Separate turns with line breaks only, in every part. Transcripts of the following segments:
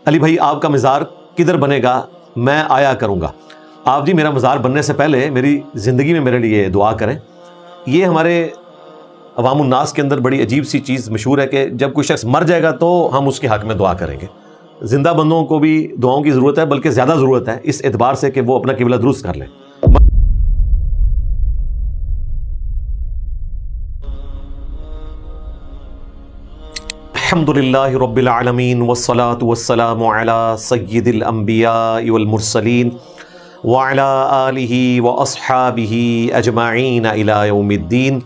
علی بھائی آپ کا مزار کدھر بنے گا؟ میں آیا کروں گا۔ آپ جی میرا مزار بننے سے پہلے میری زندگی میں میرے لیے دعا کریں۔ یہ ہمارے عوام الناس کے اندر بڑی عجیب سی چیز مشہور ہے کہ جب کوئی شخص مر جائے گا تو ہم اس کے حق میں دعا کریں گے۔ زندہ بندوں کو بھی دعاؤں کی ضرورت ہے، بلکہ زیادہ ضرورت ہے اس اعتبار سے کہ وہ اپنا قبلہ درست کر لیں۔ الحمدللہ رب العالمین والصلاة والسلام علی سید الانبیاء والمرسلین وعلی آلہ واصحابہ اجمعین الی یوم الدین،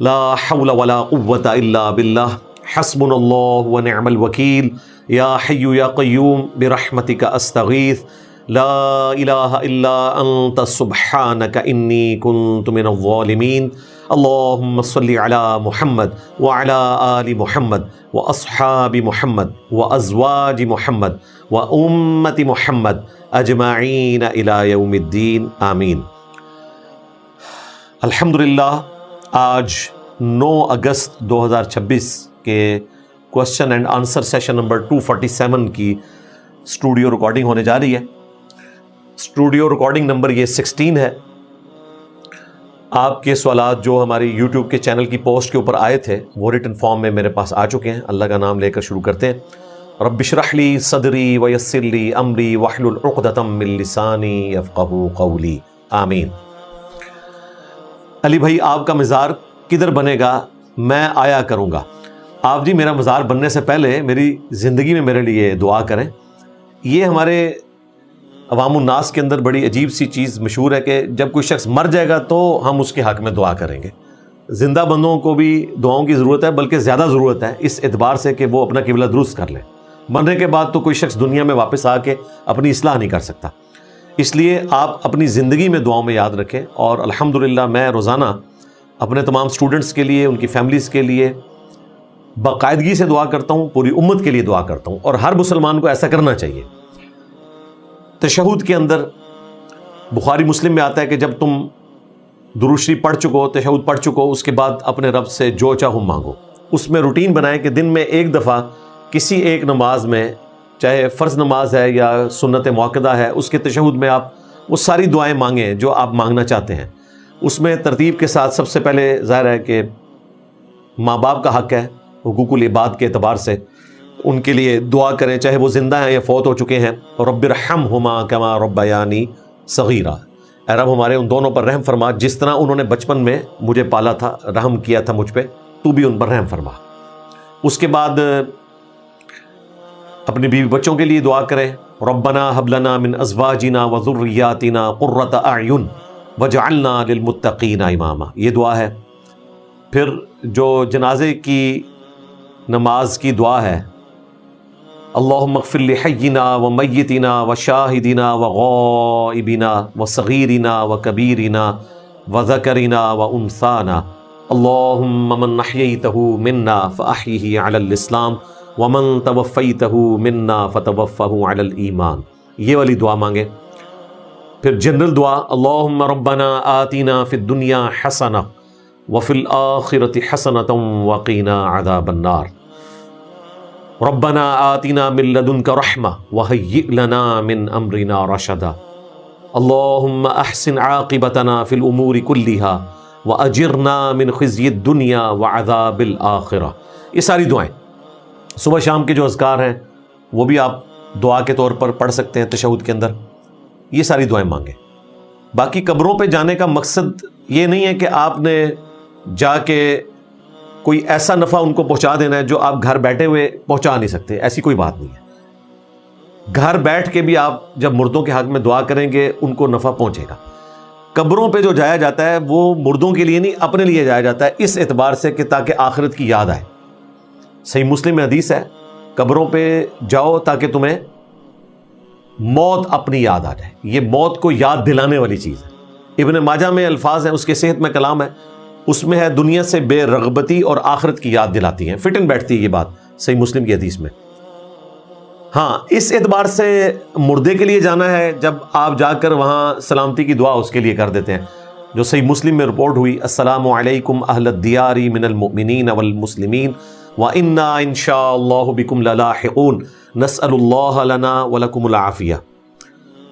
لا حول ولا قوة الا باللہ، حسبنا اللہ ونعم الوکیل، یا حی یا قیوم برحمتک استغیث، لا الہ الا انت سبحانک انی کنت من الظالمین۔ اللہم صلی علی محمد وعلی آل محمد واصحاب محمد وازواج محمد وامت محمد اجمعین الی یوم الدین، آمین۔ الحمدللہ آج 9 اگست 2026 کے question and answer session number 247 کی اسٹوڈیو ریکارڈنگ ہونے جا رہی ہے۔ اسٹوڈیو ریکارڈنگ نمبر یہ 16 ہے۔ آپ کے سوالات جو ہماری یوٹیوب کے چینل کی پوسٹ کے اوپر آئے تھے وہ ریٹن فارم میں میرے پاس آ چکے ہیں۔ اللہ کا نام لے کر شروع کرتے ہیں۔ رب اشرح لی صدری ویسر لی امری واحلل عقدۃ من لسانی یفقہوا قولی، آمین۔ علی بھائی آپ کا مزار کدھر بنے گا؟ میں آیا کروں گا۔ آپ جی میرا مزار بننے سے پہلے میری زندگی میں میرے لیے دعا کریں۔ یہ ہمارے عوام الناس کے اندر بڑی عجیب سی چیز مشہور ہے کہ جب کوئی شخص مر جائے گا تو ہم اس کے حق میں دعا کریں گے۔ زندہ بندوں کو بھی دعاؤں کی ضرورت ہے، بلکہ زیادہ ضرورت ہے اس اعتبار سے کہ وہ اپنا قبلہ درست کر لیں۔ مرنے کے بعد تو کوئی شخص دنیا میں واپس آ کے اپنی اصلاح نہیں کر سکتا، اس لیے آپ اپنی زندگی میں دعاؤں میں یاد رکھیں۔ اور الحمدللہ میں روزانہ اپنے تمام اسٹوڈنٹس کے لیے، ان کی فیملیز کے لیے باقاعدگی سے دعا کرتا ہوں، پوری امت کے لیے دعا کرتا ہوں، اور ہر مسلمان کو ایسا کرنا چاہیے۔ تشہد کے اندر بخاری مسلم میں آتا ہے کہ جب تم درود شریف پڑھ چکو، تشہد پڑھ چکو، اس کے بعد اپنے رب سے جو چاہو مانگو۔ اس میں روٹین بنائیں کہ دن میں ایک دفعہ کسی ایک نماز میں، چاہے فرض نماز ہے یا سنت موقدہ ہے، اس کے تشہد میں آپ وہ ساری دعائیں مانگیں جو آپ مانگنا چاہتے ہیں۔ اس میں ترتیب کے ساتھ سب سے پہلے ظاہر ہے کہ ماں باپ کا حق ہے، حقوق العباد کے اعتبار سے ان کے لیے دعا کریں، چاہے وہ زندہ ہیں یا فوت ہو چکے ہیں۔ رب ارحمہما کما ربیانی صغیرا، اے رب ہمارے ان دونوں پر رحم فرما، جس طرح انہوں نے بچپن میں مجھے پالا تھا، رحم کیا تھا مجھ پہ، تو بھی ان پر رحم فرما۔ اس کے بعد اپنے بیوی بچوں کے لیے دعا کریں، ربنا ہب لنا من ازواجنا وذریاتنا قرۃ اعین وجعلنا للمتقین اماما، یہ دعا ہے۔ پھر جو جنازے کی نماز کی دعا ہے، اللہم اغفر لحینا ومیتنا وشاہدنا وغائبنا وصغیرنا وکبیرنا وذکرنا وانثانا، اللہم من احییتہ منا فاحیہ علی الاسلام ومن توفیتہ منا فتوفہ علی الایمان، یہ والی دعا مانگے۔ پھر جنرل دعا، اللہم ربنا آتنا فی الدنیا حسنہ وفی الآخرۃ حسنۃ وقنا عذاب النار، ربنا آتنا من لدنک رحمہ وہیئ لنا من امرنا رشدا، اللہم احسن عاقبتنا فی الامور کلہا واجرنا من خزی الدنیا وعذاب الآخرہ۔ یہ ساری دعائیں صبح شام کے جو اذکار ہیں وہ بھی آپ دعا کے طور پر پڑھ سکتے ہیں تشہد کے اندر، یہ ساری دعائیں مانگیں۔ باقی قبروں پہ جانے کا مقصد یہ نہیں ہے کہ آپ نے جا کے کوئی ایسا نفع ان کو پہنچا دینا ہے جو آپ گھر بیٹھے ہوئے پہنچا نہیں سکتے، ایسی کوئی بات نہیں ہے۔ گھر بیٹھ کے بھی آپ جب مردوں کے حق میں دعا کریں گے ان کو نفع پہنچے گا۔ قبروں پہ جو جایا جاتا ہے وہ مردوں کے لیے نہیں، اپنے لیے جایا جاتا ہے، اس اعتبار سے کہ تاکہ آخرت کی یاد آئے۔ صحیح مسلم میں حدیث ہے، قبروں پہ جاؤ تاکہ تمہیں موت اپنی یاد آ جائے۔ یہ موت کو یاد دلانے والی چیز ہے۔ ابن ماجہ میں الفاظ ہیں، اس کے صحت میں کلام ہے، اس میں ہے دنیا سے بے رغبتی اور آخرت کی یاد دلاتی ہیں۔ فٹ ان بیٹھتی ہے یہ بات صحیح مسلم کی حدیث میں۔ ہاں، اس اعتبار سے مردے کے لیے جانا ہے جب آپ جا کر وہاں سلامتی کی دعا اس کے لیے کر دیتے ہیں، جو صحیح مسلم میں رپورٹ ہوئی، السلام علیکم اہل الدیار من المؤمنین والمسلمین وَإِنَّا إِن شَاءَ اللَّهُ بِكُمْ لَلَاحِقُونَ نَسْأَلُ اللَّهَ لَنَا وَلَكُمُ الْعَافِيَةَ۔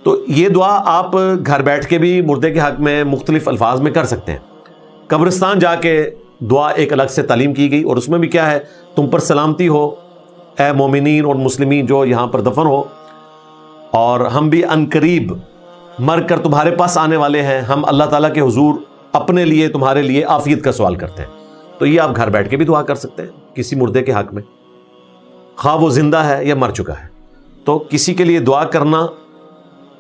تو یہ دعا آپ گھر بیٹھ کے بھی مردے کے حق میں مختلف الفاظ میں کر سکتے ہیں۔ قبرستان جا کے دعا ایک الگ سے تعلیم کی گئی، اور اس میں بھی کیا ہے، تم پر سلامتی ہو اے مومنین اور مسلمین جو یہاں پر دفن ہو، اور ہم بھی عنقریب مر کر تمہارے پاس آنے والے ہیں، ہم اللہ تعالیٰ کے حضور اپنے لیے تمہارے لیے عافیت کا سوال کرتے ہیں۔ تو یہ آپ گھر بیٹھ کے بھی دعا کر سکتے ہیں کسی مردے کے حق میں، خواہ وہ زندہ ہے یا مر چکا ہے۔ تو کسی کے لیے دعا کرنا،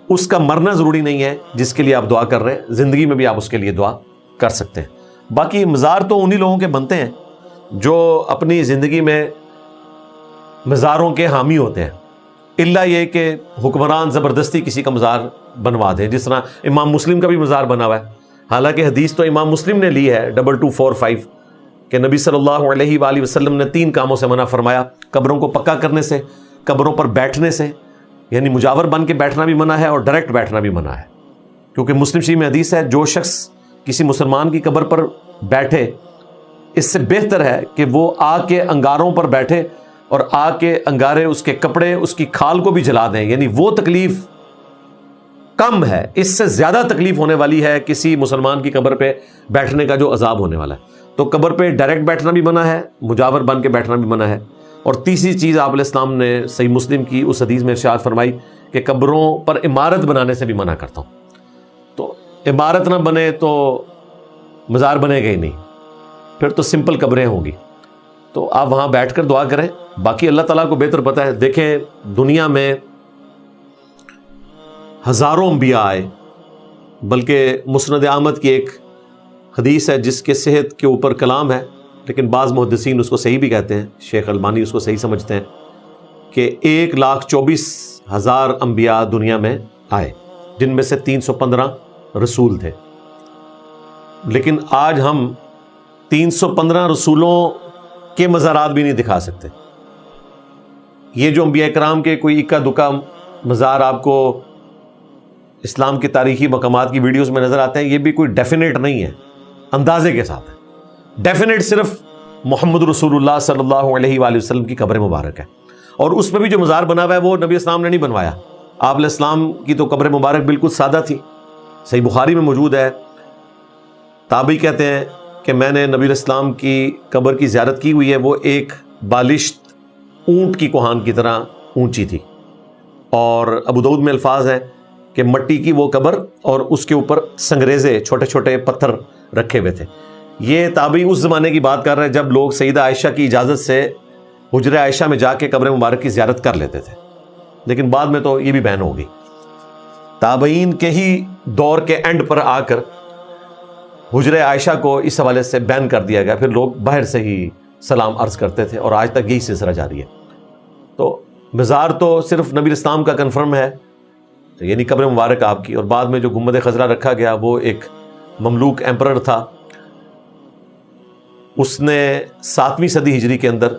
اس کا مرنا ضروری نہیں ہے جس کے لیے آپ دعا کر رہے ہیں، زندگی میں بھی آپ اس کے لیے دعا کر سکتے ہیں۔ باقی مزار تو انہی لوگوں کے بنتے ہیں جو اپنی زندگی میں مزاروں کے حامی ہوتے ہیں، الا یہ کہ حکمران زبردستی کسی کا مزار بنوا دیں، جس طرح امام مسلم کا بھی مزار بنا ہوا ہے۔ حالانکہ حدیث تو امام مسلم نے لی ہے 2245 کہ نبی صلی اللہ علیہ وآلہ وسلم نے 3 کاموں سے منع فرمایا، قبروں کو پکا کرنے سے، قبروں پر بیٹھنے سے، یعنی مجاور بن کے بیٹھنا بھی منع ہے اور ڈائریکٹ بیٹھنا بھی منع ہے، کیونکہ مسلم شریف میں حدیث ہے جو شخص کسی مسلمان کی قبر پر بیٹھے، اس سے بہتر ہے کہ وہ آگ کے انگاروں پر بیٹھے اور آگ کے انگارے اس کے کپڑے، اس کی کھال کو بھی جلا دیں، یعنی وہ تکلیف کم ہے، اس سے زیادہ تکلیف ہونے والی ہے کسی مسلمان کی قبر پہ بیٹھنے کا جو عذاب ہونے والا ہے۔ تو قبر پہ ڈائریکٹ بیٹھنا بھی منع ہے، مجاور بن کے بیٹھنا بھی منع ہے۔ اور تیسری چیز آپ علیہ السلام نے صحیح مسلم کی اس حدیث میں ارشاد فرمائی کہ قبروں پر عمارت بنانے سے بھی منع کرتا ہوں۔ تو عمارت نہ بنے تو مزار بنے گا ہی نہیں، پھر تو سمپل قبریں ہوں گی، تو آپ وہاں بیٹھ کر دعا کریں۔ باقی اللہ تعالیٰ کو بہتر پتہ ہے۔ دیکھیں دنیا میں ہزاروں انبیاء آئے، بلکہ مسند احمد کی ایک حدیث ہے جس کے صحت کے اوپر کلام ہے، لیکن بعض محدثین اس کو صحیح بھی کہتے ہیں، شیخ البانی اس کو صحیح سمجھتے ہیں، کہ 1,24,000 انبیاء دنیا میں آئے، جن میں سے 315 رسول تھے۔ لیکن آج ہم 315 رسولوں کے مزارات بھی نہیں دکھا سکتے۔ یہ جو انبیاء کرام کے کوئی اکا دکا مزار آپ کو اسلام کے تاریخی مقامات کی ویڈیوز میں نظر آتے ہیں، یہ بھی کوئی ڈیفینیٹ نہیں ہے، اندازے کے ساتھ ہے۔ ڈیفینیٹ صرف محمد رسول اللہ صلی اللہ علیہ وآلہ وسلم کی قبر مبارک ہے، اور اس میں بھی جو مزار بنا ہوا ہے وہ نبی اسلام نے نہیں بنوایا۔ آپ علیہ السلام کی تو قبر مبارک بالکل سادہ تھی، صحیح بخاری میں موجود ہے۔ تابعی کہتے ہیں کہ میں نے نبی الاسلام کی قبر کی زیارت کی ہوئی ہے، وہ ایک بالشت اونٹ کی کوہان کی طرح اونچی تھی، اور ابو داؤد میں الفاظ ہے کہ مٹی کی وہ قبر اور اس کے اوپر سنگریزے چھوٹے چھوٹے پتھر رکھے ہوئے تھے۔ یہ تابعی اس زمانے کی بات کر رہے ہیں جب لوگ سیدہ عائشہ کی اجازت سے حجرہ عائشہ میں جا کے قبر مبارک کی زیارت کر لیتے تھے، لیکن بعد میں تو یہ بھی بین ہو گئی۔ تابعین کے ہی دور کے اینڈ پر آ کر حجرہ عائشہ کو اس حوالے سے بین کر دیا گیا، پھر لوگ باہر سے ہی سلام عرض کرتے تھے، اور آج تک یہی سلسلہ جاری ہے۔ تو مزار تو صرف نبی اسلام کا کنفرم ہے، یعنی قبر مبارک آپ کی، اور بعد میں جو گنبد خضرا رکھا گیا وہ ایک مملوک ایمپرر تھا، اس نے 7ویں صدی ہجری کے اندر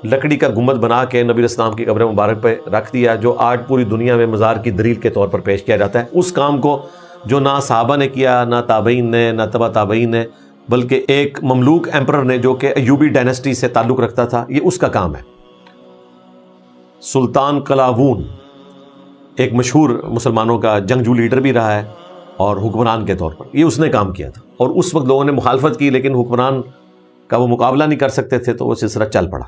لکڑی کا گنبد بنا کے نبی اسلام کی قبر مبارک پہ رکھ دیا، جو آج پوری دنیا میں مزار کی دلیل کے طور پر پیش کیا جاتا ہے۔ اس کام کو جو نہ صحابہ نے کیا، نہ تابعین نے، نہ تبع تابعین نے، بلکہ ایک مملوک ایمپرر نے جو کہ ایوبی ڈائنسٹی سے تعلق رکھتا تھا، یہ اس کا کام ہے۔ سلطان قلاوون ایک مشہور مسلمانوں کا جنگجو لیڈر بھی رہا ہے اور حکمران کے طور پر، یہ اس نے کام کیا تھا، اور اس وقت لوگوں نے مخالفت کی، لیکن حکمران کا وہ مقابلہ نہیں کر سکتے تھے، تو وہ سلسلہ چل پڑا۔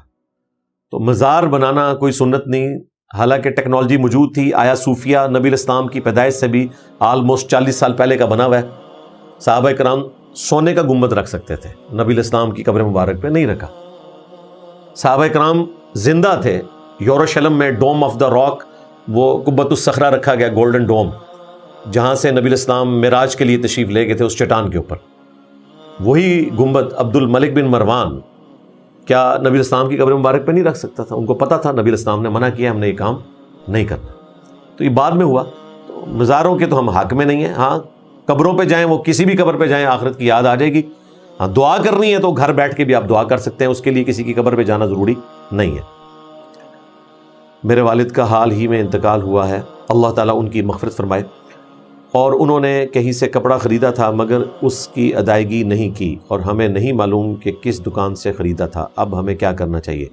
تو مزار بنانا کوئی سنت نہیں، حالانکہ ٹیکنالوجی موجود تھی۔ آیا صوفیہ نبی الاسلام کی پیدائش سے بھی آلموسٹ 40 سال پہلے کا بنا ہوا ہے۔ صحابہ کرام سونے کا گنبد رکھ سکتے تھے، نبی الاسلام کی قبر مبارک پہ نہیں رکھا۔ صحابہ کرام زندہ تھے، یروشلم میں ڈوم آف دا راک، وہ قبۃ الصخرہ رکھا گیا، گولڈن ڈوم، جہاں سے نبی الاسلام معراج کے لیے تشریف لے گئے تھے اس چٹان کے اوپر۔ وہی گنبد عبد الملک بن مروان کیا نبی الاسلام کی قبر مبارک پہ نہیں رکھ سکتا تھا؟ ان کو پتہ تھا نبی الاسلام نے منع کیا، ہم نے یہ کام نہیں کرنا، تو یہ بعد میں ہوا۔ تو مزاروں کے تو ہم حق میں نہیں ہیں۔ ہاں قبروں پہ جائیں، وہ کسی بھی قبر پہ جائیں، آخرت کی یاد آ جائے گی۔ ہاں دعا کرنی ہے تو گھر بیٹھ کے بھی آپ دعا کر سکتے ہیں، اس کے لیے کسی کی قبر پہ جانا ضروری نہیں ہے۔ میرے والد کا حال ہی میں انتقال ہوا ہے، اللہ تعالیٰ ان کی مغفرت فرمائے۔ اور انہوں نے کہیں سے کپڑا خریدا تھا مگر اس کی ادائیگی نہیں کی اور ہمیں نہیں معلوم کہ کس دکان سے خریدا تھا، اب ہمیں کیا کرنا چاہیے؟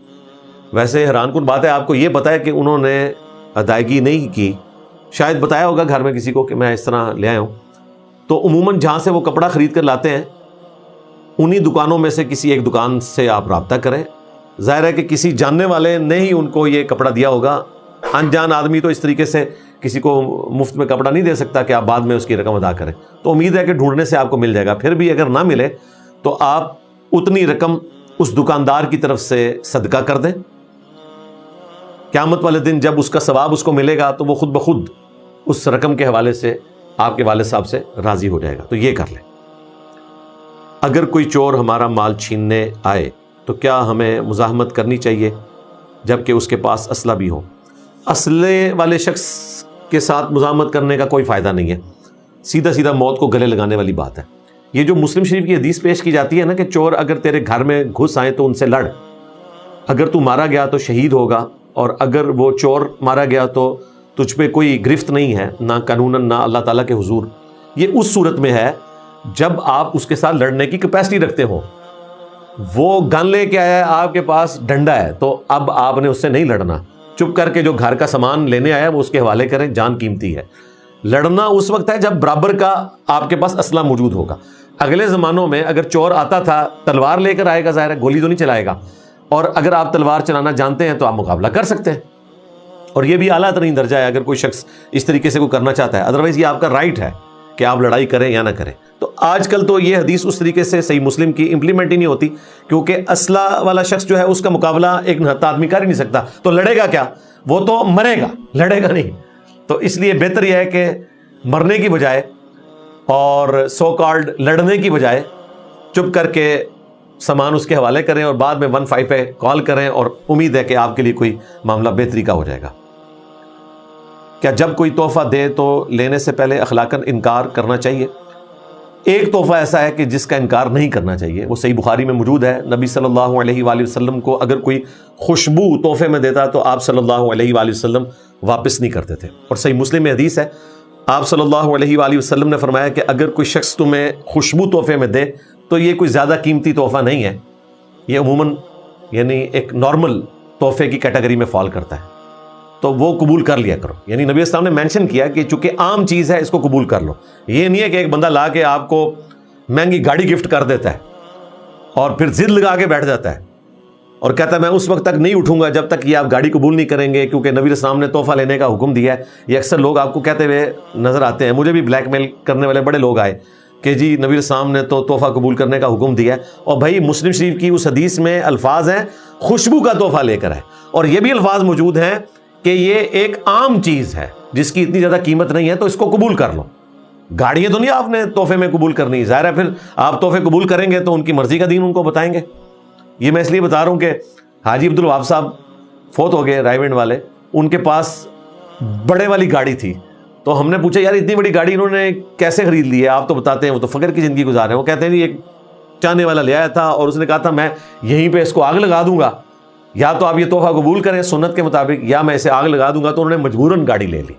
ویسے حیران کن بات ہے، آپ کو یہ پتہ ہے کہ انہوں نے ادائیگی نہیں کی، شاید بتایا ہوگا گھر میں کسی کو کہ میں اس طرح لے آیا ہوں، تو عموماً جہاں سے وہ کپڑا خرید کر لاتے ہیں انہی دکانوں میں سے کسی ایک دکان سے آپ رابطہ کریں۔ ظاہر ہے کہ کسی جاننے والے نے ہی ان کو یہ کپڑا دیا ہوگا، انجان آدمی تو اس طریقے سے کسی کو مفت میں کپڑا نہیں دے سکتا کہ آپ بعد میں اس کی رقم ادا کریں، تو امید ہے کہ ڈھونڈنے سے آپ کو مل جائے گا۔ پھر بھی اگر نہ ملے تو آپ اتنی رقم اس دکاندار کی طرف سے صدقہ کر دیں، قیامت والے دن جب اس کا ثواب اس کو ملے گا تو وہ خود بخود اس رقم کے حوالے سے آپ کے والد صاحب سے راضی ہو جائے گا، تو یہ کر لیں۔ اگر کوئی چور ہمارا مال چھیننے آئے تو کیا ہمیں مزاحمت کرنی چاہیے جبکہ اس کے پاس اسلحہ بھی ہو؟ اسلحے والے شخص کے ساتھ مزاحمت کرنے کا کوئی فائدہ نہیں ہے، سیدھا سیدھا موت کو گلے لگانے والی بات ہے۔ یہ جو مسلم شریف کی حدیث پیش کی جاتی ہے نا کہ چور اگر تیرے گھر میں گھس آئیں تو ان سے لڑ، اگر تو مارا گیا تو شہید ہوگا، اور اگر وہ چور مارا گیا تو تجھ پہ کوئی گرفت نہیں ہے، نہ قانوناً نہ اللہ تعالیٰ کے حضور۔ یہ اس صورت میں ہے جب آپ اس کے ساتھ لڑنے کی کیپیسٹی رکھتے ہو۔ وہ گن لے کے آیا ہے، آپ کے پاس ڈنڈا ہے، تو اب آپ نے اس سے نہیں لڑنا، چپ کر کے جو گھر کا سامان لینے آیا وہ اس کے حوالے کریں، جان قیمتی ہے۔ لڑنا اس وقت ہے جب برابر کا آپ کے پاس اسلحہ موجود ہوگا۔ اگلے زمانوں میں اگر چور آتا تھا تلوار لے کر آئے گا، ظاہر ہے گولی تو نہیں چلائے گا، اور اگر آپ تلوار چلانا جانتے ہیں تو آپ مقابلہ کر سکتے ہیں، اور یہ بھی اعلیٰ ترین درجہ ہے اگر کوئی شخص اس طریقے سے کوئی کرنا چاہتا ہے، ادروائز یہ آپ کا رائٹ ہے کہ آپ لڑائی کریں یا نہ کریں۔ تو آج کل تو یہ حدیث اس طریقے سے صحیح مسلم کی امپلیمنٹ ہی نہیں ہوتی، کیونکہ اسلحہ والا شخص جو ہے اس کا مقابلہ ایک نہتا آدمی کر ہی نہیں سکتا، تو لڑے گا کیا؟ وہ تو مرے گا، لڑے گا نہیں۔ تو اس لیے بہتر یہ ہے کہ مرنے کی بجائے اور سو کالڈ لڑنے کی بجائے چپ کر کے سامان اس کے حوالے کریں اور بعد میں 15 پہ کال کریں، اور امید ہے کہ آپ کے لیے کوئی معاملہ بہتری کا ہو جائے گا۔ کیا جب کوئی تحفہ دے تو لینے سے پہلے اخلاقاً انکار کرنا چاہیے؟ ایک تحفہ ایسا ہے کہ جس کا انکار نہیں کرنا چاہیے، وہ صحیح بخاری میں موجود ہے۔ نبی صلی اللہ علیہ وآلہ وسلم کو اگر کوئی خوشبو تحفے میں دیتا تو آپ صلی اللہ علیہ وآلہ وسلم واپس نہیں کرتے تھے، اور صحیح مسلم میں حدیث ہے، آپ صلی اللہ علیہ وآلہ وسلم نے فرمایا کہ اگر کوئی شخص تمہیں خوشبو تحفے میں دے تو یہ کوئی زیادہ قیمتی تحفہ نہیں ہے، یہ عموماً یعنی ایک نارمل تحفے کی کیٹیگری میں فال کرتا ہے، تو وہ قبول کر لیا کرو۔ یعنی نبی اسلام نے مینشن کیا کہ چونکہ عام چیز ہے اس کو قبول کر لو۔ یہ نہیں ہے کہ ایک بندہ لا کے آپ کو مہنگی گاڑی گفٹ کر دیتا ہے اور پھر ضد لگا کے بیٹھ جاتا ہے اور کہتا ہے میں اس وقت تک نہیں اٹھوں گا جب تک یہ آپ گاڑی قبول نہیں کریں گے، کیونکہ نبی اسلام نے تحفہ لینے کا حکم دیا ہے۔ یہ اکثر لوگ آپ کو کہتے ہوئے نظر آتے ہیں، مجھے بھی بلیک میل کرنے والے بڑے لوگ آئے کہ جی نبی اسلام نے تو تحفہ قبول کرنے کا حکم دیا ہے، اور بھائی مسلم شریف کی اس حدیث میں الفاظ ہیں خوشبو کا تحفہ لے کر ہے، اور یہ بھی الفاظ موجود ہیں کہ یہ ایک عام چیز ہے جس کی اتنی زیادہ قیمت نہیں ہے تو اس کو قبول کر لو۔ گاڑیاں تو نہیں آپ نے تحفے میں قبول کرنی، ظاہر ہے پھر آپ تحفے قبول کریں گے تو ان کی مرضی کا دین ان کو بتائیں گے۔ یہ میں اس لیے بتا رہا ہوں کہ حاجی عبدالوہاب صاحب فوت ہو گئے رائے ونڈ والے، ان کے پاس بڑے والی گاڑی تھی، تو ہم نے پوچھا یار اتنی بڑی گاڑی انہوں نے کیسے خرید لی ہے؟ آپ تو بتاتے ہیں وہ تو فقر کی زندگی گزار رہے ہیں۔ وہ کہتے ہیں جی ایک چاہنے والا لے آیا تھا اور اس نے کہا تھا میں یہیں پہ اس کو آگ لگا دوں گا، یا تو آپ یہ تحفہ قبول کریں سنت کے مطابق یا میں اسے آگ لگا دوں گا، تو انہوں نے مجبوراً گاڑی لے لی۔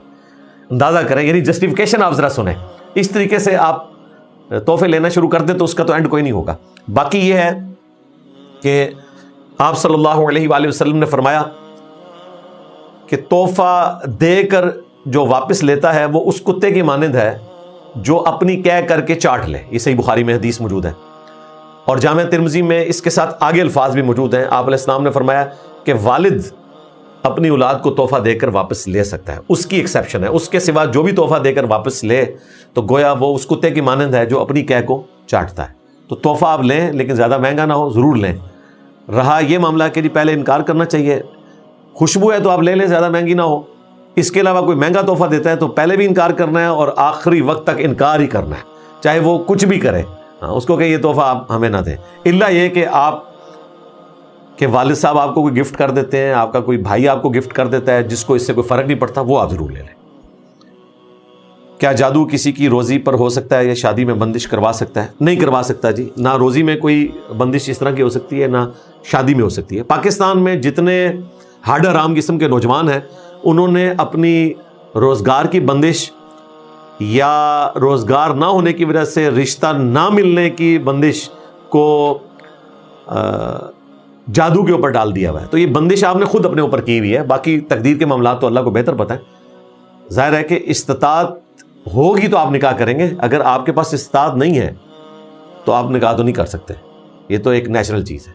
اندازہ کریں، یعنی جسٹیفیکیشن آپ ذرا سنیں۔ اس طریقے سے آپ تحفے لینا شروع کر دیں تو اس کا تو اینڈ کوئی نہیں ہوگا۔ باقی یہ ہے کہ آپ صلی اللہ علیہ وآلہ وسلم نے فرمایا کہ تحفہ دے کر جو واپس لیتا ہے وہ اس کتے کی مانند ہے جو اپنی کہہ کر کے چاٹ لے۔ یہ صحیح بخاری میں حدیث موجود ہے، اور جامع ترمذی میں اس کے ساتھ آگے الفاظ بھی موجود ہیں۔ آپ علیہ السلام نے فرمایا کہ والد اپنی اولاد کو تحفہ دے کر واپس لے سکتا ہے، اس کی ایکسیپشن ہے، اس کے سوا جو بھی تحفہ دے کر واپس لے تو گویا وہ اس کتے کی مانند ہے جو اپنی کہہ کو چاٹتا ہے۔ تو تحفہ آپ لیں لیکن زیادہ مہنگا نہ ہو، ضرور لیں۔ رہا یہ معاملہ کہ جی پہلے انکار کرنا چاہیے، خوشبو ہے تو آپ لے لیں، زیادہ مہنگی نہ ہو۔ اس کے علاوہ کوئی مہنگا تحفہ دیتا ہے تو پہلے بھی انکار کرنا ہے اور آخری وقت تک انکار ہی کرنا ہے، چاہے وہ کچھ بھی کرے۔ اس کو کہ یہ تحفہ آپ ہمیں نہ دیں، الا یہ کہ آپ کہ والد صاحب آپ کو کوئی گفٹ کر دیتے ہیں، آپ کا کوئی بھائی آپ کو گفٹ کر دیتا ہے جس کو اس سے کوئی فرق نہیں پڑتا، وہ آپ ضرور لے لیں۔ کیا جادو کسی کی روزی پر ہو سکتا ہے یا شادی میں بندش کروا سکتا ہے؟ نہیں کروا سکتا جی، نہ روزی میں کوئی بندش اس طرح کی ہو سکتی ہے نہ شادی میں ہو سکتی ہے۔ پاکستان میں جتنے ہاڈر عام قسم کے نوجوان ہیں انہوں نے اپنی روزگار کی بندش یا روزگار نہ ہونے کی وجہ سے رشتہ نہ ملنے کی بندش کو جادو کے اوپر ڈال دیا ہوا ہے. تو یہ بندش آپ نے خود اپنے اوپر کی ہوئی ہے. باقی تقدیر کے معاملات تو اللہ کو بہتر پتہ ہے. ظاہر ہے کہ استطاعت ہوگی تو آپ نکاح کریں گے. اگر آپ کے پاس استطاعت نہیں ہے تو آپ نکاح تو نہیں کر سکتے. یہ تو ایک نیچرل چیز ہے.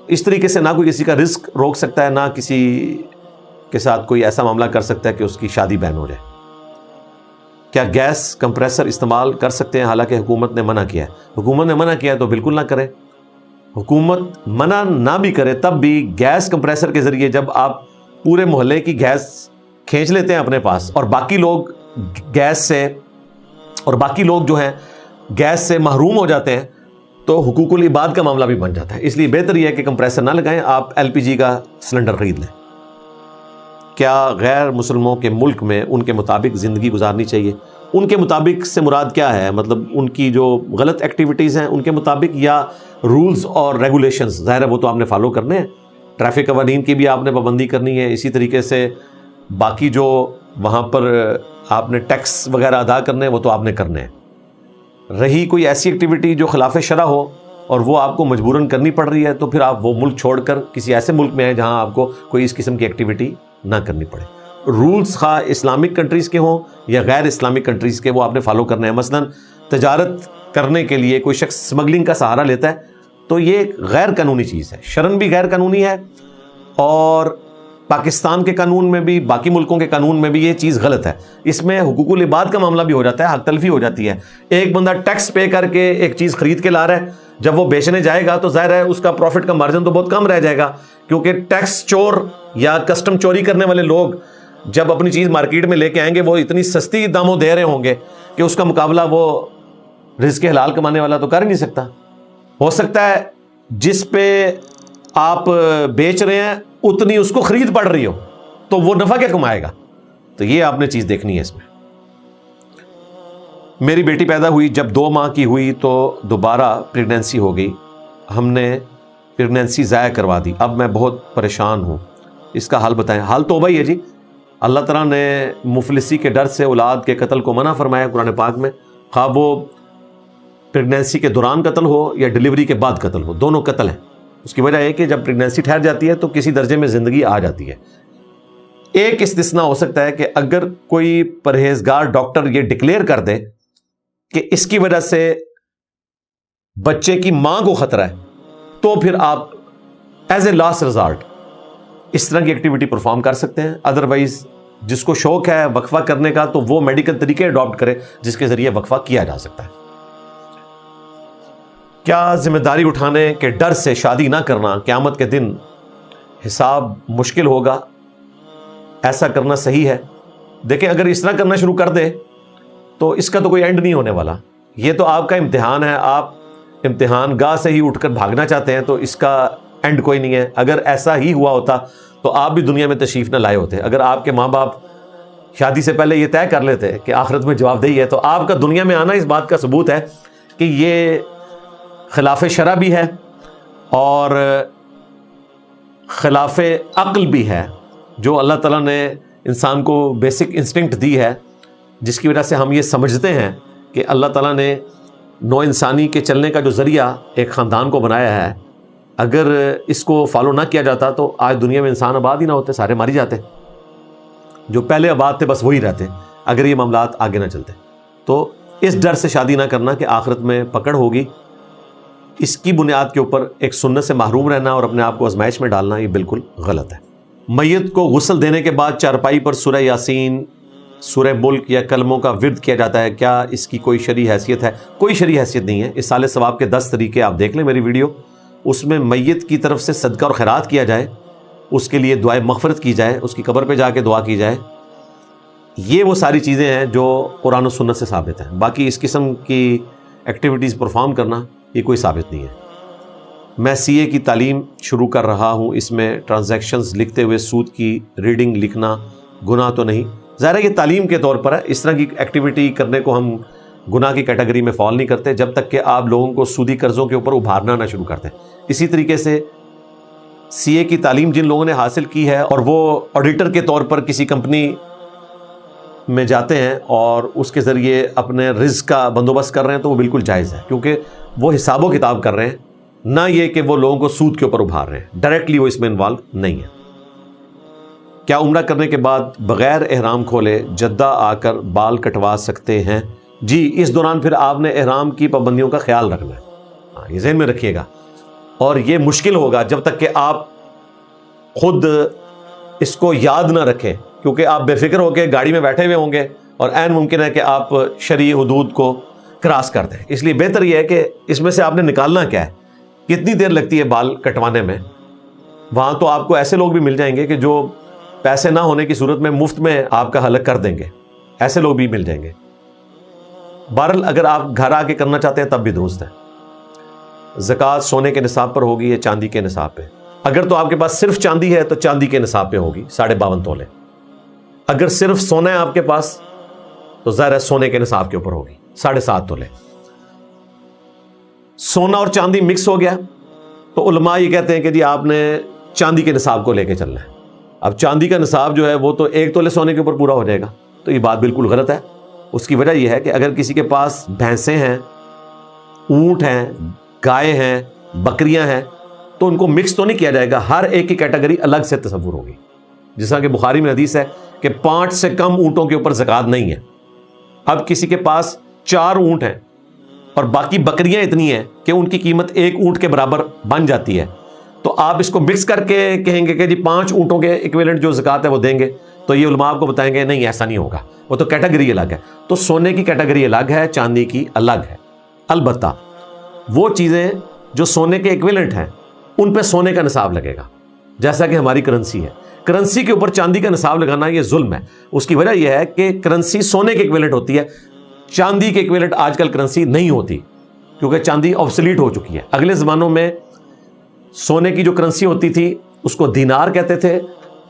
اس طریقے سے نہ کوئی کسی کا رزق روک سکتا ہے، نہ کسی کے ساتھ کوئی ایسا معاملہ کر سکتا ہے کہ اس کی شادی بین ہو جائے. کیا گیس کمپریسر استعمال کر سکتے ہیں؟ حالانکہ حکومت نے منع کیا ہے. حکومت نے منع کیا ہے تو بالکل نہ کریں. حکومت منع نہ بھی کرے تب بھی گیس کمپریسر کے ذریعے جب آپ پورے محلے کی گیس کھینچ لیتے ہیں اپنے پاس، اور باقی لوگ جو ہیں گیس سے محروم ہو جاتے ہیں، تو حقوق العباد کا معاملہ بھی بن جاتا ہے. اس لیے بہتر یہ ہے کہ کمپریسر نہ لگائیں، آپ LPG کا سلنڈر خرید لیں. کیا غیر مسلموں کے ملک میں ان کے مطابق زندگی گزارنی چاہیے؟ ان کے مطابق سے مراد کیا ہے؟ مطلب ان کی جو غلط ایکٹیویٹیز ہیں ان کے مطابق، یا رولز اور ریگولیشنز؟ ظاہر ہے وہ تو آپ نے فالو کرنے ہیں. ٹریفک قوانین کی بھی آپ نے پابندی کرنی ہے. اسی طریقے سے باقی جو وہاں پر آپ نے ٹیکس وغیرہ ادا کرنے ہیں وہ تو آپ نے کرنے ہیں. رہی کوئی ایسی ایکٹیویٹی جو خلاف شرع ہو اور وہ آپ کو مجبوراً کرنی پڑ رہی ہے، تو پھر آپ وہ ملک چھوڑ کر کسی ایسے ملک میں ہیں جہاں آپ کو کوئی اس قسم کی ایکٹیویٹی نہ کرنی پڑے. رولز خواہ اسلامک کنٹریز کے ہوں یا غیر اسلامک کنٹریز کے، وہ آپ نے فالو کرنے ہیں. مثلا تجارت کرنے کے لیے کوئی شخص سمگلنگ کا سہارا لیتا ہے تو یہ ایک غیر قانونی چیز ہے، شرعاً بھی غیر قانونی ہے، اور پاکستان کے قانون میں بھی، باقی ملکوں کے قانون میں بھی یہ چیز غلط ہے. اس میں حقوق العباد کا معاملہ بھی ہو جاتا ہے، حق تلفی ہو جاتی ہے. ایک بندہ ٹیکس پے کر کے ایک چیز خرید کے لا رہا ہے، جب وہ بیچنے جائے گا تو ظاہر ہے اس کا پروفٹ کا مارجن تو بہت کم رہ جائے گا، کیونکہ ٹیکس چور یا کسٹم چوری کرنے والے لوگ جب اپنی چیز مارکیٹ میں لے کے آئیں گے وہ اتنی سستی داموں دے رہے ہوں گے کہ اس کا مقابلہ وہ رزق حلال کمانے والا تو کر ہی نہیں سکتا. ہو سکتا ہے جس پہ آپ بیچ رہے ہیں اتنی اس کو خرید پڑ رہی ہو، تو وہ نفع کیا کمائے گا؟ تو یہ آپ نے چیز دیکھنی ہے اس میں. میری بیٹی پیدا ہوئی، جب 2 ماہ کی ہوئی تو دوبارہ پریگنینسی ہو گئی. ہم نے پریگنینسی ضائع کروا دی. اب میں بہت پریشان ہوں، اس کا حل بتائیں. حل توبہ ہی ہے جی. اللہ تعالیٰ نے مفلسی کے ڈر سے اولاد کے قتل کو منع فرمایا قرآن پاک میں، خواہ وہ پریگنینسی کے دوران قتل ہو یا ڈیلیوری کے بعد قتل ہو، دونوں قتل ہیں. اس کی وجہ ہے کہ جب پریگنینسی ٹھہر جاتی ہے تو کسی درجے میں زندگی آ جاتی ہے. ایک استثناء ہو سکتا ہے کہ اگر کوئی پرہیزگار ڈاکٹر یہ ڈکلیئر کر دے کہ اس کی وجہ سے بچے کی ماں کو خطرہ ہے، تو پھر آپ ایز اے لاسٹ ریزارٹ اس طرح کی ایکٹیویٹی پرفارم کر سکتے ہیں. ادروائز جس کو شوق ہے وقفہ کرنے کا تو وہ میڈیکل طریقے اڈاپٹ کرے جس کے ذریعے وقفہ کیا جا سکتا ہے. کیا ذمہ داری اٹھانے کے ڈر سے شادی نہ کرنا قیامت کے دن حساب مشکل ہوگا؟ ایسا کرنا صحیح ہے؟ دیکھیں اگر اس طرح کرنا شروع کر دے تو اس کا تو کوئی اینڈ نہیں ہونے والا. یہ تو آپ کا امتحان ہے، آپ امتحان گاہ سے ہی اٹھ کر بھاگنا چاہتے ہیں تو اس کا اینڈ کوئی نہیں ہے. اگر ایسا ہی ہوا ہوتا تو آپ بھی دنیا میں تشریف نہ لائے ہوتے. اگر آپ کے ماں باپ شادی سے پہلے یہ طے کر لیتے کہ آخرت میں جواب دہی ہے، تو آپ کا دنیا میں آنا اس بات کا ثبوت ہے کہ یہ خلاف شرع بھی ہے اور خلاف عقل بھی ہے. جو اللہ تعالیٰ نے انسان کو بیسک انسٹنکٹ دی ہے، جس کی وجہ سے ہم یہ سمجھتے ہیں کہ اللہ تعالیٰ نے نو انسانی کے چلنے کا جو ذریعہ ایک خاندان کو بنایا ہے، اگر اس کو فالو نہ کیا جاتا تو آج دنیا میں انسان آباد ہی نہ ہوتے، سارے ماری جاتے. جو پہلے آباد تھے بس وہی رہتے اگر یہ معاملات آگے نہ چلتے. تو اس ڈر سے شادی نہ کرنا کہ آخرت میں پکڑ ہوگی، اس کی بنیاد کے اوپر ایک سنت سے محروم رہنا اور اپنے آپ کو آزمائش میں ڈالنا، یہ بالکل غلط ہے. میت کو غسل دینے کے بعد چارپائی پر سورہ یاسین، سورہ ملک یا کلموں کا ورد کیا جاتا ہے. کیا اس کی کوئی شرعی حیثیت ہے؟ کوئی شرعی حیثیت نہیں ہے. اس سال ثواب کے 10 طریقے آپ دیکھ لیں میری ویڈیو، اس میں میت کی طرف سے صدقہ اور خیرات کیا جائے، اس کے لیے دعائے مغفرت کی جائے، اس کی قبر پہ جا کے دعا کی جائے. یہ وہ ساری چیزیں ہیں جو قرآن و سنت سے ثابت ہیں. باقی اس قسم کی ایکٹیویٹیز پرفارم کرنا یہ کوئی ثابت نہیں ہے. میں CA کی تعلیم شروع کر رہا ہوں، اس میں ٹرانزیکشنز لکھتے ہوئے سود کی ریڈنگ لکھنا گناہ تو نہیں؟ ظاہر ہے یہ تعلیم کے طور پر ہے، اس طرح کی ایکٹیویٹی کرنے کو ہم گناہ کی کیٹیگری میں فال نہیں کرتے جب تک کہ آپ لوگوں کو سودی قرضوں کے اوپر ابھارنا نہ شروع کرتے. اسی طریقے سے CA کی تعلیم جن لوگوں نے حاصل کی ہے اور وہ آڈیٹر کے طور پر کسی کمپنی میں جاتے ہیں اور اس کے ذریعے اپنے رزق کا بندوبست کر رہے ہیں تو وہ بالکل جائز ہے، کیونکہ وہ حساب و کتاب کر رہے ہیں، نہ یہ کہ وہ لوگوں کو سود کے اوپر ابھار رہے ہیں، ڈائریکٹلی وہ اس میں انوالو نہیں ہے۔ کیا عمرہ کرنے کے بعد بغیر احرام کھولے جدہ آ کر بال کٹوا سکتے ہیں؟ جی، اس دوران پھر آپ نے احرام کی پابندیوں کا خیال رکھنا ہے، یہ ذہن میں رکھیے گا، اور یہ مشکل ہوگا جب تک کہ آپ خود اس کو یاد نہ رکھیں، کیونکہ آپ بے فکر ہو کے گاڑی میں بیٹھے ہوئے ہوں گے اور عین ممکن ہے کہ آپ شرعی حدود کو کراس کر دیں۔ اس لیے بہتر یہ ہے کہ اس میں سے آپ نے نکالنا کیا ہے، کتنی دیر لگتی ہے بال کٹوانے میں۔ وہاں تو آپ کو ایسے لوگ بھی مل جائیں گے کہ جو پیسے نہ ہونے کی صورت میں مفت میں آپ کا حلق کر دیں گے، ایسے لوگ بھی مل جائیں گے۔ بہرحال اگر آپ گھر آ کے کرنا چاہتے ہیں تب بھی درست ہے۔ زکوٰۃ سونے کے نصاب پر ہوگی یا چاندی کے نصاب پہ؟ اگر تو آپ کے پاس صرف چاندی ہے تو چاندی کے نصاب پہ ہوگی 52.5 تولے۔ اگر صرف سونا ہے آپ کے پاس تو ظاہر ہے سونے کے نصاب کے اوپر ہوگی 7.5 تولے۔ سونا اور چاندی مکس ہو گیا تو علماء یہ کہتے ہیں کہ جی آپ نے چاندی کے نصاب کو لے کے چلنا ہے۔ اب چاندی کا نصاب جو ہے وہ تو 1 تولے سونے کے اوپر پورا ہو جائے گا، تو یہ بات بالکل غلط ہے۔ اس کی وجہ یہ ہے کہ اگر کسی کے پاس بھینسیں ہیں، اونٹ ہیں، گائے ہیں، بکریاں ہیں، تو ان کو مکس تو نہیں کیا جائے گا، ہر ایک کی کیٹیگری الگ سے تصور ہوگی۔ جس طرح کہ بخاری میں حدیث ہے کہ 5 سے کم اونٹوں کے اوپر زکوٰۃ نہیں ہے۔ اب کسی کے پاس 4 اونٹ ہیں اور باقی بکریاں اتنی ہیں کہ ان کی قیمت 1 اونٹ کے برابر بن جاتی ہے، تو آپ اس کو مکس کر کے کہیں گے کہ جی 5 اونٹوں کے ایکویلنٹ جو زکوٰۃ ہے وہ دیں گے، تو یہ علماء آپ کو بتائیں گے نہیں، ایسا نہیں ہوگا، وہ تو کیٹیگری الگ ہے۔ تو سونے کی کیٹیگری الگ ہے، چاندی کی الگ ہے۔ البتہ وہ چیزیں جو سونے کے ایکویلنٹ ہیں ان پہ سونے کا نصاب لگے گا، جیسا کہ ہماری کرنسی ہے۔ کرنسی کے اوپر چاندی کا نصاب لگانا یہ ظلم ہے۔ اس کی وجہ یہ ہے کہ کرنسی سونے کے ایکویلنٹ ہوتی ہے، چاندی کے ایکویلنٹ آج کل کرنسی نہیں ہوتی، کیونکہ چاندی آبسلیٹ ہو چکی ہے۔ اگلے زمانوں میں سونے کی جو کرنسی ہوتی تھی اس کو دینار کہتے تھے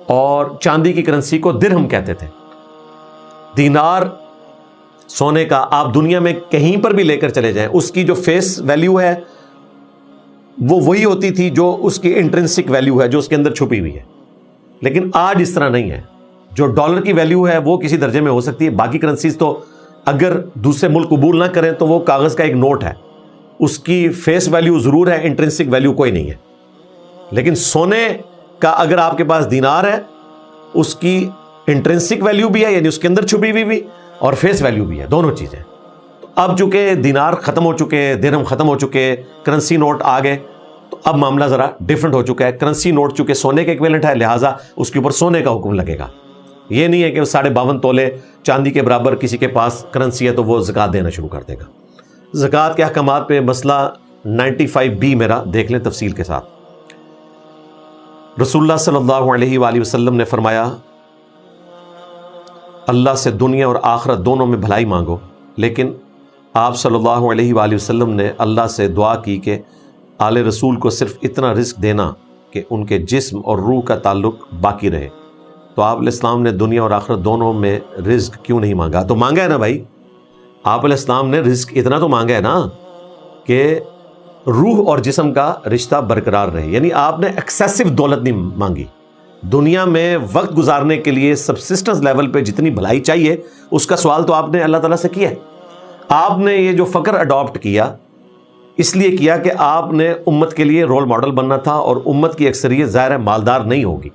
اور چاندی کی کرنسی کو درہم کہتے تھے۔ دینار سونے کا آپ دنیا میں کہیں پر بھی لے کر چلے جائیں، اس کی جو فیس ویلیو ہے وہ وہی ہوتی تھی جو اس کی انٹرنسک ویلیو ہے، جو اس کے اندر چھپی ہوئی ہے۔ لیکن آج اس طرح نہیں ہے، جو ڈالر کی ویلیو ہے وہ کسی درجے میں ہو سکتی ہے، باقی کرنسیز تو اگر دوسرے ملک قبول نہ کریں تو وہ کاغذ کا ایک نوٹ ہے، اس کی فیس ویلیو ضرور ہے، انٹرنسک ویلیو کوئی نہیں ہے۔ لیکن سونے کا اگر آپ کے پاس دینار ہے، اس کی انٹرنسک ویلیو بھی ہے، یعنی اس کے اندر چھپی ہوئی بھی، اور فیس ویلیو بھی ہے، دونوں چیزیں۔ اب چونکہ دینار ختم ہو چکے، درہم ختم ہو چکے، کرنسی نوٹ آ گئے، تو اب معاملہ ذرا ڈیفرنٹ ہو چکا ہے۔ کرنسی نوٹ چونکہ سونے کے ایکویلنٹ ہے، لہٰذا اس کے اوپر سونے کا حکم لگے گا۔ یہ نہیں ہے کہ 52.5 تولے چاندی کے برابر کسی کے پاس کرنسی ہے تو وہ زکوٰۃ دینا شروع کر دے گا۔ زکوٰۃ کے احکامات پہ مسئلہ 95B میرا دیکھ لیں تفصیل کے ساتھ۔ رسول اللہ صلی اللہ علیہ وآلہ وسلم نے فرمایا، اللہ سے دنیا اور آخرت دونوں میں بھلائی مانگو، لیکن آپ صلی اللہ علیہ وآلہ وسلم نے اللہ سے دعا کی کہ آل رسول کو صرف اتنا رزق دینا کہ ان کے جسم اور روح کا تعلق باقی رہے۔ تو آپ علیہ السلام نے دنیا اور آخرت دونوں میں رزق کیوں نہیں مانگا؟ تو مانگا ہے نا بھائی، آپ علیہ السلام نے رزق اتنا تو مانگا ہے نا کہ روح اور جسم کا رشتہ برقرار رہے، یعنی آپ نے ایکسیسو دولت نہیں مانگی۔ دنیا میں وقت گزارنے کے لیے سبسسٹنس لیول پہ جتنی بھلائی چاہیے اس کا سوال تو آپ نے اللہ تعالیٰ سے کیا ہے۔ آپ نے یہ جو فقر اڈاپٹ کیا اس لیے کیا کہ آپ نے امت کے لیے رول ماڈل بننا تھا، اور امت کی اکثریت ظاہر مالدار نہیں ہوگی،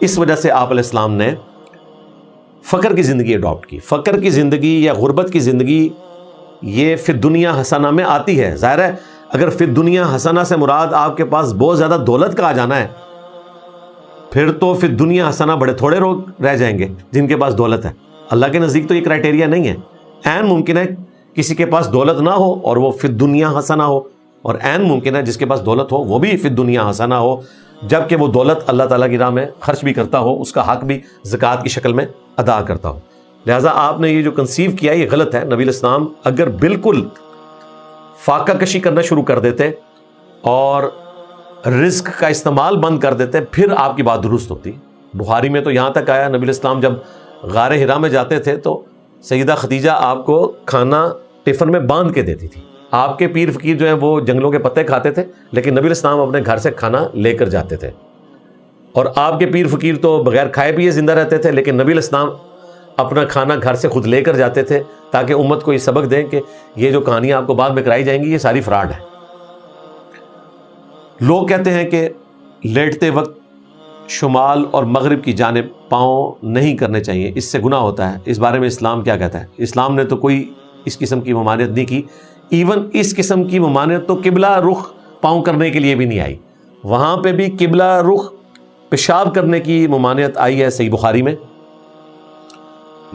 اس وجہ سے آپ علیہ السلام نے فقر کی زندگی اڈاپٹ کی۔ فقر کی زندگی یا غربت کی زندگی یہ فی الدنیا حسنہ میں آتی ہے۔ ظاہر ہے اگر فی الدنیا حسنہ سے مراد آپ کے پاس بہت زیادہ دولت کا آ جانا ہے، پھر تو فی الدنیا حسنہ بڑے تھوڑے لوگ رہ جائیں گے جن کے پاس دولت ہے۔ اللہ کے نزدیک تو یہ کرائٹیریا نہیں ہے۔ عین ممکن ہے کسی کے پاس دولت نہ ہو اور وہ فی الدنیا حسنہ ہو، اور عین ممکن ہے جس کے پاس دولت ہو وہ بھی فی الدنیا حسنہ ہو، جبکہ وہ دولت اللہ تعالیٰ کی راہ میں خرچ بھی کرتا ہو، اس کا حق بھی زکوٰۃ کی شکل میں ادا کرتا ہو۔ لہٰذا آپ نے یہ جو کنسیو کیا یہ غلط ہے۔ نبی الاسلام اگر بالکل فاقہ کشی کرنا شروع کر دیتے اور رزق کا استعمال بند کر دیتے پھر آپ کی بات درست ہوتی۔ بخاری میں تو یہاں تک آیا نبی الاسلام جب غار حرا میں جاتے تھے تو سیدہ خدیجہ آپ کو کھانا ٹفن میں باندھ کے دیتی تھی۔ آپ کے پیر فقیر جو ہیں وہ جنگلوں کے پتے کھاتے تھے، لیکن نبی الاسلام اپنے گھر سے کھانا لے کر جاتے تھے، اور آپ کے پیر فقیر تو بغیر کھائے پیے زندہ رہتے تھے، لیکن نبی الاسلام اپنا کھانا گھر سے خود لے کر جاتے تھے تاکہ امت کو یہ سبق دیں کہ یہ جو کہانیاں آپ کو بعد میں کرائی جائیں گی یہ ساری فراڈ ہے۔ لوگ کہتے ہیں کہ لیٹتے وقت شمال اور مغرب کی جانب پاؤں نہیں کرنے چاہیے، اس سے گناہ ہوتا ہے، اس بارے میں اسلام کیا کہتا ہے؟ اسلام نے تو کوئی اس قسم کی ممانعت نہیں کی، ایون اس قسم کی ممانعت تو قبلہ رخ پاؤں کرنے کے لیے بھی نہیں آئی، وہاں پہ بھی قبلہ رخ پیشاب کرنے کی ممانعت آئی ہے صحیح بخاری میں،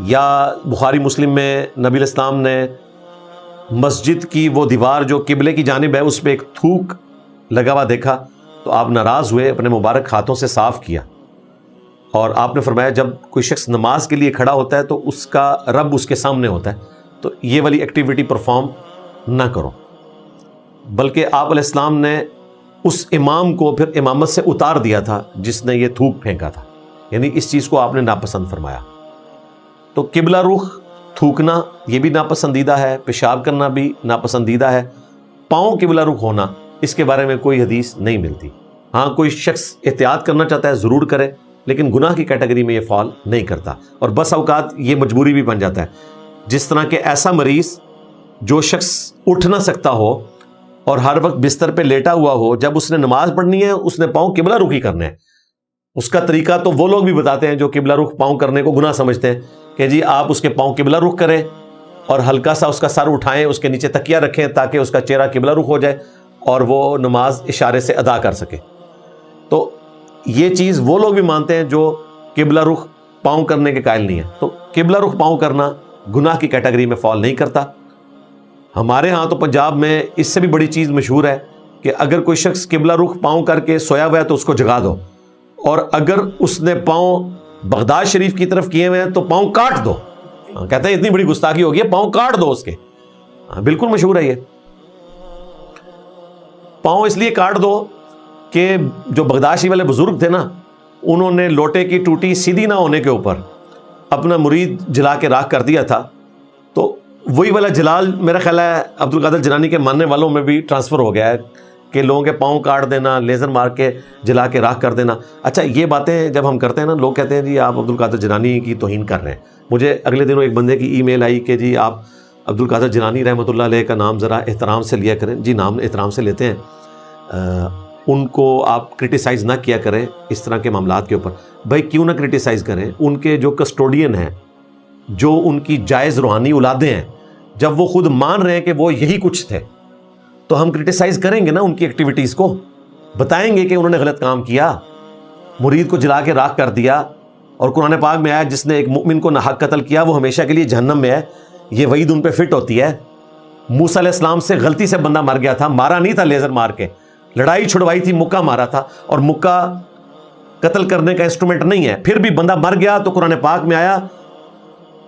یا بخاری مسلم میں نبی علیہ السلام نے مسجد کی وہ دیوار جو قبلے کی جانب ہے اس پہ ایک تھوک لگا ہوا دیکھا تو آپ ناراض ہوئے، اپنے مبارک ہاتھوں سے صاف کیا، اور آپ نے فرمایا جب کوئی شخص نماز کے لیے کھڑا ہوتا ہے تو اس کا رب اس کے سامنے ہوتا ہے، تو یہ والی ایکٹیویٹی پرفارم نہ کرو، بلکہ آپ علیہ السلام نے اس امام کو پھر امامت سے اتار دیا تھا جس نے یہ تھوک پھینکا تھا، یعنی اس چیز کو آپ نے ناپسند فرمایا۔ تو قبلہ رخ تھوکنا یہ بھی ناپسندیدہ ہے، پیشاب کرنا بھی ناپسندیدہ ہے، پاؤں قبلہ رخ ہونا اس کے بارے میں کوئی حدیث نہیں ملتی۔ ہاں کوئی شخص احتیاط کرنا چاہتا ہے ضرور کرے، لیکن گناہ کی کیٹیگری میں یہ فال نہیں کرتا، اور بس اوقات یہ مجبوری بھی بن جاتا ہے، جس طرح کہ ایسا مریض جو شخص اٹھ نہ سکتا ہو اور ہر وقت بستر پہ لیٹا ہوا ہو، جب اس نے نماز پڑھنی ہے اس نے پاؤں قبلہ رخ ہی کرنے ہیں۔ اس کا طریقہ تو وہ لوگ بھی بتاتے ہیں جو قبلہ رخ پاؤں کرنے کو گناہ سمجھتے ہیں کہ جی آپ اس کے پاؤں قبلہ رخ کریں اور ہلکا سا اس کا سر اٹھائیں، اس کے نیچے تکیہ رکھیں تاکہ اس کا چہرہ قبلہ رخ ہو جائے اور وہ نماز اشارے سے ادا کر سکے۔ تو یہ چیز وہ لوگ بھی مانتے ہیں جو قبلہ رخ پاؤں کرنے کے قائل نہیں ہیں، تو قبلہ رخ پاؤں کرنا گناہ کی کیٹیگری میں فال نہیں کرتا۔ ہمارے ہاں تو پنجاب میں اس سے بھی بڑی چیز مشہور ہے کہ اگر کوئی شخص قبلہ رخ پاؤں کر کے سویا ہوا ہے تو اس کو جگا دو، اور اگر اس نے پاؤں بغداد شریف کی طرف کیے ہوئے ہیں تو پاؤں کاٹ دو۔ کہتے ہیں اتنی بڑی گستاخی ہوگی ہے، پاؤں کاٹ دو اس کے۔ بالکل مشہور ہے یہ۔ پاؤں اس لیے کاٹ دو کہ جو بغداد شریف والے بزرگ تھے نا، انہوں نے لوٹے کی ٹوٹی سیدھی نہ ہونے کے اوپر اپنا مرید جلا کے راکھ کر دیا تھا، تو وہی والا جلال میرا خیال ہے عبد القادر جیلانی کے ماننے والوں میں بھی ٹرانسفر ہو گیا ہے کہ لوگوں کے پاؤں کاٹ دینا، لیزر مار کے جلا کے راکھ کر دینا۔ اچھا یہ باتیں جب ہم کرتے ہیں نا، لوگ کہتے ہیں جی آپ عبد القادر جیلانی کی توہین کر رہے ہیں۔ مجھے اگلے دنوں ایک بندے کی ای میل آئی کہ جی آپ عبد القادر جیلانی رحمۃ اللہ علیہ کا نام ذرا احترام سے لیا کریں۔ جی نام احترام سے لیتے ہیں، ان کو آپ کرٹیسائز نہ کیا کریں اس طرح کے معاملات کے اوپر۔ بھائی کیوں نہ کرٹیسائز کریں؟ ان کے جو کسٹوڈین ہیں، جو ان کی جائز روحانی اولادیں ہیں، جب وہ خود مان رہے ہیں کہ وہ یہی کچھ تھے تو ہم کرٹیسائز کریں گے نا ان کی ایکٹیویٹیز کو، بتائیں گے کہ انہوں نے غلط کام کیا، مرید کو جلا کے راکھ کر دیا، اور قرآن پاک میں آیا جس نے ایک مؤمن کو ناحق قتل کیا وہ ہمیشہ کے لیے جہنم میں ہے۔ یہ وعید ان پہ فٹ ہوتی ہے۔ موسیٰ علیہ السلام سے غلطی سے بندہ مر گیا تھا، مارا نہیں تھا لیزر مار کے، لڑائی چھڑوائی تھی، مکہ مارا تھا، اور مکہ قتل کرنے کا انسٹرومنٹ نہیں ہے، پھر بھی بندہ مر گیا تو قرآن پاک میں آیا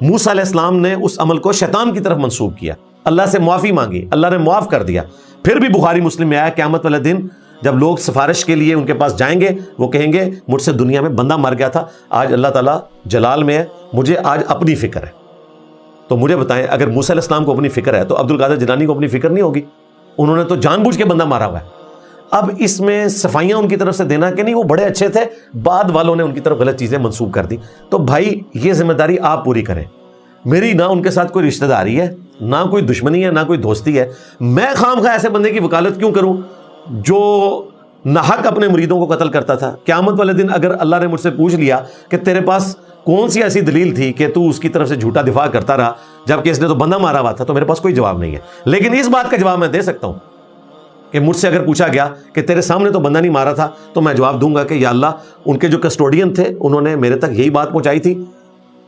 موسیٰ علیہ السلام نے اس عمل کو شیطان کی طرف منسوب کیا، اللہ سے معافی مانگی، اللہ نے معاف کر دیا۔ پھر بھی بخاری مسلم میں آیا قیامت والے دن جب لوگ سفارش کے لیے ان کے پاس جائیں گے، وہ کہیں گے مجھ سے دنیا میں بندہ مر گیا تھا، آج اللہ تعالیٰ جلال میں ہے، مجھے آج اپنی فکر ہے۔ تو مجھے بتائیں اگر موسیٰ علیہ السلام کو اپنی فکر ہے تو عبد القادر جیلانی کو اپنی فکر نہیں ہوگی؟ انہوں نے تو جان بوجھ کے بندہ مارا ہوا ہے۔ اب اس میں صفائیاں ان کی طرف سے دینا کہ نہیں وہ بڑے اچھے تھے، بعد والوں نے ان کی طرف غلط چیزیں منسوب کر دی، تو بھائی یہ ذمہ داری آپ پوری کریں۔ میری نہ ان کے ساتھ کوئی رشتہ داری ہے، نہ کوئی دشمنی ہے، نہ کوئی دوستی ہے، میں خام خواہ ایسے بندے کی وکالت کیوں کروں جو ناحق اپنے مریدوں کو قتل کرتا تھا؟ قیامت والے دن اگر اللہ نے مجھ سے پوچھ لیا کہ تیرے پاس کون سی ایسی دلیل تھی کہ تو اس کی طرف سے جھوٹا دفاع کرتا رہا جبکہ اس نے تو بندہ مارا ہوا تھا، تو میرے پاس کوئی جواب نہیں ہے، لیکن اس بات کا جواب میں دے سکتا ہوں کہ مجھ سے اگر پوچھا گیا کہ تیرے سامنے تو بندہ نہیں مارا تھا، تو میں جواب دوں گا کہ یا اللہ ان کے جو کسٹوڈین تھے انہوں نے میرے تک یہی بات پہنچائی تھی،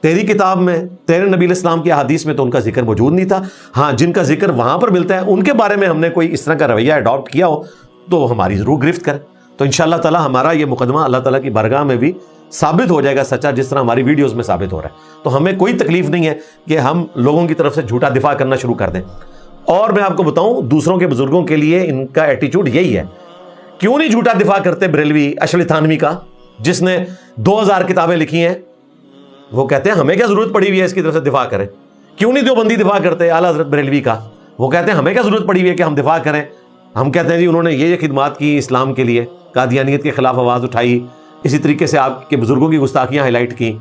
تیری کتاب میں، تیرے نبی علیہ السلام کی احادیث میں تو ان کا ذکر موجود نہیں تھا۔ ہاں جن کا ذکر وہاں پر ملتا ہے ان کے بارے میں ہم نے کوئی اس طرح کا رویہ اڈاپٹ کیا ہو تو ہماری ضرور گرفت کریں، تو انشاءاللہ تعالی ہمارا یہ مقدمہ اللہ تعالیٰ کی بارگاہ میں بھی ثابت ہو جائے گا سچا، جس طرح ہماری ویڈیوز میں ثابت ہو رہا ہے۔ تو ہمیں کوئی تکلیف نہیں ہے کہ ہم لوگوں کی طرف سے جھوٹا دفاع کرنا شروع کر دیں۔ اور میں آپ کو بتاؤں دوسروں کے بزرگوں کے لیے ان کا ایٹیچیوڈ یہی ہے۔ کیوں نہیں جھوٹا دفاع کرتے بریلوی اشرف تھانوی کا، جس نے 2000 کتابیں لکھی ہیں؟ وہ کہتے ہیں ہمیں کیا ضرورت پڑی ہوئی ہے اس کی طرف سے دفاع کریں۔ کیوں نہیں دیوبندی دفاع کرتے اعلیٰ حضرت بریلوی کا؟ وہ کہتے ہیں ہمیں کیا ضرورت پڑی ہوئی ہے کہ ہم دفاع کریں؟ ہم کہتے ہیں جی انہوں نے یہ خدمات کی اسلام کے لیے، قادیانیت کے خلاف آواز اٹھائی، اسی طریقے سے آپ کے بزرگوں کی گستاخیاں ہائی لائٹ کی۔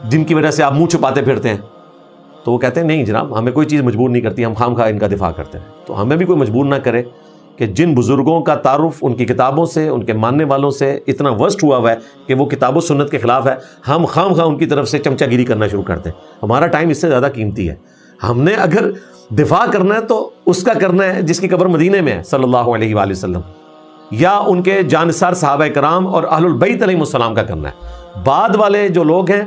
جن کی وجہ سے آپ منہ چھپاتے پھرتے ہیں، تو وہ کہتے ہیں نہیں جناب ہمیں کوئی چیز مجبور نہیں کرتی، ہم خام خواہ ان کا دفاع کرتے ہیں. تو ہمیں بھی کوئی مجبور نہ کرے کہ جن بزرگوں کا تعارف ان کی کتابوں سے، ان کے ماننے والوں سے اتنا ورسٹ ہوا ہے کہ وہ کتاب و سنت کے خلاف ہے، ہم خام خواہ ان کی طرف سے چمچہ گیری کرنا شروع کرتے ہیں. ہمارا ٹائم اس سے زیادہ قیمتی ہے. ہم نے اگر دفاع کرنا ہے تو اس کا کرنا ہے جس کی قبر مدینے میں ہے صلی اللہ علیہ وآلہ وسلم، یا ان کے جانثار صحابہ کرام اور اہل البیت علیہم السلام کا کرنا ہے. بعد والے جو لوگ ہیں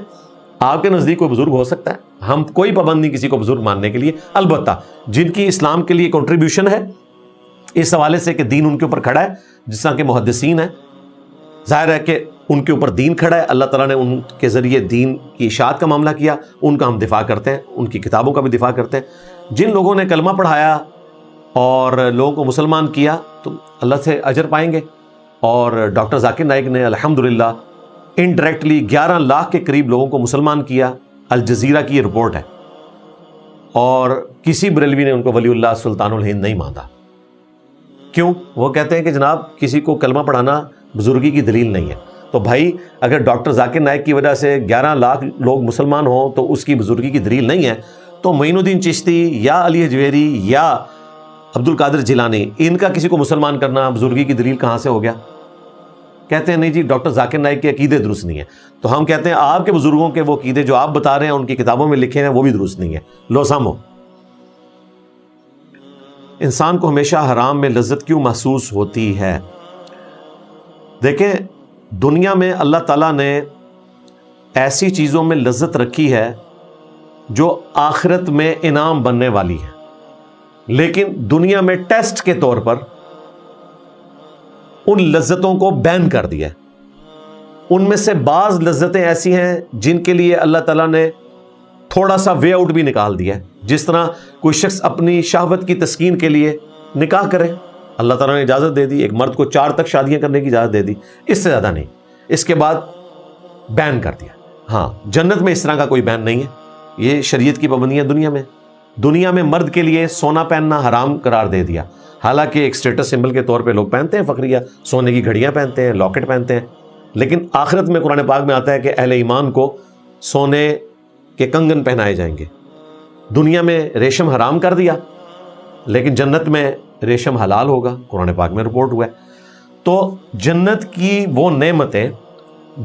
آپ کے نزدیک کوئی بزرگ ہو سکتا ہے، ہم کوئی پابند نہیں کسی کو بزرگ ماننے کے لیے، البتہ جن کی اسلام کے لیے کنٹریبیوشن ہے اس حوالے سے کہ دین ان کے اوپر کھڑا ہے، جس طرح کے محدثین ہیں، ظاہر ہے کہ ان کے اوپر دین کھڑا ہے، اللہ تعالیٰ نے ان کے ذریعے دین کی اشاعت کا معاملہ کیا، ان کا ہم دفاع کرتے ہیں، ان کی کتابوں کا بھی دفاع کرتے ہیں. جن لوگوں نے کلمہ پڑھایا اور لوگوں کو مسلمان کیا تو اللہ سے اجر پائیں گے. اور ڈاکٹر ذاکر نائک نے الحمدللہ انڈائریکٹلی 11 لاکھ کے قریب لوگوں کو مسلمان کیا. الجزیرہ کی یہ رپورٹ ہے. اور کسی بریلوی نے ان کو ولی اللہ سلطان الہند نہیں مانا. کیوں؟ وہ کہتے ہیں کہ جناب کسی کو کلمہ پڑھانا بزرگی کی دلیل نہیں ہے. تو بھائی اگر ڈاکٹر ذاکر نائک کی وجہ سے 11 لاکھ لوگ مسلمان ہوں تو اس کی بزرگی کی دلیل نہیں ہے، تو معین الدین چشتی یا علی حجویری یا عبد القادر جیلانی ان کا کسی کو مسلمان کرنا بزرگی کی دلیل کہاں سے ہو گیا؟ کہتے ہیں نہیں جی ڈاکٹر ذاکر نائک کے عقیدے درست نہیں ہیں. تو ہم کہتے ہیں آپ کے بزرگوں کے وہ عقیدے جو آپ بتا رہے ہیں ان کی کتابوں میں لکھے ہیں وہ بھی درست نہیں ہے. لو سامو. انسان کو ہمیشہ حرام میں لذت کیوں محسوس ہوتی ہے؟ دیکھیں دنیا میں اللہ تعالیٰ نے ایسی چیزوں میں لذت رکھی ہے جو آخرت میں انعام بننے والی ہے، لیکن دنیا میں ٹیسٹ کے طور پر ان لذتوں کو بین کر دیا ہے. ان میں سے بعض لذتیں ایسی ہیں جن کے لیے اللہ تعالیٰ نے تھوڑا سا وے آؤٹ بھی نکال دیا ہے. جس طرح کوئی شخص اپنی شہوت کی تسکین کے لیے نکاح کرے، اللہ تعالیٰ نے اجازت دے دی. ایک مرد کو 4 تک شادیاں کرنے کی اجازت دے دی، اس سے زیادہ نہیں. اس کے بعد بین کر دیا. ہاں جنت میں اس طرح کا کوئی بین نہیں ہے. یہ شریعت کی پابندیاں دنیا میں مرد کے لیے سونا پہننا حرام قرار دے دیا. حالانکہ ایک اسٹیٹس سمبل کے طور پہ لوگ پہنتے ہیں فخریہ، سونے کی گھڑیاں پہنتے ہیں، لاکٹ پہنتے ہیں. لیکن آخرت میں قرآن پاک میں آتا ہے کہ اہل ایمان کو سونے کے کنگن پہنائے جائیں گے. دنیا میں ریشم حرام کر دیا لیکن جنت میں ریشم حلال ہوگا، قرآن پاک میں رپورٹ ہوا ہے. تو جنت کی وہ نعمتیں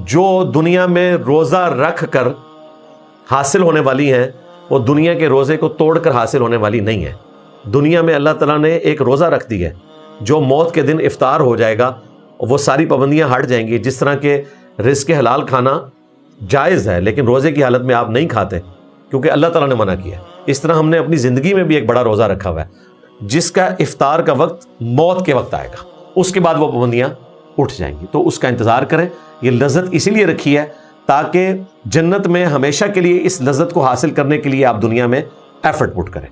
جو دنیا میں روزہ رکھ کر حاصل ہونے والی ہیں وہ دنیا کے روزے کو توڑ کر حاصل ہونے والی نہیں ہے. دنیا میں اللہ تعالیٰ نے ایک روزہ رکھ دی ہے جو موت کے دن افطار ہو جائے گا، وہ ساری پابندیاں ہٹ جائیں گی. جس طرح کہ رزق حلال کھانا جائز ہے لیکن روزے کی حالت میں آپ نہیں کھاتے کیونکہ اللہ تعالیٰ نے منع کیا ہے، اس طرح ہم نے اپنی زندگی میں بھی ایک بڑا روزہ رکھا ہوا ہے جس کا افطار کا وقت موت کے وقت آئے گا، اس کے بعد وہ پابندیاں اٹھ جائیں گی. تو اس کا انتظار کریں. یہ لذت اسی لیے رکھی ہے تاکہ جنت میں ہمیشہ کے لیے اس لذت کو حاصل کرنے کے لیے آپ دنیا میں ایفرٹ پٹ کریں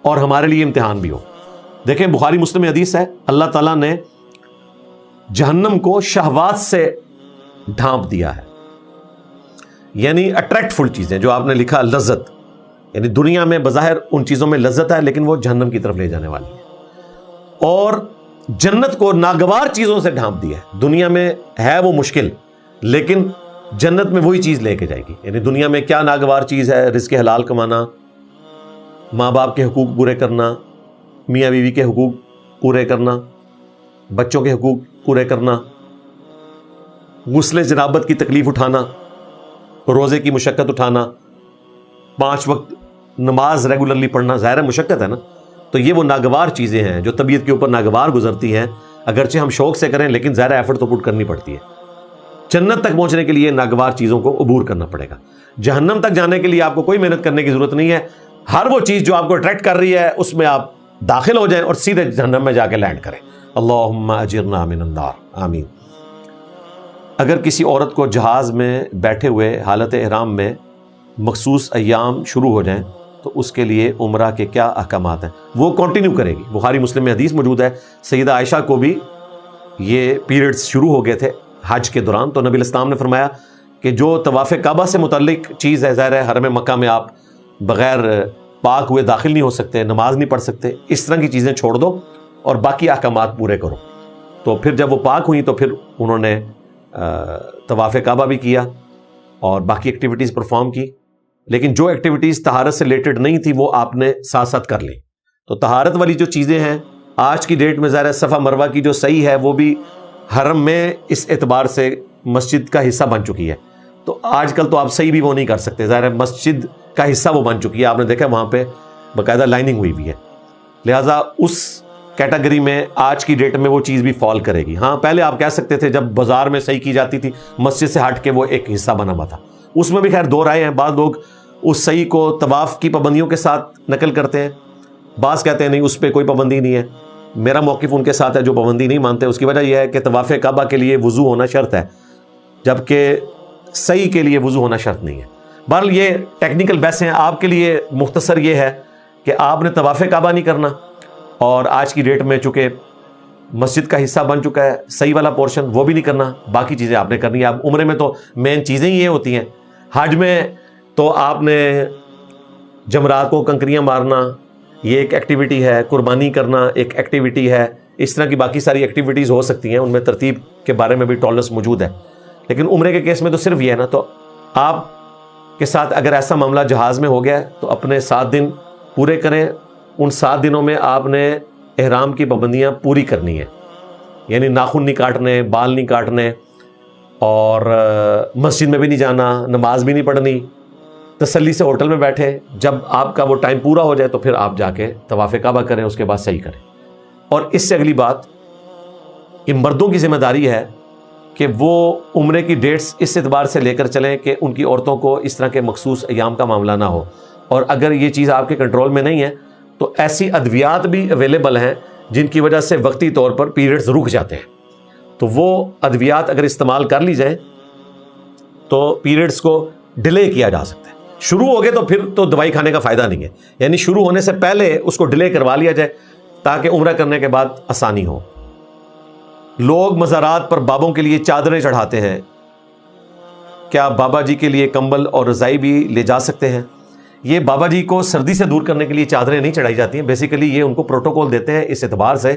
اور ہمارے لیے امتحان بھی ہو. دیکھیں بخاری مسلم میں حدیث ہے، اللہ تعالیٰ نے جہنم کو شہوات سے ڈھانپ دیا ہے. یعنی اٹریکٹ فل چیزیں جو آپ نے لکھا لذت، یعنی دنیا میں بظاہر ان چیزوں میں لذت ہے لیکن وہ جہنم کی طرف لے جانے والی ہے. اور جنت کو ناگوار چیزوں سے ڈھانپ دیا ہے. دنیا میں ہے وہ مشکل لیکن جنت میں وہی چیز لے کے جائے گی. یعنی دنیا میں کیا ناگوار چیز ہے؟ رزق حلال کمانا، ماں باپ کے حقوق پورے کرنا، میاں بیوی کے حقوق پورے کرنا، بچوں کے حقوق پورے کرنا، غسل جنابت کی تکلیف اٹھانا، روزے کی مشقت اٹھانا، 5 وقت نماز ریگولرلی پڑھنا. ظاہر مشقت ہے نا. تو یہ وہ ناگوار چیزیں ہیں جو طبیعت کے اوپر ناگوار گزرتی ہیں، اگرچہ ہم شوق سے کریں لیکن ظاہر ایفرٹ تو پٹ کرنی پڑتی ہے. جنت تک پہنچنے کے لیے ناگوار چیزوں کو عبور کرنا پڑے گا. جہنم تک جانے کے لیے آپ کو کوئی محنت کرنے کی ضرورت نہیں ہے. ہر وہ چیز جو آپ کو اٹریکٹ کر رہی ہے اس میں آپ داخل ہو جائیں اور سیدھے جہنم میں جا کے لینڈ کریں. اللہم اجرنا من النار، آمین. اگر کسی عورت کو جہاز میں بیٹھے ہوئے حالت احرام میں مخصوص ایام شروع ہو جائیں تو اس کے لیے عمرہ کے کیا احکامات ہیں؟ وہ کنٹینیو کرے گی. بخاری مسلم میں حدیث موجود ہے، سیدہ عائشہ کو بھی یہ پیریڈز شروع ہو گئے تھے حج کے دوران، تو نبی الاسلام نے فرمایا کہ جو طواف کعبہ سے متعلق چیز ہے، ظاہر ہے حرم مکہ میں آپ بغیر پاک ہوئے داخل نہیں ہو سکتے، نماز نہیں پڑھ سکتے، اس طرح کی چیزیں چھوڑ دو اور باقی احکامات پورے کرو. تو پھر جب وہ پاک ہوئیں تو پھر انہوں نے طواف کعبہ بھی کیا اور باقی ایکٹیویٹیز پرفارم کی، لیکن جو ایکٹیویٹیز طہارت سے ریلیٹڈ نہیں تھی وہ آپ نے ساتھ ساتھ کر لی۔ تو طہارت والی جو چیزیں ہیں آج کی ڈیٹ میں ظاہر ہے صفا مروہ کی جو صحیح ہے وہ بھی حرم میں اس اعتبار سے مسجد کا حصہ بن چکی ہے، تو آج کل تو آپ صحیح بھی وہ نہیں کر سکتے، ظاہر ہے مسجد کا حصہ وہ بن چکی ہے، آپ نے دیکھا وہاں پہ باقاعدہ لائننگ ہوئی بھی ہے، لہٰذا اس کیٹیگری میں آج کی ڈیٹ میں وہ چیز بھی فال کرے گی۔ ہاں پہلے آپ کہہ سکتے تھے جب بازار میں صحیح کی جاتی تھی مسجد سے ہٹ کے وہ ایک حصہ بنا ہوا تھا، اس میں بھی خیر دو رائے ہیں، بعض لوگ اس صحیح کو طواف کی پابندیوں کے ساتھ نقل کرتے ہیں، بعض کہتے ہیں نہیں اس پہ کوئی پابندی نہیں ہے۔ میرا موقف ان کے ساتھ ہے جو پابندی نہیں مانتے، اس کی وجہ یہ ہے کہ طواف کعبہ کے لیے وضو ہونا شرط ہے، جبکہ صحیح کے لیے وضو ہونا شرط نہیں ہے۔ بہرحال یہ ٹیکنیکل بحث ہیں، آپ کے لیے مختصر یہ ہے کہ آپ نے طواف کعبہ نہیں کرنا، اور آج کی ڈیٹ میں چونکہ مسجد کا حصہ بن چکا ہے صحیح والا پورشن وہ بھی نہیں کرنا، باقی چیزیں آپ نے کرنی ہے۔ اب عمرے میں تو مین چیزیں ہی یہ ہوتی ہیں، حج میں تو آپ نے جمرات کو کنکریاں مارنا یہ ایک ایکٹیویٹی ہے، قربانی کرنا ایک ایکٹیویٹی ہے، اس طرح کی باقی ساری ایکٹیویٹیز ہو سکتی ہیں، ان میں ترتیب کے بارے میں بھی ٹالرنس موجود ہے، لیکن عمرے کے کیس میں تو صرف یہ ہے نا۔ تو آپ کے ساتھ اگر ایسا معاملہ جہاز میں ہو گیا ہے تو اپنے 7 دن پورے کریں، ان 7 دنوں میں آپ نے احرام کی پابندیاں پوری کرنی ہیں، یعنی ناخن نہیں کاٹنے، بال نہیں کاٹنے، اور مسجد میں بھی نہیں جانا، نماز بھی نہیں پڑھنی، تسلی سے ہوٹل میں بیٹھے، جب آپ کا وہ ٹائم پورا ہو جائے تو پھر آپ جا کے طواف کعبہ کریں، اس کے بعد صحیح کریں۔ اور اس سے اگلی بات کہ مردوں کی ذمہ داری ہے کہ وہ عمرے کی ڈیٹس اس اعتبار سے لے کر چلیں کہ ان کی عورتوں کو اس طرح کے مخصوص ایام کا معاملہ نہ ہو، اور اگر یہ چیز آپ کے کنٹرول میں نہیں ہے تو ایسی ادویات بھی اویلیبل ہیں جن کی وجہ سے وقتی طور پر پیریڈز رک جاتے ہیں، تو وہ ادویات اگر استعمال کر لی جائیں تو پیریڈز کو ڈیلے کیا جا سکتا ہے۔ شروع ہو گئے تو پھر تو دوائی کھانے کا فائدہ نہیں ہے، یعنی شروع ہونے سے پہلے اس کو ڈیلے کروا لیا جائے تاکہ عمرہ کرنے کے بعد آسانی ہو۔ لوگ مزارات پر بابوں کے لیے چادریں چڑھاتے ہیں، کیا بابا جی کے لیے کمبل اور رضائی بھی لے جا سکتے ہیں؟ یہ بابا جی کو سردی سے دور کرنے کے لیے چادریں نہیں چڑھائی جاتی ہیں، بیسیکلی یہ ان کو پروٹوکول دیتے ہیں اس اعتبار سے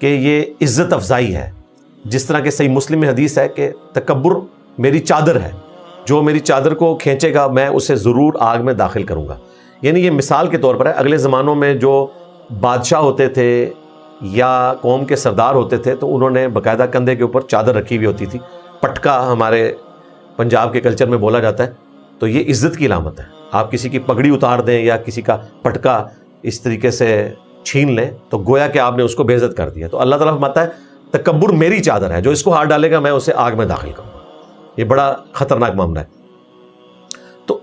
کہ یہ عزت افزائی ہے، جس طرح کہ صحیح مسلم میں حدیث ہے کہ تکبر میری چادر ہے، جو میری چادر کو کھینچے گا میں اسے ضرور آگ میں داخل کروں گا۔ یعنی یہ مثال کے طور پر ہے، اگلے زمانوں میں جو بادشاہ ہوتے تھے یا قوم کے سردار ہوتے تھے تو انہوں نے باقاعدہ کندھے کے اوپر چادر رکھی ہوئی ہوتی تھی، پٹکا ہمارے پنجاب کے کلچر میں بولا جاتا ہے، تو یہ عزت کی علامت ہے۔ آپ کسی کی پگڑی اتار دیں یا کسی کا پٹکا اس طریقے سے چھین لیں تو گویا کہ آپ نے اس کو بے عزت کر دیا۔ تو اللہ تعالیٰ فرماتا ہے تکبر میری چادر ہے، جو اس کو ہاتھ ڈالے گا میں اسے آگ میں داخل کروں گا۔ یہ بڑا خطرناک معاملہ ہے۔ تو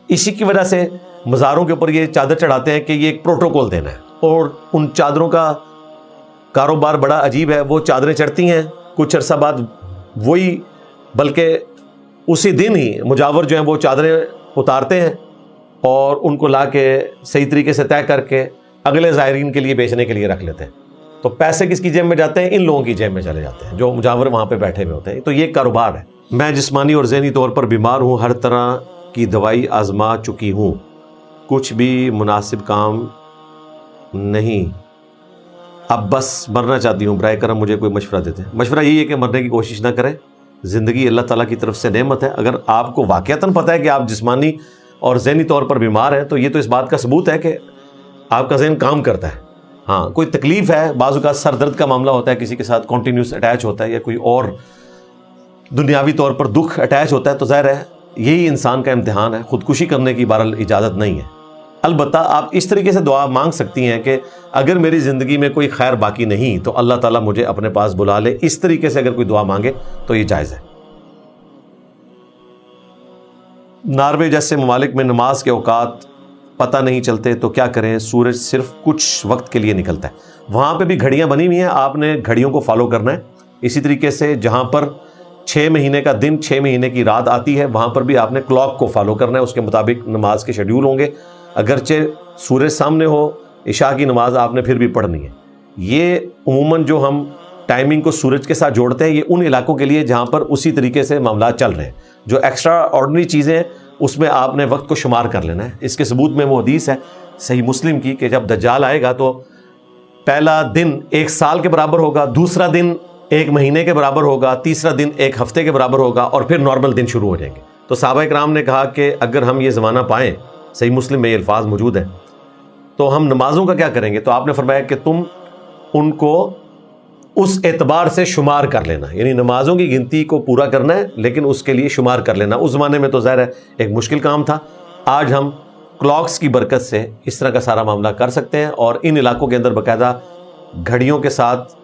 اسی کی وجہ سے مزاروں کے اوپر یہ چادر چڑھاتے ہیں کہ یہ ایک پروٹوکول دینا ہے، اور ان چادروں کا کاروبار بڑا عجیب ہے۔ وہ چادریں چڑھتی ہیں، کچھ عرصہ بعد وہی بلکہ اسی دن ہی مجاور جو ہیں وہ چادریں اتارتے ہیں اور ان کو لا کے صحیح طریقے سے طے کر کے اگلے زائرین کے لیے بیچنے کے لیے رکھ لیتے ہیں۔ تو پیسے کس کی جیب میں جاتے ہیں؟ ان لوگوں کی جیب میں چلے جاتے ہیں جو مجاور وہاں پہ بیٹھے ہوئے ہوتے ہیں۔ تو یہ کاروبار ہے۔ میں جسمانی اور ذہنی طور پر بیمار ہوں، ہر طرح کی دوائی آزما چکی ہوں، کچھ بھی مناسب کام نہیں، اب بس مرنا چاہتی ہوں، برائے کرم مجھے کوئی مشورہ دیتے ہیں۔ مشورہ یہی ہے کہ مرنے کی کوشش نہ کریں، زندگی اللہ تعالیٰ کی طرف سے نعمت ہے۔ اگر آپ کو واقعتاً پتہ ہے کہ آپ جسمانی اور ذہنی طور پر بیمار ہیں تو یہ تو اس بات کا ثبوت ہے کہ آپ کا ذہن کام کرتا ہے۔ ہاں کوئی تکلیف ہے، بعض اوقات سر درد کا معاملہ ہوتا ہے، کسی کے ساتھ کنٹینیوس اٹیچ ہوتا ہے، یا کوئی اور دنیاوی طور پر دکھ اٹیچ ہوتا ہے، تو ظاہر ہے یہی انسان کا امتحان ہے، خودکشی کرنے کی بہرحال اجازت نہیں ہے۔ البتہ آپ اس طریقے سے دعا مانگ سکتی ہیں کہ اگر میری زندگی میں کوئی خیر باقی نہیں تو اللہ تعالیٰ مجھے اپنے پاس بلا لے، اس طریقے سے اگر کوئی دعا مانگے تو یہ جائز ہے۔ ناروے جیسے ممالک میں نماز کے اوقات پتہ نہیں چلتے تو کیا کریں؟ سورج صرف کچھ وقت کے لیے نکلتا ہے، وہاں پہ بھی گھڑیاں بنی ہوئی ہیں، آپ نے گھڑیوں کو فالو کرنا ہے۔ اسی طریقے سے جہاں پر 6 مہینے کا دن 6 مہینے کی رات آتی ہے وہاں پر بھی آپ نے کلاک کو فالو کرنا ہے، اس کے مطابق نماز کے شیڈیول ہوں گے، اگرچہ سورج سامنے ہو عشاء کی نماز آپ نے پھر بھی پڑھنی ہے۔ یہ عموماً جو ہم ٹائمنگ کو سورج کے ساتھ جوڑتے ہیں یہ ان علاقوں کے لیے جہاں پر اسی طریقے سے معاملات چل رہے ہیں، جو ایکسٹرا آرڈنری چیزیں ہیں اس میں آپ نے وقت کو شمار کر لینا ہے۔ اس کے ثبوت میں وہ حدیث ہے صحیح مسلم کی کہ جب دجال آئے گا تو پہلا دن 1 سال کے برابر ہوگا، دوسرا دن 1 مہینے کے برابر ہوگا، تیسرا دن 1 ہفتے کے برابر ہوگا، اور پھر نارمل دن شروع ہو جائیں گے۔ تو صحابہ کرام نے کہا کہ اگر ہم یہ زمانہ پائیں، صحیح مسلم میں یہ الفاظ موجود ہیں، تو ہم نمازوں کا کیا کریں گے؟ تو آپ نے فرمایا کہ تم ان کو اس اعتبار سے شمار کر لینا، یعنی نمازوں کی گنتی کو پورا کرنا ہے لیکن اس کے لیے شمار کر لینا۔ اس زمانے میں تو ظاہر ہے ایک مشکل کام تھا، آج ہم کلاکس کی برکت سے اس طرح کا سارا معاملہ کر سکتے ہیں، اور ان علاقوں کے اندر باقاعدہ گھڑیوں کے ساتھ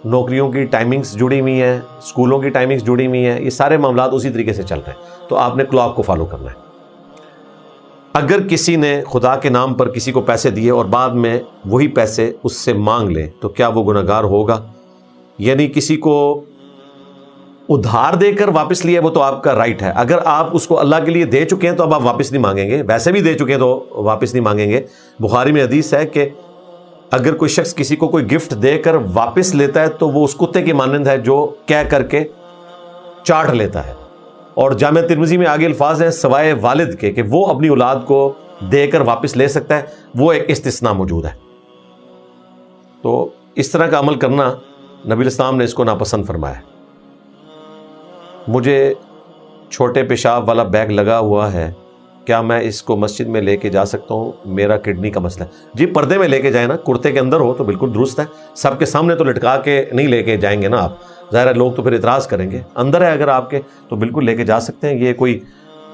نوکریوں کی ٹائمنگز جڑی ہوئی ہیں، اسکولوں کی ٹائمنگز جڑی ہوئی ہیں، یہ سارے معاملات اسی طریقے سے چل رہے ہیں، تو آپ نے کلاک کو فالو کرنا ہے۔ اگر کسی نے خدا کے نام پر کسی کو پیسے دیے اور بعد میں وہی پیسے اس سے مانگ لے تو کیا وہ گنہگار ہوگا؟ یعنی کسی کو ادھار دے کر واپس لیے وہ تو آپ کا رائٹ ہے، اگر آپ اس کو اللہ کے لیے دے چکے ہیں تو اب آپ واپس نہیں مانگیں گے، ویسے بھی دے چکے ہیں تو واپس نہیں مانگیں گے۔ بخاری میں حدیث ہے کہ اگر کوئی شخص کسی کو کوئی گفٹ دے کر واپس لیتا ہے تو وہ اس کتے کی مانند ہے جو کہہ کر کے چاٹ لیتا ہے، اور جامع ترمذی میں آگے الفاظ ہیں سوائے والد کے کہ وہ اپنی اولاد کو دے کر واپس لے سکتا ہے، وہ ایک استثناء موجود ہے۔ تو اس طرح کا عمل کرنا نبی الاسلام نے اس کو ناپسند فرمایا ہے۔ مجھے چھوٹے پیشاب والا بیگ لگا ہوا ہے، کیا میں اس کو مسجد میں لے کے جا سکتا ہوں؟ میرا کڈنی کا مسئلہ ہے۔ جی پردے میں لے کے جائیں نا، کرتے کے اندر ہو تو بالکل درست ہے، سب کے سامنے تو لٹکا کے نہیں لے کے جائیں گے نا آپ، ظاہر ہے لوگ تو پھر اعتراض کریں گے۔ اندر ہے اگر آپ کے تو بالکل لے کے جا سکتے ہیں، یہ کوئی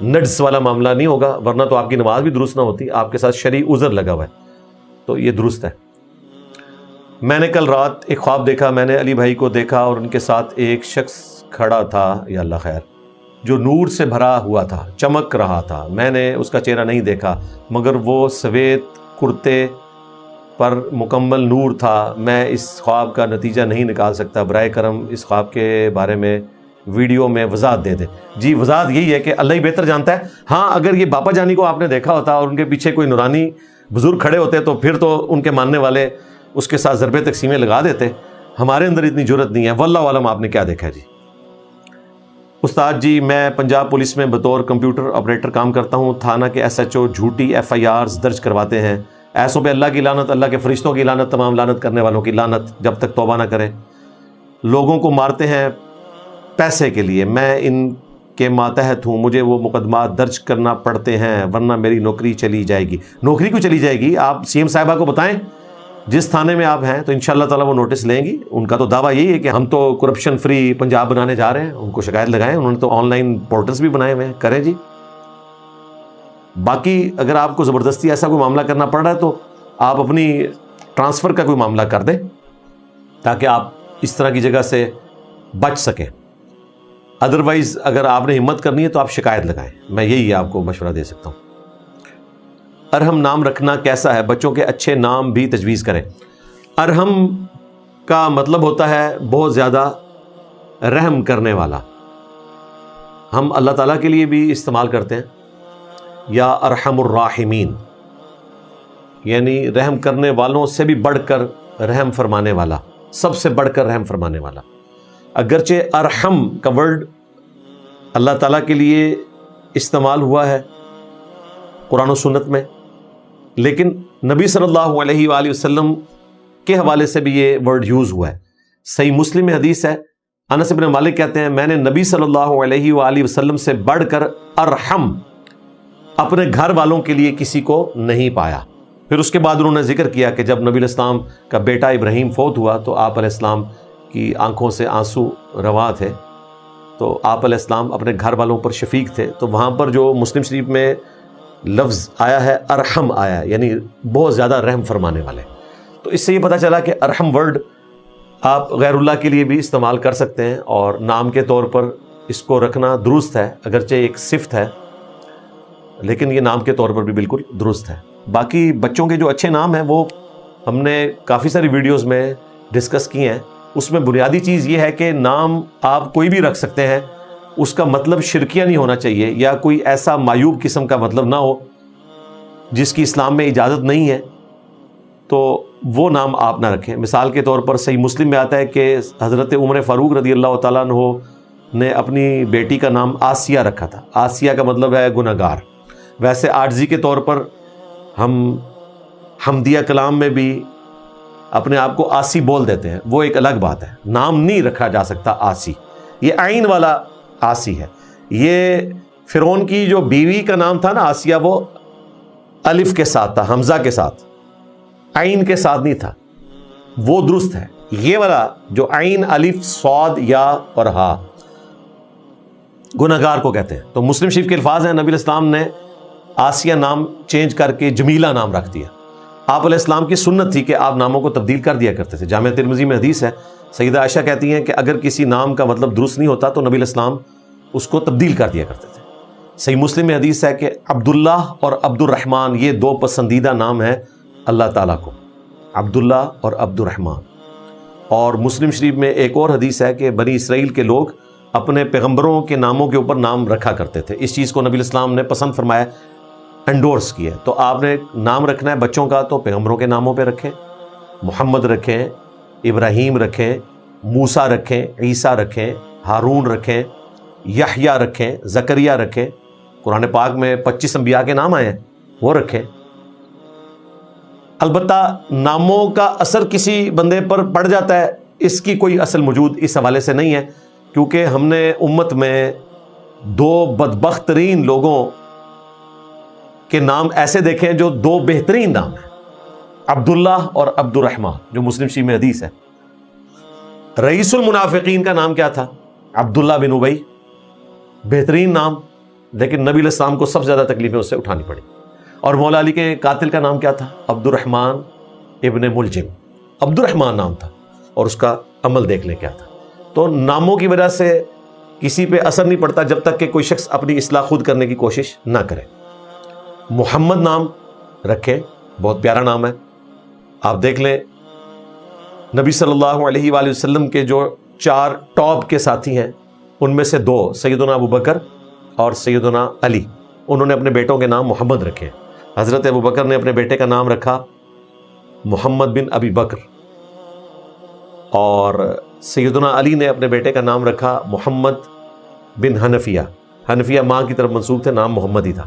نڈس والا معاملہ نہیں ہوگا، ورنہ تو آپ کی نماز بھی درست نہ ہوتی، آپ کے ساتھ شرعی عذر لگا ہوا ہے، تو یہ درست ہے۔ میں نے کل رات ایک خواب دیکھا، میں نے علی بھائی کو دیکھا اور ان کے ساتھ ایک شخص کھڑا تھا، یا اللہ خیر، جو نور سے بھرا ہوا تھا، چمک رہا تھا۔ میں نے اس کا چہرہ نہیں دیکھا مگر وہ سفید کرتے پر مکمل نور تھا۔ میں اس خواب کا نتیجہ نہیں نکال سکتا، برائے کرم اس خواب کے بارے میں ویڈیو میں وضاحت دے دیں۔ جی وضاحت یہی ہے کہ اللہ ہی بہتر جانتا ہے۔ ہاں اگر یہ باپا جانی کو آپ نے دیکھا ہوتا اور ان کے پیچھے کوئی نورانی بزرگ کھڑے ہوتے تو پھر تو ان کے ماننے والے اس کے ساتھ ضربے تقسیمیں لگا دیتے، ہمارے اندر اتنی جرت نہیں ہے۔ واللہ عالم آپ نے کیا دیکھا جی؟ استاد جی میں پنجاب پولیس میں بطور کمپیوٹر آپریٹر کام کرتا ہوں، تھانہ کے ایس ایچ او جھوٹی FIRs درج کرواتے ہیں، ایسوں پہ اللہ کی لعنت، اللہ کے فرشتوں کی لعنت، تمام لعنت کرنے والوں کی لعنت، جب تک توبہ نہ کرے۔ لوگوں کو مارتے ہیں پیسے کے لیے، میں ان کے ماتحت ہوں، مجھے وہ مقدمات درج کرنا پڑتے ہیں ورنہ میری نوکری چلی جائے گی۔ نوکری کو چلی جائے گی؟ آپ CM صاحبہ کو بتائیں جس تھانے میں آپ ہیں، تو انشاءاللہ تعالیٰ وہ نوٹس لیں گی۔ ان کا تو دعویٰ یہی ہے کہ ہم تو کرپشن فری پنجاب بنانے جا رہے ہیں، ان کو شکایت لگائیں، انہوں نے تو آن لائن پورٹلز بھی بنائے ہوئے ہیں، کریں جی۔ باقی اگر آپ کو زبردستی ایسا کوئی معاملہ کرنا پڑ رہا ہے تو آپ اپنی ٹرانسفر کا کوئی معاملہ کر دیں تاکہ آپ اس طرح کی جگہ سے بچ سکیں۔ ادروائز اگر آپ نے ہمت کرنی ہے تو آپ شکایت لگائیں، میں یہی آپ کو مشورہ دے سکتا ہوں۔ ارحم نام رکھنا کیسا ہے؟ بچوں کے اچھے نام بھی تجویز کریں۔ ارحم کا مطلب ہوتا ہے بہت زیادہ رحم کرنے والا، ہم اللہ تعالیٰ کے لیے بھی استعمال کرتے ہیں، یا ارحم الراحمین، یعنی رحم کرنے والوں سے بھی بڑھ کر رحم فرمانے والا، سب سے بڑھ کر رحم فرمانے والا۔ اگرچہ ارحم کا ورڈ اللہ تعالیٰ کے لیے استعمال ہوا ہے قرآن و سنت میں، لیکن نبی صلی اللہ علیہ وآلہ وسلم کے حوالے سے بھی یہ ورڈ یوز ہوا ہے۔ صحیح مسلم میں حدیث ہے، انس بن مالک کہتے ہیں میں نے نبی صلی اللہ علیہ وآلہ وسلم سے بڑھ کر ارحم اپنے گھر والوں کے لیے کسی کو نہیں پایا۔ پھر اس کے بعد انہوں نے ذکر کیا کہ جب نبی علیہ السلام کا بیٹا ابراہیم فوت ہوا تو آپ علیہ السلام کی آنکھوں سے آنسو رواں تھے، تو آپ علیہ السلام اپنے گھر والوں پر شفیق تھے، تو وہاں پر جو مسلم شریف میں لفظ آیا ہے ارحم آیا ہے، یعنی بہت زیادہ رحم فرمانے والے۔ تو اس سے یہ پتہ چلا کہ ارحم ورڈ آپ غیر اللہ کے لیے بھی استعمال کر سکتے ہیں، اور نام کے طور پر اس کو رکھنا درست ہے، اگرچہ ایک صفت ہے لیکن یہ نام کے طور پر بھی بالکل درست ہے۔ باقی بچوں کے جو اچھے نام ہیں وہ ہم نے کافی ساری ویڈیوز میں ڈسکس کی ہیں، اس میں بنیادی چیز یہ ہے کہ نام آپ کوئی بھی رکھ سکتے ہیں، اس کا مطلب شرکیہ نہیں ہونا چاہیے، یا کوئی ایسا معیوب قسم کا مطلب نہ ہو جس کی اسلام میں اجازت نہیں ہے، تو وہ نام آپ نہ رکھیں۔ مثال کے طور پر صحیح مسلم میں آتا ہے کہ حضرت عمر فاروق رضی اللہ تعالیٰ عنہ نے اپنی بیٹی کا نام آسیہ رکھا تھا۔ آسیہ کا مطلب ہے گنہگار۔ ویسے عاجزی کے طور پر ہم حمدیہ کلام میں بھی اپنے آپ کو آسی بول دیتے ہیں، وہ ایک الگ بات ہے، نام نہیں رکھا جا سکتا آسی، یہ عین والا آسی ہے۔ یہ فرعون کی جو بیوی کا نام تھا نا آسیہ، وہ الف کے ساتھ تھا، حمزہ کے ساتھ، عین کے ساتھ نہیں تھا، وہ درست ہے۔ یہ والا جو عین الف صاد یا اور ہا گنہگار کو کہتے ہیں۔ تو مسلم شریف کے الفاظ ہیں، نبی علیہ السلام نے آسیہ نام چینج کر کے جمیلہ نام رکھ دیا۔ آپ علیہ السلام کی سنت تھی کہ آپ ناموں کو تبدیل کر دیا کرتے تھے۔ جامع ترمذی میں حدیث ہے، سیدہ عائشہ کہتی ہیں کہ اگر کسی نام کا مطلب درست نہیں ہوتا تو نبی علیہ السلام اس کو تبدیل کر دیا کرتے تھے۔ صحیح مسلم میں حدیث ہے کہ عبداللہ اور عبد الرحمن یہ دو پسندیدہ نام ہیں اللہ تعالیٰ کو، عبداللہ اور عبد الرحمن۔ اور مسلم شریف میں ایک اور حدیث ہے کہ بنی اسرائیل کے لوگ اپنے پیغمبروں کے ناموں کے اوپر نام رکھا کرتے تھے۔ اس چیز کو نبی علیہ السلام نے پسند فرمایا، انڈورس کیا۔ تو آپ نے نام رکھنا ہے بچوں کا تو پیغمبروں کے ناموں پہ رکھیں، محمد رکھیں، ابراہیم رکھیں، موسیٰ رکھیں، عیسیٰ رکھیں، ہارون رکھیں، یحییٰ رکھیں، زکریہ رکھیں۔ قرآن پاک میں 25 انبیاء کے نام آئے ہیں، وہ رکھیں۔ البتہ ناموں کا اثر کسی بندے پر پڑ جاتا ہے، اس کی کوئی اصل موجود اس حوالے سے نہیں ہے، کیونکہ ہم نے امت میں دو بدبخت ترین لوگوں کے نام ایسے دیکھے ہیں جو دو بہترین نام ہیں، عبداللہ اور عبد الرحمن، جو مسلم شریف میں حدیث ہے۔ رئیس المنافقین کا نام کیا تھا؟ عبداللہ بن ابی، بہترین نام، لیکن نبی علیہ السلام کو سب سے زیادہ تکلیفیں اس سے اٹھانی پڑی۔ اور مولا علی کے قاتل کا نام کیا تھا؟ عبد الرحمن ابن ملجم، عبد الرحمن نام تھا، اور اس کا عمل دیکھ لیں کیا تھا۔ تو ناموں کی وجہ سے کسی پہ اثر نہیں پڑتا جب تک کہ کوئی شخص اپنی اصلاح خود کرنے کی کوشش نہ کرے۔ محمد نام رکھیں، بہت پیارا نام ہے۔ آپ دیکھ لیں نبی صلی اللہ علیہ وآلہ وسلم کے جو 4 ٹاپ کے ساتھی ہیں، ان میں سے 2 سیدنا ابوبکر اور سیدنا علی، انہوں نے اپنے بیٹوں کے نام محمد رکھے۔ حضرت ابوبکر نے اپنے بیٹے کا نام رکھا محمد بن ابی بکر، اور سیدنا علی نے اپنے بیٹے کا نام رکھا محمد بن حنفیہ۔ حنفیہ ماں کی طرف منسوب تھے، نام محمد ہی تھا۔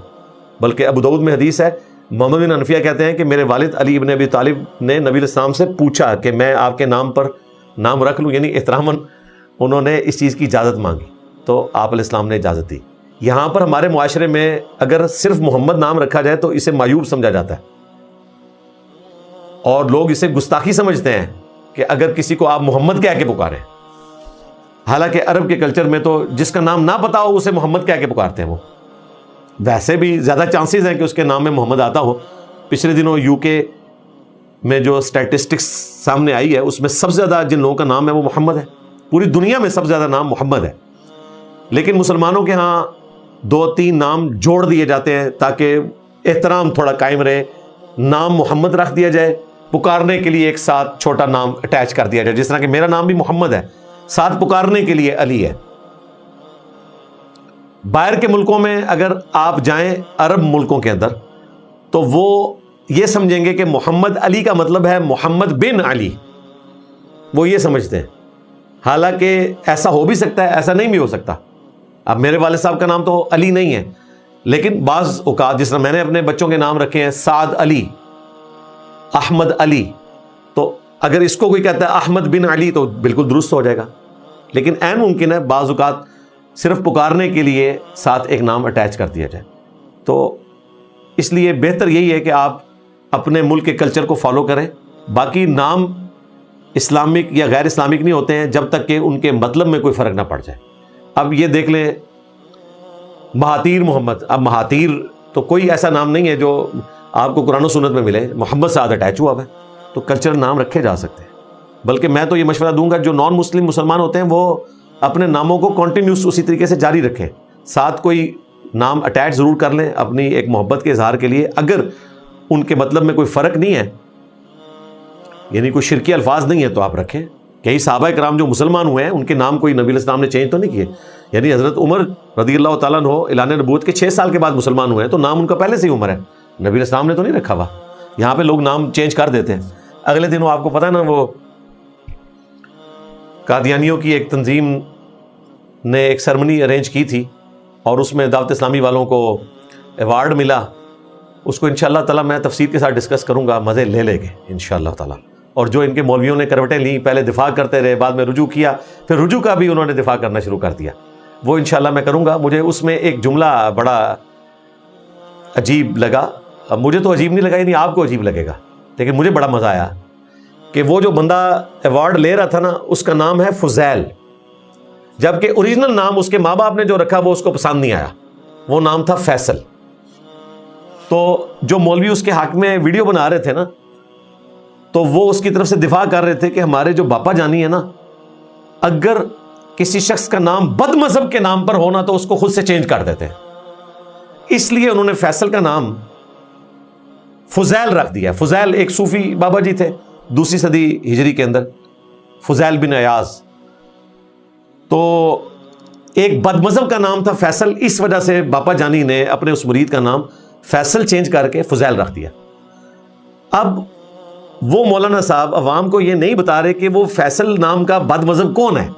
بلکہ ابو داؤد میں حدیث ہے، محمد بن حنفیہ کہتے ہیں کہ میرے والد علی ابن ابی طالب نے نبی علیہ السلام سے پوچھا کہ میں آپ کے نام پر نام رکھ لوں، یعنی احتراماً انہوں نے اس چیز کی اجازت مانگی تو آپ علیہ السلام نے اجازت دی۔ یہاں پر ہمارے معاشرے میں اگر صرف محمد نام رکھا جائے تو اسے معیوب سمجھا جاتا ہے، اور لوگ اسے گستاخی سمجھتے ہیں کہ اگر کسی کو آپ محمد کہہ کے پکاریں۔ حالانکہ عرب کے کلچر میں تو جس کا نام نہ پتا ہو اسے محمد کہہ کے پکارتے ہیں۔ وہ ویسے بھی زیادہ چانسز ہیں کہ اس کے نام میں محمد آتا ہو۔ پچھلے دنوں یو کے میں جو اسٹیٹسٹکس سامنے آئی ہے اس میں سب سے زیادہ جن لوگوں کا نام ہے وہ محمد ہے، پوری دنیا میں سب سے زیادہ نام محمد ہے۔ لیکن مسلمانوں کے ہاں 2-3 نام جوڑ دیے جاتے ہیں تاکہ احترام تھوڑا قائم رہے۔ نام محمد رکھ دیا جائے، پکارنے کے لیے ایک ساتھ چھوٹا نام اٹیچ کر دیا جائے، جس طرح کہ میرا نام بھی محمد ہے، ساتھ پکارنے کے لیے علی ہے۔ باہر کے ملکوں میں اگر آپ جائیں، عرب ملکوں کے اندر، تو وہ یہ سمجھیں گے کہ محمد علی کا مطلب ہے محمد بن علی، وہ یہ سمجھتے ہیں۔ حالانکہ ایسا ہو بھی سکتا ہے، ایسا نہیں بھی ہو سکتا۔ اب میرے والد صاحب کا نام تو علی نہیں ہے، لیکن بعض اوقات جس طرح میں نے اپنے بچوں کے نام رکھے ہیں سعد علی، احمد علی، تو اگر اس کو کوئی کہتا ہے احمد بن علی تو بالکل درست ہو جائے گا۔ لیکن عین ممکن ہے بعض اوقات صرف پکارنے کے لیے ساتھ ایک نام اٹیچ کر دیا جائے۔ تو اس لیے بہتر یہی ہے کہ آپ اپنے ملک کے کلچر کو فالو کریں۔ باقی نام اسلامک یا غیر اسلامک نہیں ہوتے ہیں جب تک کہ ان کے مطلب میں کوئی فرق نہ پڑ جائے۔ اب یہ دیکھ لیں مہاتیر محمد، اب مہاتیر تو کوئی ایسا نام نہیں ہے جو آپ کو قرآن و سنت میں ملے، محمد سے اٹیچ ہوا ہے، تو کلچر نام رکھے جا سکتے ہیں۔ بلکہ میں تو یہ مشورہ دوں گا جو نان مسلم مسلمان ہوتے ہیں وہ اپنے ناموں کو کنٹینیوس اسی طریقے سے جاری رکھیں، ساتھ کوئی نام اٹیچ ضرور کر لیں اپنی ایک محبت کے اظہار کے لیے۔ اگر ان کے مطلب میں کوئی فرق نہیں ہے، یعنی کوئی شرکی الفاظ نہیں ہے، تو آپ رکھیں۔ کئی صحابہ کرام جو مسلمان ہوئے ہیں ان کے نام کوئی نبی علیہ السلام نے چینج تو نہیں کیے، یعنی حضرت عمر رضی اللہ تعالیٰ عنہ اعلان نبوت کے 6 سال کے بعد مسلمان ہوئے ہیں، تو نام ان کا پہلے سے ہی عمر ہے، نبی علیہ السلام نے تو نہیں رکھا ہوا۔ یہاں پہ لوگ نام چینج کر دیتے ہیں۔ اگلے دنوں آپ کو پتہ ہے نا، وہ قادیانیوں کی ایک تنظیم نے ایک سرمنی ارینج کی تھی اور اس میں دعوت اسلامی والوں کو ایوارڈ ملا۔ اس کو انشاءاللہ تعالیٰ میں تفصیل کے ساتھ ڈسکس کروں گا، مزے لے لیں گے انشاءاللہ تعالیٰ۔ اور جو ان کے مولویوں نے کروٹیں لیں، پہلے دفاع کرتے رہے، بعد میں رجوع کیا، پھر رجوع کا بھی انہوں نے دفاع کرنا شروع کر دیا۔ وہ انشاءاللہ میں کروں گا. مجھے اس میں ایک جملہ بڑا عجیب لگا. اب مجھے تو عجیب نہیں لگا, یعنی آپ کو عجیب لگے گا, لیکن مجھے بڑا مزہ آیا کہ وہ جو بندہ ایوارڈ لے رہا تھا نا, اس کا نام ہے فضیل, جبکہ اوریجنل نام اس کے ماں باپ نے جو رکھا وہ اس کو پسند نہیں آیا, وہ نام تھا فیصل. تو جو مولوی اس کے حق میں ویڈیو بنا رہے تھے نا, تو وہ اس کی طرف سے دفاع کر رہے تھے کہ ہمارے جو باپا جانی ہے نا, اگر کسی شخص کا نام بد مذہب کے نام پر ہونا تو اس کو خود سے چینج کر دیتے ہیں, اس لیے انہوں نے فیصل کا نام فضیل رکھ دیا. فضیل ایک صوفی بابا جی تھے 2 صدی ہجری کے اندر, فضیل بن ایاز. تو ایک بد مذہب کا نام تھا فیصل, اس وجہ سے باپا جانی نے اپنے اس مرید کا نام فیصل چینج کر کے فضیل رکھ دیا. اب وہ مولانا صاحب عوام کو یہ نہیں بتا رہے کہ وہ فیصل نام کا بد مذہب کون ہے.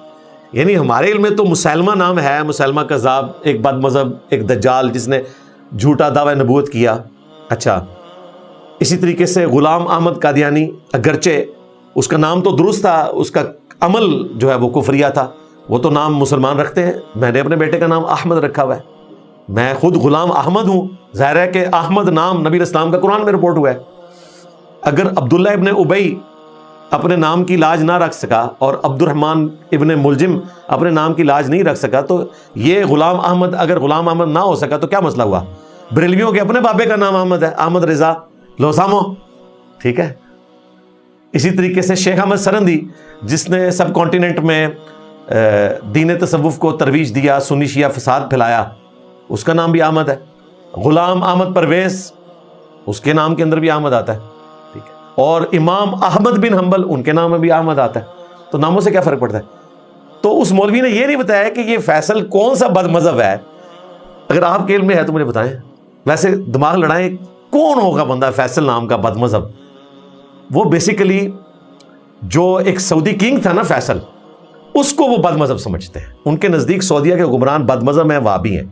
یعنی ہمارے علم میں تو مسلمہ نام ہے, مسلمہ کذاب, ایک بد مذہب, ایک دجال جس نے جھوٹا دعوی نبوت کیا. اچھا, اسی طریقے سے غلام احمد قادیانی, اگرچہ اس کا نام تو درست تھا, اس کا عمل جو ہے وہ کفریہ تھا, وہ تو نام مسلمان رکھتے ہیں. میں نے اپنے بیٹے کا نام احمد رکھا ہوا ہے, میں خود غلام احمد ہوں. ظاہر ہے کہ احمد نام نبی اسلام کا قرآن میں رپورٹ ہوا ہے. اگر عبداللہ ابن ابی اپنے نام کی لاج نہ رکھ سکا اور عبد الرحمن ابن ملجم اپنے نام کی لاج نہیں رکھ سکا, تو یہ غلام احمد اگر غلام احمد نہ ہو سکا تو کیا مسئلہ ہوا؟ بریلویوں کے اپنے بابے کا نام احمد ہے, احمد رضا لوسامو, ٹھیک ہے. اسی طریقے سے شیخ احمد سرندی, جس نے سب کانٹیننٹ میں دین تصوف کو ترویج دیا, سنی شیعہ فساد پھیلایا, اس کا نام بھی احمد ہے. غلام احمد پرویز, اس کے نام کے اندر بھی احمد آتا ہے, ٹھیک ہے. اور امام احمد بن حنبل, ان کے نام میں بھی احمد آتا ہے. تو ناموں سے کیا فرق پڑتا ہے؟ تو اس مولوی نے یہ نہیں بتایا کہ یہ فیصل کون سا بد مذہب ہے. اگر آپ کے علم میں ہے تو مجھے بتائیں. ویسے دماغ لڑائیں, کون ہوگا بندہ فیصل نام کا بد مذہب؟ وہ بیسیکلی جو ایک سعودی کنگ تھا نا فیصل, اس کو وہ بد مذہب سمجھتے ہیں. ان کے نزدیک سعودیہ کے حکمران بد مذہب ہیں, وہابی ہیں.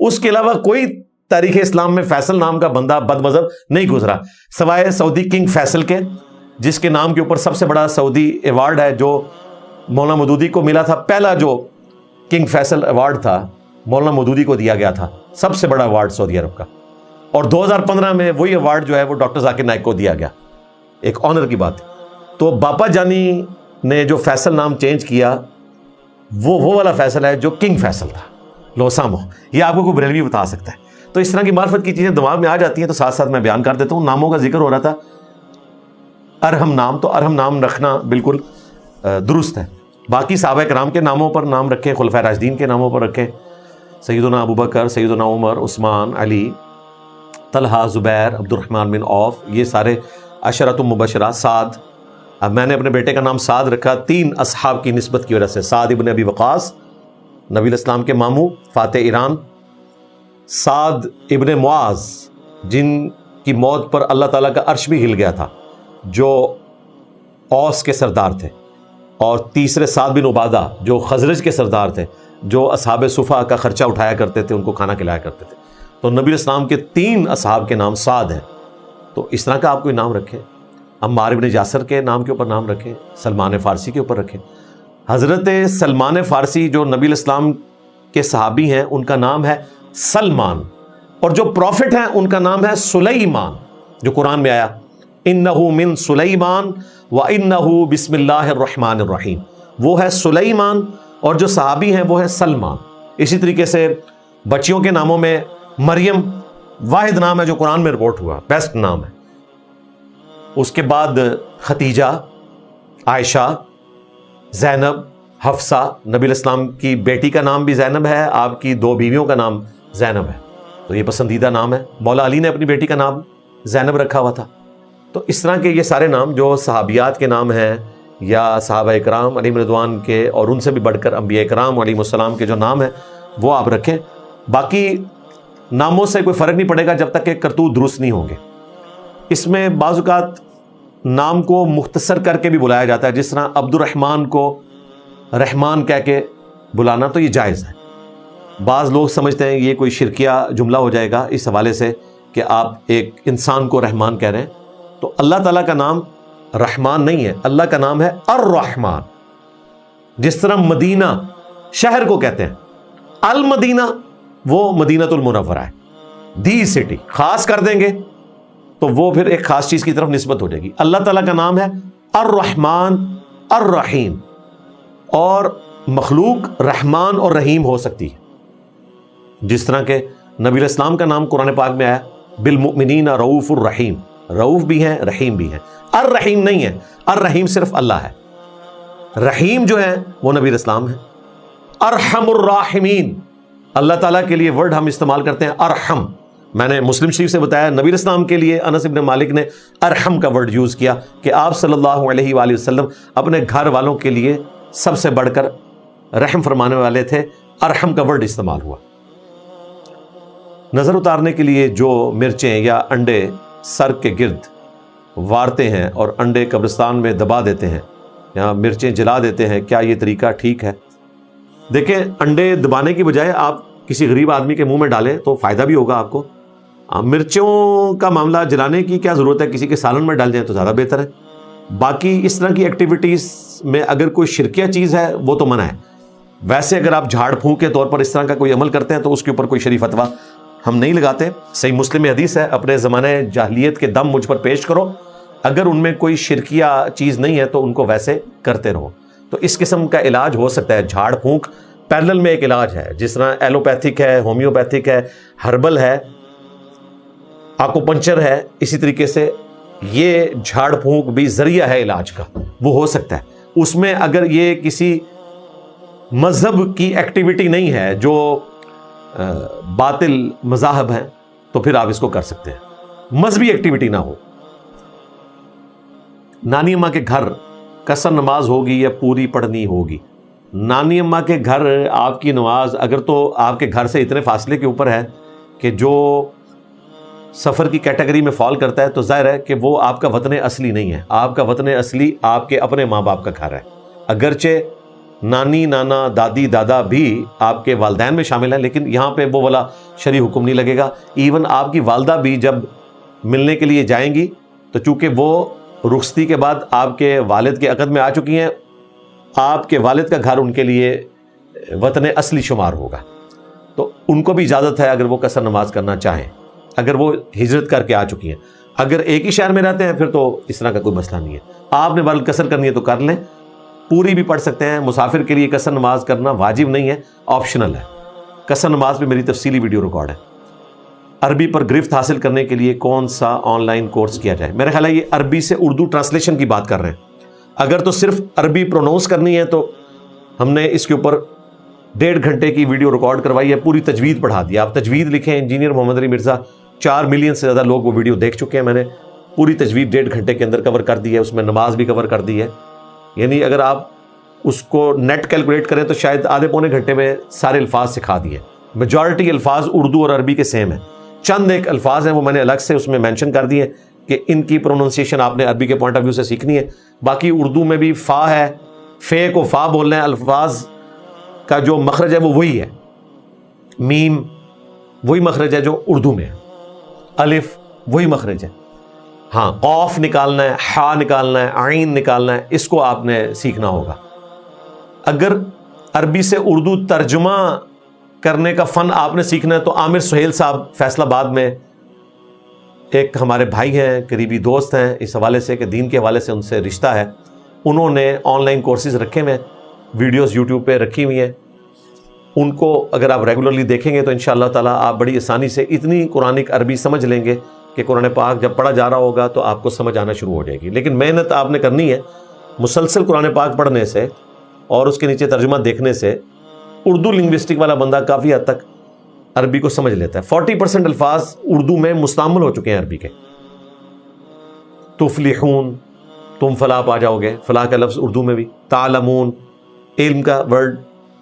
اس کے علاوہ کوئی تاریخ اسلام میں فیصل نام کا بندہ بد مذہب نہیں گزرا, سوائے سعودی کنگ فیصل کے, جس کے نام کے اوپر سب سے بڑا سعودی ایوارڈ ہے جو مولانا مودودی کو ملا تھا. پہلا جو کنگ فیصل ایوارڈ تھا مولانا مودودی کو دیا گیا تھا, سب سے بڑا ایوارڈ سعودی عرب کا. اور 2015 میں وہی ایوارڈ جو ہے وہ ڈاکٹر ذاکر نائک کو دیا گیا, ایک آنر کی بات. تو باپا جانی نے جو فیصل نام چینج کیا, وہ والا فیصل ہے جو کنگ فیصل تھا, لوسامو. یہ آپ کو کوئی بریلوی بتا سکتا ہے. تو اس طرح کی معرفت کی چیزیں دماغ میں آ جاتی ہیں, تو ساتھ ساتھ میں بیان کر دیتا ہوں. ناموں کا ذکر ہو رہا تھا, ارحم نام, تو ارحم نام رکھنا بالکل درست ہے. باقی صحابہ کرام کے ناموں پر نام رکھے, خلفائے راشدین کے ناموں پر رکھے, سیدنا ابوبکر, سیدنا عمر, عثمان, علی, طلحہ, زبیر, عبد الرحمن بن عوف, یہ سارے عشرۃ مبشرہ. سعد, اب میں نے اپنے بیٹے کا نام سعد رکھا 3 اصحاب کی نسبت کی وجہ سے. سعد ابن ابی وقاص, نبی الاسلام کے ماموں, فاتح ایران. سعد ابن معاذ, جن کی موت پر اللہ تعالیٰ کا عرش بھی ہل گیا تھا, جو اوس کے سردار تھے. اور تیسرے سعد بن عبادہ, جو خزرج کے سردار تھے, جو اصحاب صفا کا خرچہ اٹھایا کرتے تھے, ان کو کھانا کھلایا کرتے تھے. تو نبی اسلام کے 3 اصحاب کے نام سعد ہیں. تو اس طرح کا آپ کوئی نام رکھیں. عمار ابن یاسر کے نام کے اوپر نام رکھیں, سلمان فارسی کے اوپر رکھیں. حضرت سلمان فارسی جو نبی الاسلام کے صحابی ہیں, ان کا نام ہے سلمان, اور جو پروفٹ ہیں ان کا نام ہے سلیمان, جو قرآن میں آیا انہو من سلیمان وانہو بسم اللہ الرحمن الرحیم, وہ ہے سلیمان, اور جو صحابی ہیں وہ ہے سلمان. اسی طریقے سے بچیوں کے ناموں میں مریم واحد نام ہے جو قرآن میں رپورٹ ہوا, بیسٹ نام ہے. اس کے بعد ختیجہ, عائشہ, زینب, حفصہ. نبی الاسلام کی بیٹی کا نام بھی زینب ہے, آپ کی 2 بیویوں کا نام زینب ہے, تو یہ پسندیدہ نام ہے. مولا علی نے اپنی بیٹی کا نام زینب رکھا ہوا تھا. تو اس طرح کے یہ سارے نام جو صحابیات کے نام ہیں, یا صحابہ اکرام علیہم رضوان کے, اور ان سے بھی بڑھ کر انبیاء اکرام علیہم السلام کے جو نام ہیں وہ آپ رکھیں. باقی ناموں سے کوئی فرق نہیں پڑے گا جب تک کہ کرتوت درست نہیں ہوں گے. اس میں بعض اوقات نام کو مختصر کر کے بھی بلایا جاتا ہے, جس طرح عبد الرحمن کو رحمان کہہ کے بلانا, تو یہ جائز ہے. بعض لوگ سمجھتے ہیں یہ کوئی شرکیہ جملہ ہو جائے گا اس حوالے سے کہ آپ ایک انسان کو رحمان کہہ رہے ہیں. تو اللہ تعالیٰ کا نام رحمان نہیں ہے, اللہ کا نام ہے الرحمن. جس طرح مدینہ شہر کو کہتے ہیں, المدینہ وہ مدینۃ المنورہ ہے, دی سٹی. خاص کر دیں گے تو وہ پھر ایک خاص چیز کی طرف نسبت ہو جائے گی. اللہ تعالیٰ کا نام ہے الرحمن الرحیم, اور مخلوق رحمان اور رحیم ہو سکتی ہے, جس طرح کہ نبی علیہ السلام کا نام قرآن پاک میں آیا بالمؤمنین رؤوف الرحیم, رؤوف بھی ہیں رحیم بھی ہیں. الرحیم نہیں ہے, الرحیم صرف اللہ ہے, رحیم جو ہے وہ نبی علیہ السلام ہے. ارحم الراحمین, اللہ تعالیٰ کے لیے ورڈ ہم استعمال کرتے ہیں ارحم. میں نے مسلم شریف سے بتایا نبی علیہ السلام کے لیے انس بن مالک نے ارحم کا ورڈ یوز کیا کہ آپ صلی اللہ علیہ وآلہ وسلم اپنے گھر والوں کے لیے سب سے بڑھ کر رحم فرمانے والے تھے. ارحم کا ورڈ استعمال ہوا. نظر اتارنے کے لیے جو مرچیں یا انڈے سر کے گرد وارتے ہیں اور انڈے قبرستان میں دبا دیتے ہیں یا مرچیں جلا دیتے ہیں, کیا یہ طریقہ ٹھیک ہے؟ دیکھیں, انڈے دبانے کی بجائے آپ کسی غریب آدمی کے منہ میں ڈالیں تو فائدہ بھی ہوگا آپ کو. مرچوں کا معاملہ جلانے کی کیا ضرورت ہے, کسی کے سالن میں ڈال جائیں تو زیادہ بہتر ہے. باقی اس طرح کی ایکٹیویٹیز میں اگر کوئی شرکیہ چیز ہے وہ تو منع ہے. ویسے اگر آپ جھاڑ پھونک کے طور پر اس طرح کا کوئی عمل کرتے ہیں تو اس کے اوپر کوئی شرعی فتویٰ ہم نہیں لگاتے. صحیح مسلم میں حدیث ہے, اپنے زمانہ جاہلیت کے دم مجھ پر پیش کرو, اگر ان میں کوئی شرکیہ چیز نہیں ہے تو ان کو ویسے کرتے رہو. تو اس قسم کا علاج ہو سکتا ہے. جھاڑ پھونک پیرلل میں ایک علاج ہے, جس طرح ایلوپیتھک ہے, ہومیوپیتھک ہے, ہربل ہے, آکوپنچر ہے, اسی طریقے سے یہ جھاڑ پھونک بھی ذریعہ ہے علاج کا, وہ ہو سکتا ہے. اس میں اگر یہ کسی مذہب کی ایکٹیویٹی نہیں ہے جو باطل مذاہب ہیں تو پھر آپ اس کو کر سکتے ہیں. مذہبی ایکٹیویٹی نہ ہو. نانی اماں کے گھر قصر نماز ہوگی یا پوری پڑھنی ہوگی؟ نانی اماں کے گھر آپ کی نماز اگر تو آپ کے گھر سے اتنے فاصلے کے اوپر ہے کہ جو سفر کی کیٹیگری میں فال کرتا ہے تو ظاہر ہے کہ وہ آپ کا وطن اصلی نہیں ہے. آپ کا وطن اصلی آپ کے اپنے ماں باپ کا گھر ہے. اگرچہ نانی نانا دادی دادا بھی آپ کے والدین میں شامل ہیں, لیکن یہاں پہ وہ والا شرعی حکم نہیں لگے گا. ایون آپ کی والدہ بھی جب ملنے کے لیے جائیں گی تو چونکہ وہ رخصتی کے بعد آپ کے والد کے عقد میں آ چکی ہیں, آپ کے والد کا گھر ان کے لیے وطن اصلی شمار ہوگا. تو ان کو بھی اجازت ہے اگر وہ قصر نماز کرنا چاہیں, اگر وہ ہجرت کر کے آ چکی ہیں. اگر ایک ہی شہر میں رہتے ہیں پھر تو اس طرح کا کوئی مسئلہ نہیں ہے. آپ نے بال قصر کرنی ہے تو کر لیں, پوری بھی پڑھ سکتے ہیں. مسافر کے لیے قصر نماز کرنا واجب نہیں ہے, آپشنل ہے. قصر نماز پہ میری تفصیلی ویڈیو ریکارڈ ہے. عربی پر گرفت حاصل کرنے کے لیے کون سا آن لائن کورس کیا جائے؟ میرا خیال ہے یہ عربی سے اردو ٹرانسلیشن کی بات کر رہے ہیں. اگر تو صرف عربی پروناؤنس کرنی ہے تو ہم نے اس کے اوپر 1.5 گھنٹے کی ویڈیو ریکارڈ کروائی ہے, پوری تجوید پڑھا دیا. آپ تجوید لکھیں, انجینئر محمد علی مرزا, 4 ملین سے زیادہ لوگ وہ ویڈیو دیکھ چکے ہیں. میں نے پوری تجوید 1.5 گھنٹے کے اندر کور کر دی ہے, اس میں نماز بھی کور کر دی ہے. یعنی اگر آپ اس کو نیٹ کیلکولیٹ کریں تو شاید آدھے پونے گھنٹے میں سارے الفاظ سکھا دیے. میجورٹی الفاظ اردو اور عربی کے سیم ہیں. چند ایک الفاظ ہیں وہ میں نے الگ سے اس میں مینشن کر دیے کہ ان کی پروننسیشن آپ نے عربی کے پوائنٹ آف ویو سے سیکھنی ہے. باقی اردو میں بھی فا ہے, فے کو فا بولنا ہے. الفاظ کا جو مخرج ہے وہ وہی ہے. میم وہی مخرج ہے جو اردو میں ہے, الف وہی مخرج ہے. ہاں, قاف نکالنا ہے, ہا نکالنا ہے, عین نکالنا ہے, اس کو آپ نے سیکھنا ہوگا. اگر عربی سے اردو ترجمہ کرنے کا فن آپ نے سیکھنا ہے تو عامر سہیل صاحب فیصل آباد میں ایک ہمارے بھائی ہیں, قریبی دوست ہیں اس حوالے سے کہ دین کے حوالے سے ان سے رشتہ ہے. انہوں نے آن لائن کورسز رکھے ہوئے, ویڈیوز یوٹیوب پہ رکھی ہوئی ہیں. ان کو اگر آپ ریگولرلی دیکھیں گے تو انشاءاللہ تعالیٰ آپ بڑی آسانی سے اتنی قرآنک عربی سمجھ لیں گے کہ قرآن پاک جب پڑھا جا رہا ہوگا تو آپ کو سمجھ آنا شروع ہو جائے گی. لیکن محنت آپ نے کرنی ہے. مسلسل قرآن پاک پڑھنے سے اور اس کے نیچے ترجمہ دیکھنے سے اردو لنگوسٹک والا بندہ کافی حد تک عربی کو سمجھ لیتا ہے. 40% الفاظ اردو میں مستعمل ہو چکے ہیں عربی کے. تفلحون, تم فلاح پا جاؤ گے, فلاح کا لفظ اردو میں بھی. تعلمون, علم کا ورڈ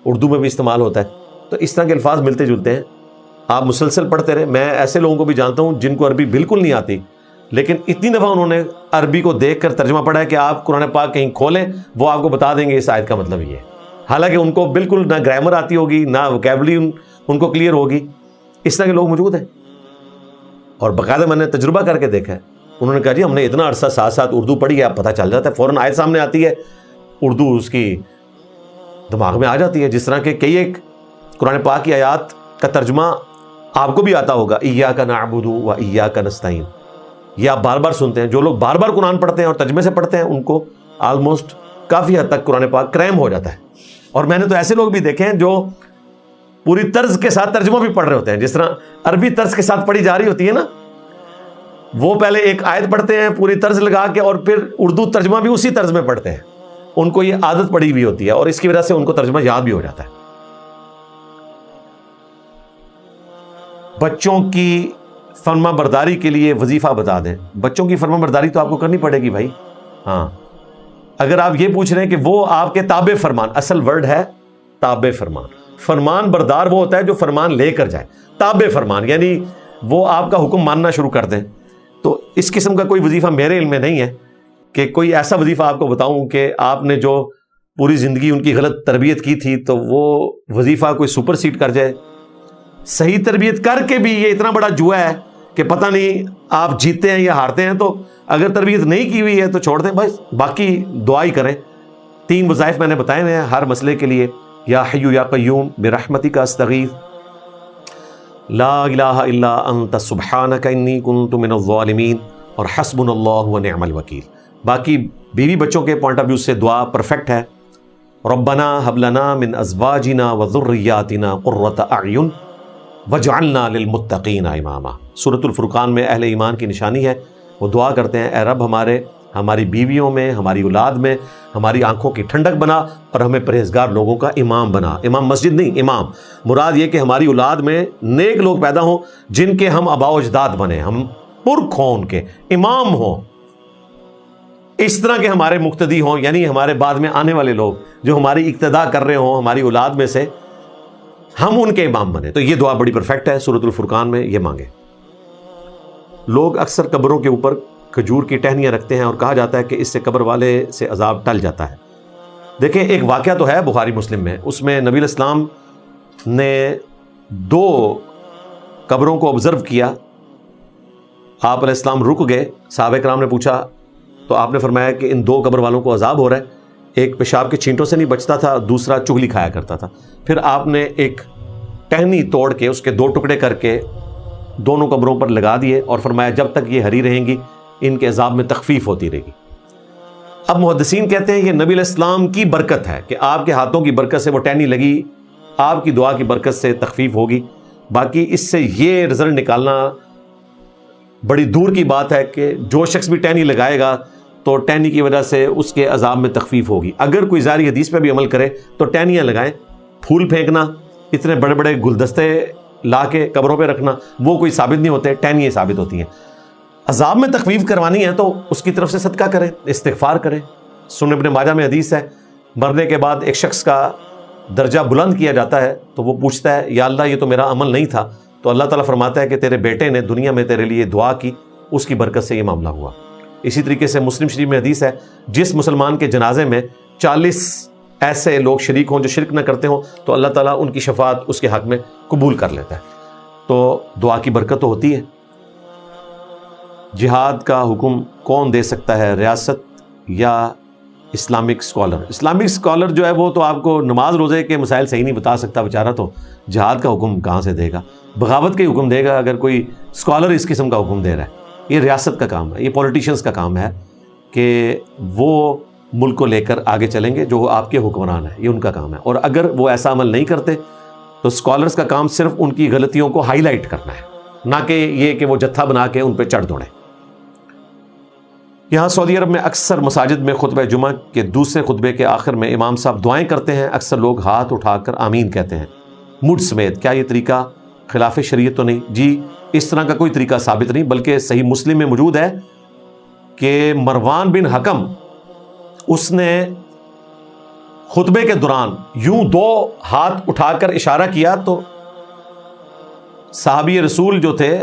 اردو میں بھی استعمال ہوتا ہے. تو اس طرح کے الفاظ ملتے جلتے ہیں. آپ مسلسل پڑھتے رہیں. میں ایسے لوگوں کو بھی جانتا ہوں جن کو عربی بالکل نہیں آتی, لیکن اتنی دفعہ انہوں نے عربی کو دیکھ کر ترجمہ پڑھا ہے کہ آپ قرآن پاک کہیں کھولیں وہ آپ کو بتا دیں گے اس آیت کا مطلب یہ ہے. حالانکہ ان کو بالکل نہ گرامر آتی ہوگی نہ ووکیبلری ان کو کلیئر ہوگی. اس طرح کے لوگ موجود ہیں اور باقاعدہ میں نے تجربہ کر کے دیکھا ہے. انہوں نے کہا جی ہم نے اتنا عرصہ ساتھ ساتھ اردو پڑھی ہے, آپ پتہ چل جاتا ہے, فوراً آیت سامنے آتی ہے, اردو اس کی دماغ میں آ جاتی ہے. جس طرح کہ کئی ایک قرآن پاک کی آیات کا ترجمہ آپ کو بھی آتا ہوگا، ایاک نعبد و ایاک نستعین، یہ آپ بار بار سنتے ہیں. جو لوگ بار بار قرآن پڑھتے ہیں اور ترجمے سے پڑھتے ہیں ان کو آلموسٹ کافی حد تک قرآن پاک کریم ہو جاتا ہے. اور میں نے تو ایسے لوگ بھی دیکھے ہیں جو پوری طرز کے ساتھ ترجمہ بھی پڑھ رہے ہوتے ہیں، جس طرح عربی طرز کے ساتھ پڑھی جا رہی ہوتی ہے نا، وہ پہلے ایک آیت پڑھتے ہیں پوری طرز لگا کے اور پھر اردو ترجمہ بھی اسی طرز میں پڑھتے ہیں. ان کو یہ عادت پڑی ہوئی ہوتی ہے اور اس کی وجہ سے ان کو ترجمہ یاد بھی ہو جاتا ہے. بچوں کی فرما برداری کے لیے وظیفہ بتا دیں. بچوں کی فرما برداری تو آپ کو کرنی پڑے گی بھائی. ہاں، اگر آپ یہ پوچھ رہے ہیں کہ وہ آپ کے تابع فرمان، اصل ورڈ ہے تابع فرمان. فرمان بردار وہ ہوتا ہے جو فرمان لے کر جائے. تابع فرمان یعنی وہ آپ کا حکم ماننا شروع کر دیں. تو اس قسم کا کوئی وظیفہ میرے علم میں نہیں ہے کہ کوئی ایسا وظیفہ آپ کو بتاؤں کہ آپ نے جو پوری زندگی ان کی غلط تربیت کی تھی تو وہ وظیفہ کوئی سپر سیڈ کر جائے. صحیح تربیت کر کے بھی یہ اتنا بڑا جوا ہے کہ پتہ نہیں آپ جیتے ہیں یا ہارتے ہیں. تو اگر تربیت نہیں کی ہوئی ہے تو چھوڑ دیں بس، باقی دعا ہی کریں. 3 وظائف میں نے بتائے ہوئے ہیں ہر مسئلے کے لیے. یا حی یا قیوم برحمتک استغیث، لا الہ الا انت سبحانک انی کنت من الظالمین، اور حسبنا اللہ ونعم الوکیل. باقی بیوی بچوں کے پوائنٹ آف ویو سے دعا پرفیکٹ ہے. ربنا حب لنا من ازواجنا وذریاتنا قرۃ اعین وجعلنا للمتقین اماما. سورۃ الفرقان میں اہل ایمان کی نشانی ہے، وہ دعا کرتے ہیں اے رب ہماری بیویوں میں، ہماری اولاد میں ہماری آنکھوں کی ٹھنڈک بنا اور ہمیں پرہیزگار لوگوں کا امام بنا. امام مسجد نہیں، امام مراد یہ کہ ہماری اولاد میں نیک لوگ پیدا ہوں جن کے ہم آباء و اجداد بنے، ہم پرکھ ہوں، ان کے امام ہوں، اس طرح کے ہمارے مقتدی ہوں، یعنی ہمارے بعد میں آنے والے لوگ جو ہماری اقتداء کر رہے ہوں ہماری اولاد میں سے، ہم ان کے امام بنے. تو یہ دعا بڑی پرفیکٹ ہے، سورۃ الفرقان میں یہ مانگے. لوگ اکثر قبروں کے اوپر کھجور کی ٹہنیاں رکھتے ہیں اور کہا جاتا ہے کہ اس سے قبر والے سے عذاب ٹل جاتا ہے. دیکھیں ایک واقعہ تو ہے بخاری مسلم میں، اس میں نبی علیہ السلام نے 2 قبروں کو آبزرو کیا. آپ علیہ السلام رک گئے، صحابہ کرام نے پوچھا تو آپ نے فرمایا کہ ان 2 قبر والوں کو عذاب ہو رہا ہے. ایک پیشاب کے چھینٹوں سے نہیں بچتا تھا، دوسرا چغلی کھایا کرتا تھا. پھر آپ نے ایک ٹہنی توڑ کے اس کے 2 ٹکڑے کر کے دونوں قبروں پر لگا دیے اور فرمایا جب تک یہ ہری رہیں گی ان کے عذاب میں تخفیف ہوتی رہے گی. اب محدثین کہتے ہیں یہ نبی علیہ السلام کی برکت ہے کہ آپ کے ہاتھوں کی برکت سے وہ ٹہنی لگی، آپ کی دعا کی برکت سے تخفیف ہوگی. باقی اس سے یہ رزلٹ نکالنا بڑی دور کی بات ہے کہ جو شخص بھی ٹہنی لگائے گا تو ٹہنی کی وجہ سے اس کے عذاب میں تخفیف ہوگی. اگر کوئی ظاہری حدیث پہ بھی عمل کرے تو ٹہنیاں لگائیں. پھول پھینکنا، اتنے بڑے بڑے گلدستے لا کے قبروں پہ رکھنا، وہ کوئی ثابت نہیں ہوتے، ٹہنیاں ثابت ہوتی ہیں. عذاب میں تخفیف کروانی ہے تو اس کی طرف سے صدقہ کریں، استغفار کریں. سنن ابن ماجہ میں حدیث ہے، مرنے کے بعد ایک شخص کا درجہ بلند کیا جاتا ہے تو وہ پوچھتا ہے یا اللہ یہ تو میرا عمل نہیں تھا، تو اللہ تعالیٰ فرماتا ہے کہ تیرے بیٹے نے دنیا میں تیرے لیے دعا کی، اس کی برکت سے یہ معاملہ ہوا. اسی طریقے سے مسلم شریف میں حدیث ہے جس مسلمان کے جنازے میں 40 ایسے لوگ شریک ہوں جو شرک نہ کرتے ہوں تو اللہ تعالیٰ ان کی شفاعت اس کے حق میں قبول کر لیتا ہے. تو دعا کی برکت تو ہوتی ہے. جہاد کا حکم کون دے سکتا ہے، ریاست یا اسلامک اسکالر؟ اسلامک اسکالر جو ہے وہ تو آپ کو نماز روزے کے مسائل صحیح نہیں بتا سکتا بیچارہ، تو جہاد کا حکم کہاں سے دے گا؟ بغاوت کا حکم دے گا اگر کوئی اسکالر اس قسم کا حکم دے رہا ہے. یہ ریاست کا کام ہے، یہ پولیٹیشنز کا کام ہے کہ وہ ملک کو لے کر آگے چلیں گے، جو آپ کے حکمران ہیں، یہ ان کا کام ہے. اور اگر وہ ایسا عمل نہیں کرتے تو اسکالرز کا کام صرف ان کی غلطیوں کو ہائی لائٹ کرنا ہے، نہ کہ یہ کہ وہ جتھا بنا کے ان پہ چڑھ دوڑیں. یہاں سعودی عرب میں اکثر مساجد میں خطبہ جمعہ کے دوسرے خطبے کے آخر میں امام صاحب دعائیں کرتے ہیں، اکثر لوگ ہاتھ اٹھا کر آمین کہتے ہیں مڈ سمیت. کیا یہ طریقہ خلاف شریعت تو نہیں؟ جی اس طرح کا کوئی طریقہ ثابت نہیں، بلکہ صحیح مسلم میں موجود ہے کہ مروان بن حکم اس نے خطبے کے دوران یوں 2 ہاتھ اٹھا کر اشارہ کیا تو صحابی رسول جو تھے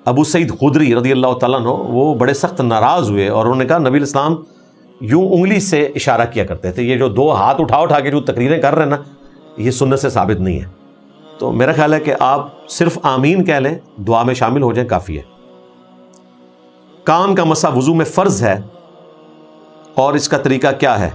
ابو سعید خدری رضی اللہ تعالیٰ عنہ وہ بڑے سخت ناراض ہوئے اور انہوں نے کہا نبی الاسلام یوں انگلی سے اشارہ کیا کرتے تھے، یہ جو 2 ہاتھ اٹھا کے جو تقریریں کر رہے ہیں نا یہ سنت سے ثابت نہیں ہے. تو میرا خیال ہے کہ آپ صرف آمین کہہ لیں، دعا میں شامل ہو جائیں، کافی ہے. کان کا مسح وضو میں فرض ہے اور اس کا طریقہ کیا ہے؟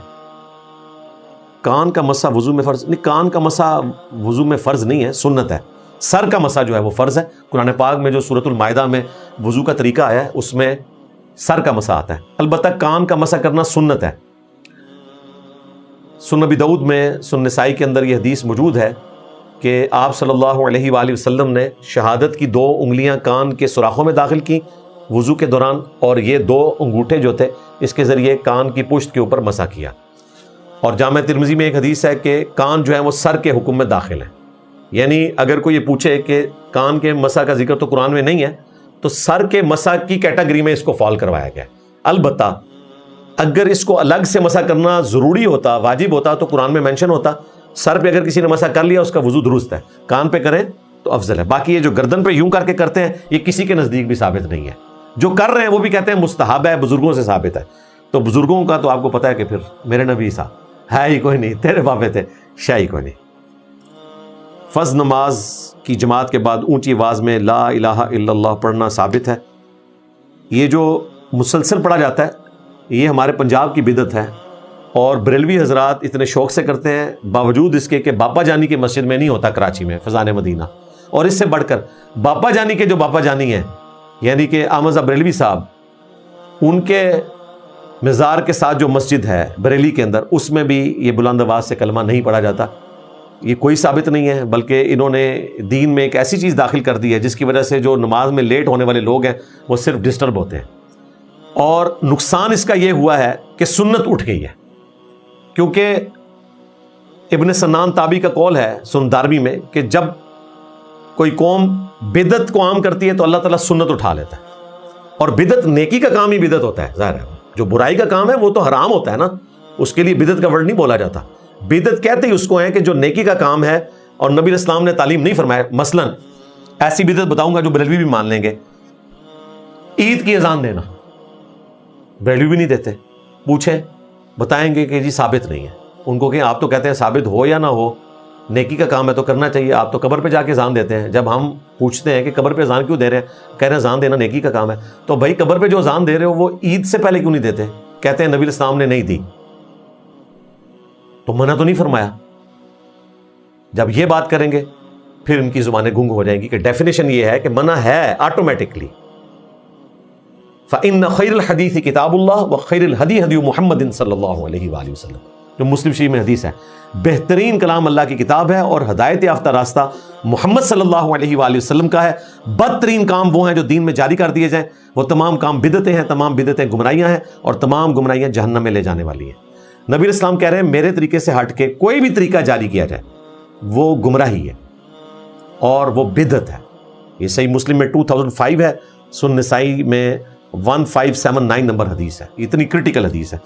کان کا مسح وضو میں فرض نہیں، کان کا مسح وضو میں فرض نہیں ہے، سنت ہے. سر کا مسح جو ہے وہ فرض ہے. قرآن پاک میں جو سورۃ المائدہ میں وضو کا طریقہ آیا ہے اس میں سر کا مسح آتا ہے. البتہ کان کا مسح کرنا سنت ہے. سنن ابی داؤد میں، سنن نسائی کے اندر یہ حدیث موجود ہے کہ آپ صلی اللہ علیہ وآلہ وسلم نے شہادت کی 2 انگلیاں کان کے سوراخوں میں داخل کی وضو کے دوران، اور یہ 2 انگوٹھے جو تھے اس کے ذریعے کان کی پشت کے اوپر مسح کیا. اور جامع ترمذی میں ایک حدیث ہے کہ کان جو ہے وہ سر کے حکم میں داخل ہیں. یعنی اگر کوئی یہ پوچھے کہ کان کے مسح کا ذکر تو قرآن میں نہیں ہے، تو سر کے مسح کی کیٹیگری میں اس کو فال کروایا گیا. البتہ اگر اس کو الگ سے مسح کرنا ضروری ہوتا، واجب ہوتا، تو قرآن میں مینشن ہوتا. سر پہ اگر کسی نے مسح کر لیا اس کا وضو درست ہے، کان پہ کریں تو افضل ہے. باقی یہ جو گردن پہ یوں کر کے کرتے ہیں یہ کسی کے نزدیک بھی ثابت نہیں ہے. جو کر رہے ہیں وہ بھی کہتے ہیں مستحب ہے، بزرگوں سے ثابت ہے. تو بزرگوں کا تو آپ کو پتہ ہے کہ پھر میرے نبی صاحب ہے ہی کوئی نہیں، تیرے باپے تھے شاہی کوئی نہیں. فرض نماز کی جماعت کے بعد اونچی آواز میں لا الہ الا اللہ پڑھنا ثابت ہے. یہ جو مسلسل پڑھا جاتا ہے یہ ہمارے پنجاب کی بدعت ہے، اور بریلوی حضرات اتنے شوق سے کرتے ہیں باوجود اس کے کہ باپا جانی کی مسجد میں نہیں ہوتا کراچی میں فضان مدینہ. اور اس سے بڑھ کر باپا جانی کے جو باپا جانی ہیں یعنی کہ احمد بریلوی صاحب، ان کے مزار کے ساتھ جو مسجد ہے بریلی کے اندر اس میں بھی یہ بلند آواز سے کلمہ نہیں پڑھا جاتا. یہ کوئی ثابت نہیں ہے، بلکہ انہوں نے دین میں ایک ایسی چیز داخل کر دی ہے جس کی وجہ سے جو نماز میں لیٹ ہونے والے لوگ ہیں وہ صرف ڈسٹرب ہوتے ہیں. اور نقصان اس کا یہ ہوا ہے کہ سنت اٹھ گئی ہے، کیونکہ ابن سنان تابعی کا قول ہے سنن دارمی میں کہ جب کوئی قوم بدعت کو عام کرتی ہے تو اللہ تعالیٰ سنت اٹھا لیتا ہے. اور بدعت نیکی کا کام ہی بدعت ہوتا ہے، ظاہر ہے جو برائی کا کام ہے وہ تو حرام ہوتا ہے نا، اس کے لیے بدعت کا ورڈ نہیں بولا جاتا. بدعت کہتے ہی اس کو ہے کہ جو نیکی کا کام ہے اور نبی اسلام نے تعلیم نہیں فرمایا. مثلا ایسی بدعت بتاؤں گا جو بریلوی بھی مان لیں گے، عید کی اذان دینا بریلوی بھی نہیں دیتے. پوچھیں بتائیں گے کہ جی ثابت نہیں ہے. ان کو کہ آپ تو کہتے ہیں ثابت ہو یا نہ ہو نیکی کا کام ہے تو کرنا چاہیے، آپ تو قبر پہ جا کے اذان دیتے ہیں. جب ہم پوچھتے ہیں کہ قبر پہ اذان کیوں دے رہے ہیں، کہہ رہے ہیں اذان دینا نیکی کا کام ہے. تو بھائی قبر پہ جو اذان دے رہے ہو وہ عید سے پہلے کیوں نہیں دیتے؟ کہتے ہیں نبی اسلام نے نہیں دی. تو منع تو نہیں فرمایا. جب یہ بات کریں گے پھر ان کی زبانیں گنگ ہو جائیں گی کہ ڈیفینیشن یہ ہے کہ منع ہے آٹومیٹکلی. فَإِنَّ خَيْرَ الْحَدِيثِ كِتَابُ اللَّهِ وَخَيْرِ الْهَدِي هَدِيُّ مُحَمَّدٍ صلی اللہ علیہ وآلہ وسلم، جو مسلم شریف میں حدیث ہے. بہترین کلام اللہ کی کتاب ہے اور ہدایت یافتہ راستہ محمد صلی اللہ علیہ وآلہ وسلم کا ہے. بدترین کام وہ ہیں جو دین میں جاری کر دیے جائیں، وہ تمام کام بدعتیں ہیں، تمام بدعتیں گمراہیاں ہیں، اور تمام گمراہیاں جہنم میں لے جانے والی ہیں. نبی اسلام کہہ رہے ہیں میرے طریقے سے ہٹ کے کوئی بھی طریقہ جاری کیا جائے وہ گمراہی ہے اور وہ بدعت ہے. یہ صحیح مسلم میں 2005 ہے، سنن نسائی میں 1579 نمبر حدیث ہے. اتنی کرٹیکل حدیث ہے.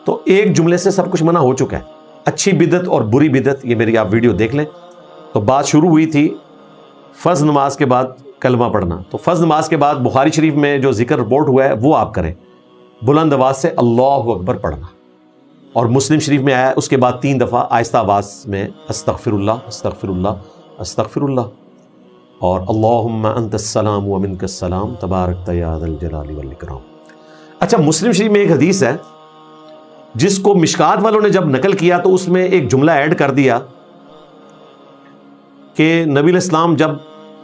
تو ایک جملے سے سب کچھ منع ہو چکا ہے. اچھی بدعت اور بری بدعت، یہ میری آپ ویڈیو دیکھ لیں. تو بات شروع ہوئی تھی فرض نماز کے بعد کلمہ پڑھنا. تو فرض نماز کے بعد بخاری شریف میں جو ذکر رپورٹ ہوا ہے وہ آپ کریں، بلند آواز سے اللہ اکبر پڑھنا. اور مسلم شریف میں آیا اس کے بعد 3 دفعہ آہستہ آواز میں استغفر اللہ استغفر اللہ استغفر اللہ، اور اللہم انت السلام و منک السلام تبارک یا ذا الجلال والاکرام. اچھا، مسلم شریف میں ایک حدیث ہے جس کو مشکات والوں نے جب نقل کیا تو اس میں ایک جملہ ایڈ کر دیا کہ نبی علیہ السلام جب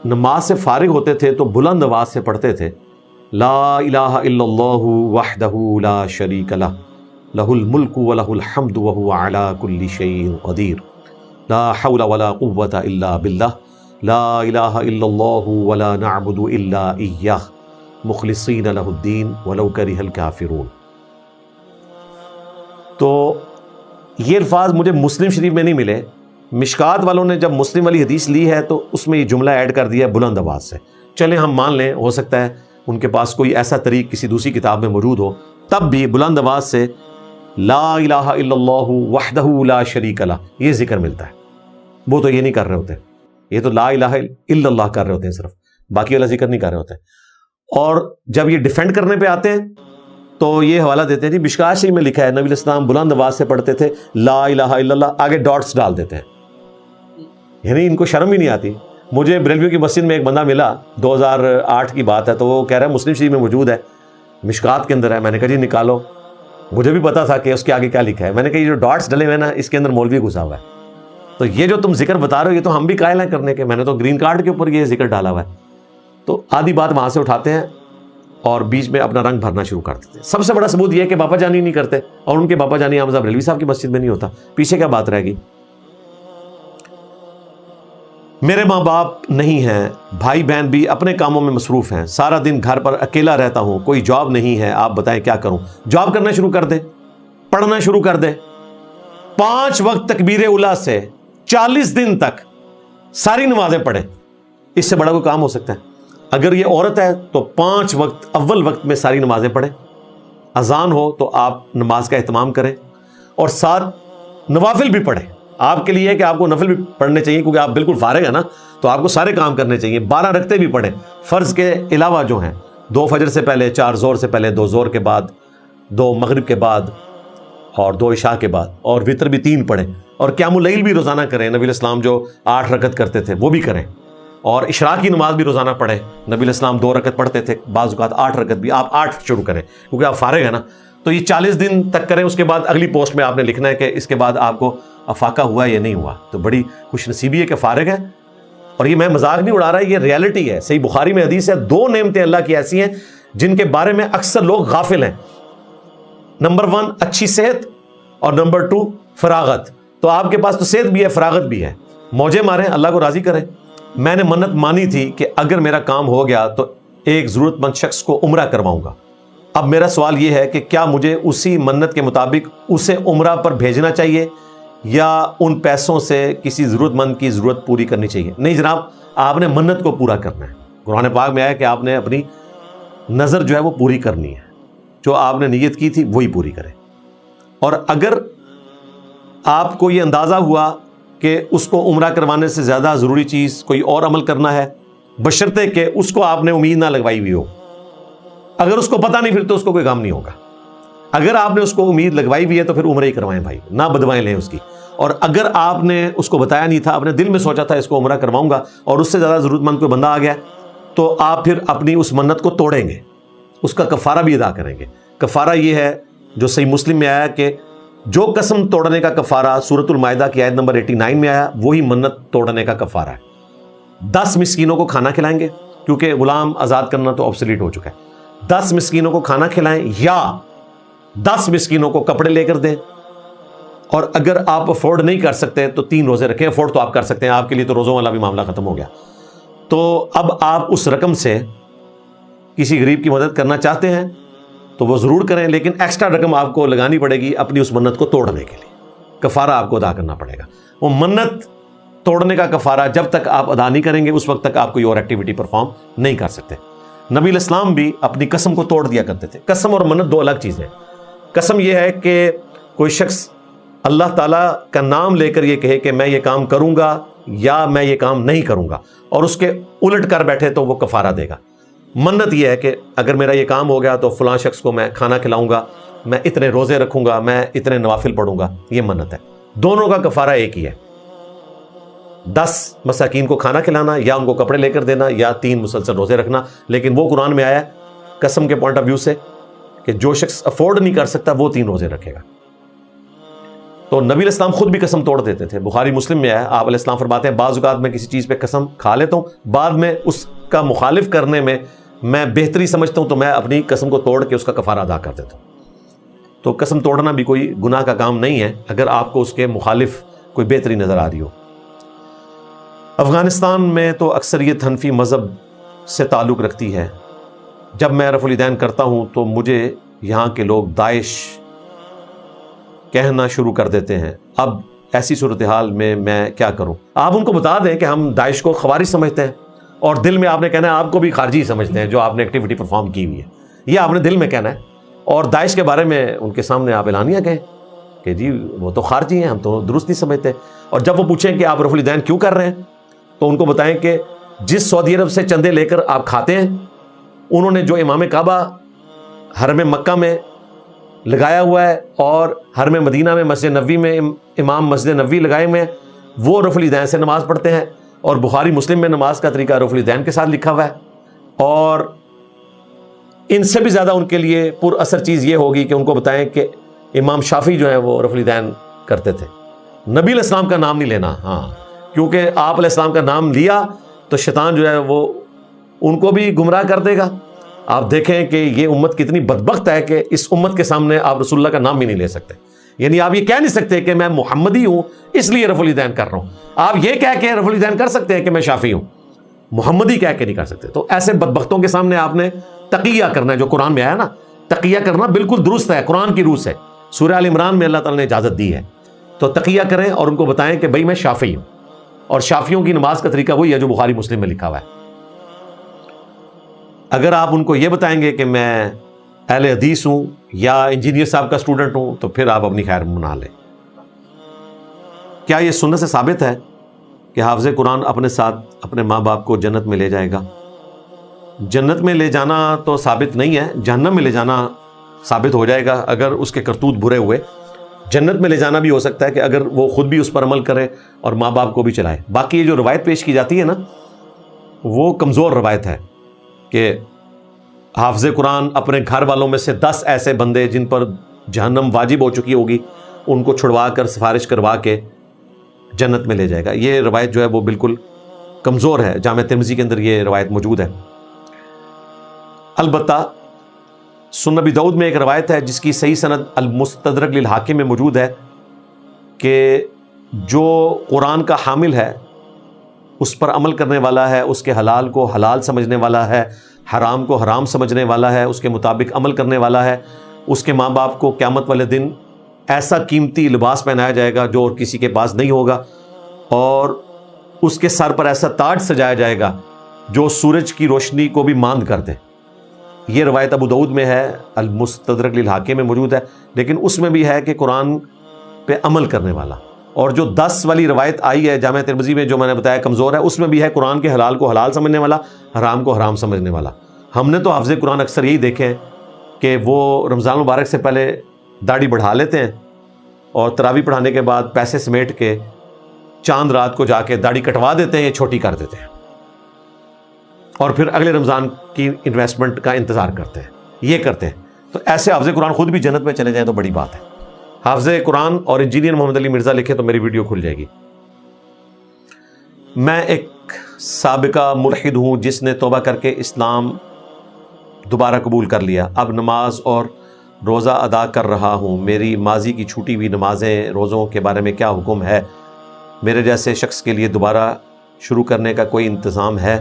نماز سے فارغ ہوتے تھے تو بلند آواز سے پڑھتے تھے لا الہ الا اللہ وحدہ لا شریک لہ لہ الملک ولہ الحمد وہو علی کل شیء قدیر لا حول ولا قوۃ الا باللہ لا الہ الا اللہ ولا نعبد الا ایہ مخلصین لہ الدین ولو کرہ الکافرون. تو یہ الفاظ مجھے مسلم شریف میں نہیں ملے. مشکات والوں نے جب مسلم والی حدیث لی ہے تو اس میں یہ جملہ ایڈ کر دیا بلند آواز سے. چلیں ہم مان لیں ہو سکتا ہے ان کے پاس کوئی ایسا طریق کسی دوسری کتاب میں موجود ہو، تب بھی بلند آواز سے لا الہ الا اللہ وحدہ لا شریک لہ یہ ذکر ملتا ہے. وہ تو یہ نہیں کر رہے ہوتے، یہ تو لا الہ الا اللہ کر رہے ہوتے ہیں، صرف باقی والا ذکر نہیں کر رہے ہوتے. اور جب یہ ڈیفینڈ کرنے پہ آتے ہیں تو یہ حوالہ دیتے ہیں جی مشکات شریف میں لکھا ہے نبی علیہ السلام بلند آواز سے پڑھتے تھے لا الہ الا اللہ، آگے ڈاٹس ڈال دیتے ہیں. یعنی ان کو شرم ہی نہیں آتی. مجھے بریلوی کی مسجد میں ایک بندہ ملا، 2008 کی بات ہے، تو وہ کہہ رہا ہے مسلم شریف میں موجود ہے، مشکات کے اندر ہے. میں نے کہا جی نکالو. مجھے بھی پتا تھا کہ اس کے آگے کیا لکھا ہے. میں نے کہا یہ جو ڈاٹس ڈلے ہوئے ہیں نا اس کے اندر مولوی گھسا ہوا ہے. تو یہ جو تم ذکر بتا رہے ہو یہ تو ہم بھی قائل ہیں کرنے کے. میں نے تو گرین کارڈ کے اوپر یہ ذکر ڈالا ہوا ہے. تو آدھی بات وہاں سے اٹھاتے ہیں اور بیچ میں اپنا رنگ بھرنا شروع کر دیتے ہیں. سب سے بڑا ثبوت یہ ہے کہ باپا جانی نہیں کرتے اور ان کے باپا جانی امام بریلوی صاحب کی مسجد میں نہیں ہوتا. پیچھے کیا بات رہ گئی؟ میرے ماں باپ نہیں ہیں, بھائی بہن بھی اپنے کاموں میں مصروف ہیں, سارا دن گھر پر اکیلا رہتا ہوں, کوئی جاب نہیں ہے, آپ بتائیں کیا کروں؟ جاب کرنا شروع کر دیں, پڑھنا شروع کر دیں. 5 وقت تکبیر اولیٰ سے 40 دن تک ساری نمازیں پڑھیں. اس سے بڑا کوئی کام ہو سکتا ہے؟ اگر یہ عورت ہے تو 5 وقت اول وقت میں ساری نمازیں پڑھیں, اذان ہو تو آپ نماز کا اہتمام کریں اور ساتھ نوافل بھی پڑھیں. آپ کے لیے ہے کہ آپ کو نفل بھی پڑھنے چاہیے کیونکہ آپ بالکل فارغ ہیں نا, تو آپ کو سارے کام کرنے چاہیے. 12 رکعتیں بھی پڑھیں فرض کے علاوہ جو ہیں, 2 فجر سے پہلے, 4 ظہر سے پہلے, 2 ظہر کے بعد, 2 مغرب کے بعد اور 2 عشاء کے بعد, اور وطر بھی 3 پڑھیں. اور قیام اللیل بھی روزانہ کریں. نبی الاسلام جو 8 رکعت کرتے تھے وہ بھی کریں, اور اشراق کی نماز بھی روزانہ پڑھیں. نبی الاسلام 2 رکعت پڑھتے تھے, بعض اوقات 8 رکعت بھی. آپ 8 شروع کریں کیونکہ آپ فارغ ہیں نا. تو یہ 40 دن تک کریں. اس کے بعد اگلی پوسٹ میں آپ نے لکھنا ہے کہ اس کے بعد آپ کو افاقہ ہوا یا نہیں ہوا. تو بڑی خوش نصیبی ہے کہ فارغ ہے. اور یہ میں مذاق نہیں اڑا رہا, یہ ریالٹی ہے. صحیح بخاری میں حدیث ہے, 2 نعمتیں اللہ کی ایسی ہیں جن کے بارے میں اکثر لوگ غافل ہیں. نمبر 1 اچھی صحت, اور نمبر 2 فراغت. تو آپ کے پاس تو صحت بھی ہے, فراغت بھی ہے, موجے ماریں, اللہ کو راضی کریں. میں نے منت مانی تھی کہ اگر میرا کام ہو گیا تو ایک ضرورت مند شخص کو عمرہ کرواؤں گا. اب میرا سوال یہ ہے کہ کیا مجھے اسی منت کے مطابق اسے عمرہ پر بھیجنا چاہیے یا ان پیسوں سے کسی ضرورت مند کی ضرورت پوری کرنی چاہیے؟ نہیں جناب, آپ نے منت کو پورا کرنا ہے. قرآن پاک میں آیا کہ آپ نے اپنی نظر جو ہے وہ پوری کرنی ہے, جو آپ نے نیت کی تھی وہی پوری کریں. اور اگر آپ کو یہ اندازہ ہوا کہ اس کو عمرہ کروانے سے زیادہ ضروری چیز کوئی اور عمل کرنا ہے, بشرطے کہ اس کو آپ نے امید نہ لگوائی ہوئی ہو. اگر اس کو پتہ نہیں پھر تو اس کو کوئی کام نہیں ہوگا. اگر آپ نے اس کو امید لگوائی ہوئی ہے تو پھر عمرہ ہی کروائیں بھائی, نہ بدوائیں لیں اس کی. اور اگر آپ نے اس کو بتایا نہیں تھا, آپ نے دل میں سوچا تھا اس کو عمرہ کرواؤں گا, اور اس سے زیادہ ضرورت مند کوئی بندہ آ گیا, تو آپ پھر اپنی اس منت کو توڑیں گے, اس کا کفارہ بھی ادا کریں گے. کفارہ یہ ہے جو صحیح مسلم میں آیا کہ جو قسم توڑنے کا کفارہ سورۃ المائدہ کی آیت نمبر 89 میں آیا وہی منت توڑنے کا کفارہ ہے. 10 مسکینوں کو کھانا کھلائیں گے, کیونکہ غلام آزاد کرنا تو آبسلیٹ ہو چکا ہے. 10 مسکینوں کو کھانا کھلائیں یا 10 مسکینوں کو کپڑے لے کر دیں. اور اگر آپ افورڈ نہیں کر سکتے تو 3 روزے رکھیں. افورڈ تو آپ کر سکتے ہیں, آپ کے لیے تو روزوں والا بھی معاملہ ختم ہو گیا. تو اب آپ اس رقم سے کسی غریب کی مدد کرنا چاہتے ہیں تو وہ ضرور کریں, لیکن ایکسٹرا رقم آپ کو لگانی پڑے گی اپنی اس منت کو توڑنے کے لیے. کفارہ آپ کو ادا کرنا پڑے گا. وہ منت توڑنے کا کفارہ جب تک آپ ادا نہیں کریں گے اس وقت تک آپ کوئی اور ایکٹیویٹی پرفارم نہیں کر سکتے. نبی الاسلام بھی اپنی قسم کو توڑ دیا کرتے تھے. قسم اور منت 2 الگ چیزیں ہیں. قسم یہ ہے کہ کوئی شخص اللہ تعالیٰ کا نام لے کر یہ کہے کہ میں یہ کام کروں گا یا میں یہ کام نہیں کروں گا, اور اس کے الٹ کر بیٹھے تو وہ کفارہ دے گا. منت یہ ہے کہ اگر میرا یہ کام ہو گیا تو فلاں شخص کو میں کھانا کھلاؤں گا, میں اتنے روزے رکھوں گا, میں اتنے نوافل پڑھوں گا. یہ منت ہے. دونوں کا کفارہ ایک ہی ہے, 10 مساکین کو کھانا کھلانا یا ان کو کپڑے لے کر دینا یا 3 مسلسل روزے رکھنا. لیکن وہ قرآن میں آیا قسم کے پوائنٹ آف ویو سے کہ جو شخص افورڈ نہیں کر سکتا وہ 3 روزے رکھے گا. تو نبی علیہ السلام خود بھی قسم توڑ دیتے تھے. بخاری مسلم میں آیا, آپ علیہ السلام فرماتے ہیں بعض اوقات میں کسی چیز پہ قسم کھا لیتا ہوں, بعد میں اس کا مخالف کرنے میں میں بہتری سمجھتا ہوں تو میں اپنی قسم کو توڑ کے اس کا کفارہ ادا کر دیتا ہوں. تو قسم توڑنا بھی کوئی گناہ کا کام نہیں ہے اگر آپ کو اس کے مخالف کوئی بہتری نظر آ رہی ہو. افغانستان میں تو اکثریت حنفی مذہب سے تعلق رکھتی ہے. جب میں رفع الیدین کرتا ہوں تو مجھے یہاں کے لوگ داعش کہنا شروع کر دیتے ہیں. اب ایسی صورتحال میں کیا کروں؟ آپ ان کو بتا دیں کہ ہم داعش کو خوارج سمجھتے ہیں, اور دل میں آپ نے کہنا ہے آپ کو بھی خارجی سمجھتے ہیں جو آپ نے ایکٹیویٹی پرفارم کی ہوئی ہے. یہ آپ نے دل میں کہنا ہے, اور داعش کے بارے میں ان کے سامنے آپ اعلانیہ کہیں کہ جی وہ تو خارجی ہیں, ہم تو درست نہیں سمجھتے. اور جب وہ پوچھیں کہ آپ رفع الیدین کیوں کر رہے ہیں تو ان کو بتائیں کہ جس سعودی عرب سے چندے لے کر آپ کھاتے ہیں انہوں نے جو امام کعبہ حرم مکہ میں لگایا ہوا ہے اور حرم مدینہ میں مسجد نبوی میں امام مسجد نبوی لگائے ہوئے ہیں, وہ رفع الیدین سے نماز پڑھتے ہیں. اور بخاری مسلم میں نماز کا طریقہ رفع الیدین کے ساتھ لکھا ہوا ہے. اور ان سے بھی زیادہ ان کے لیے پر اثر چیز یہ ہوگی کہ ان کو بتائیں کہ امام شافعی جو ہے وہ رفع الیدین کرتے تھے. نبی علیہ السلام کا نام نہیں لینا، ہاں، کیونکہ آپ علیہ السلام کا نام لیا تو شیطان جو ہے وہ ان کو بھی گمراہ کر دے گا. آپ دیکھیں کہ یہ امت کتنی بدبخت ہے کہ اس امت کے سامنے آپ رسول اللہ کا نام بھی نہیں لے سکتے. یعنی آپ یہ کہہ نہیں سکتے کہ میں محمدی ہوں اس لیے رفع الیدین کر رہا ہوں. آپ یہ کہہ کے رفع الیدین کر سکتے ہیں کہ میں شافعی ہوں، محمدی کہہ کے نہیں کر سکتے. تو ایسے بدبختوں کے سامنے آپ نے تقیہ کرنا ہے، جو قرآن میں آیا نا، تقیہ کرنا بالکل درست ہے، قرآن کی روح سے. سورہ آل عمران میں اللہ تعالیٰ نے اجازت دی ہے. تو تقیہ کریں اور ان کو بتائیں کہ بھائی میں شافعی ہوں، اور شافعیوں کی نماز کا طریقہ وہی ہے جو بخاری مسلم میں لکھا ہوا ہے. اگر آپ ان کو یہ بتائیں گے کہ میں اہل حدیث ہوں یا انجینئر صاحب کا اسٹوڈنٹ ہوں تو پھر آپ اپنی خیر منا لیں. کیا یہ سنت سے ثابت ہے کہ حافظ قرآن اپنے ساتھ اپنے ماں باپ کو جنت میں لے جائے گا؟ جنت میں لے جانا تو ثابت نہیں ہے، جہنم میں لے جانا ثابت ہو جائے گا اگر اس کے کرتوت برے ہوئے. جنت میں لے جانا بھی ہو سکتا ہے کہ اگر وہ خود بھی اس پر عمل کرے اور ماں باپ کو بھی چلائے. باقی یہ جو روایت پیش کی جاتی ہے نا، وہ کمزور روایت ہے کہ حافظ قرآن اپنے گھر والوں میں سے 10 ایسے بندے جن پر جہنم واجب ہو چکی ہوگی ان کو چھڑوا کر سفارش کروا کے جنت میں لے جائے گا. یہ روایت جو ہے وہ بالکل کمزور ہے. جامع ترمذی کے اندر یہ روایت موجود ہے. البتہ سنن ابی داؤد میں ایک روایت ہے جس کی صحیح سند المستدرک للحاکم میں موجود ہے کہ جو قرآن کا حامل ہے، اس پر عمل کرنے والا ہے، اس کے حلال کو حلال سمجھنے والا ہے، حرام کو حرام سمجھنے والا ہے، اس کے مطابق عمل کرنے والا ہے، اس کے ماں باپ کو قیامت والے دن ایسا قیمتی لباس پہنایا جائے گا جو اور کسی کے پاس نہیں ہوگا، اور اس کے سر پر ایسا تاج سجایا جائے گا جو سورج کی روشنی کو بھی ماند کر دے. یہ روایت ابو داؤد میں ہے، المستدرک للحاکم میں موجود ہے، لیکن اس میں بھی ہے کہ قرآن پہ عمل کرنے والا. اور جو 10 والی روایت آئی ہے جامع ترمذی میں جو میں نے بتایا کمزور ہے، اس میں بھی ہے قرآن کے حلال کو حلال سمجھنے والا، حرام کو حرام سمجھنے والا. ہم نے تو حافظ قرآن اکثر یہی دیکھے ہیں کہ وہ رمضان مبارک سے پہلے داڑھی بڑھا لیتے ہیں اور تراویح پڑھانے کے بعد پیسے سمیٹ کے چاند رات کو جا کے داڑھی کٹوا دیتے ہیں یا چھوٹی کر دیتے ہیں، اور پھر اگلے رمضان کی انویسٹمنٹ کا انتظار کرتے ہیں. یہ کرتے ہیں. تو ایسے حافظ قرآن خود بھی جنت میں چلے جائیں تو بڑی بات ہے. حافظ قرآن اور انجینئر محمد علی مرزا لکھے تو میری ویڈیو کھل جائے گی. میں ایک سابقہ ملحد ہوں جس نے توبہ کر کے اسلام دوبارہ قبول کر لیا. اب نماز اور روزہ ادا کر رہا ہوں. میری ماضی کی چھوٹی ہوئی نمازیں روزوں کے بارے میں کیا حکم ہے؟ میرے جیسے شخص کے لیے دوبارہ شروع کرنے کا کوئی انتظام ہے؟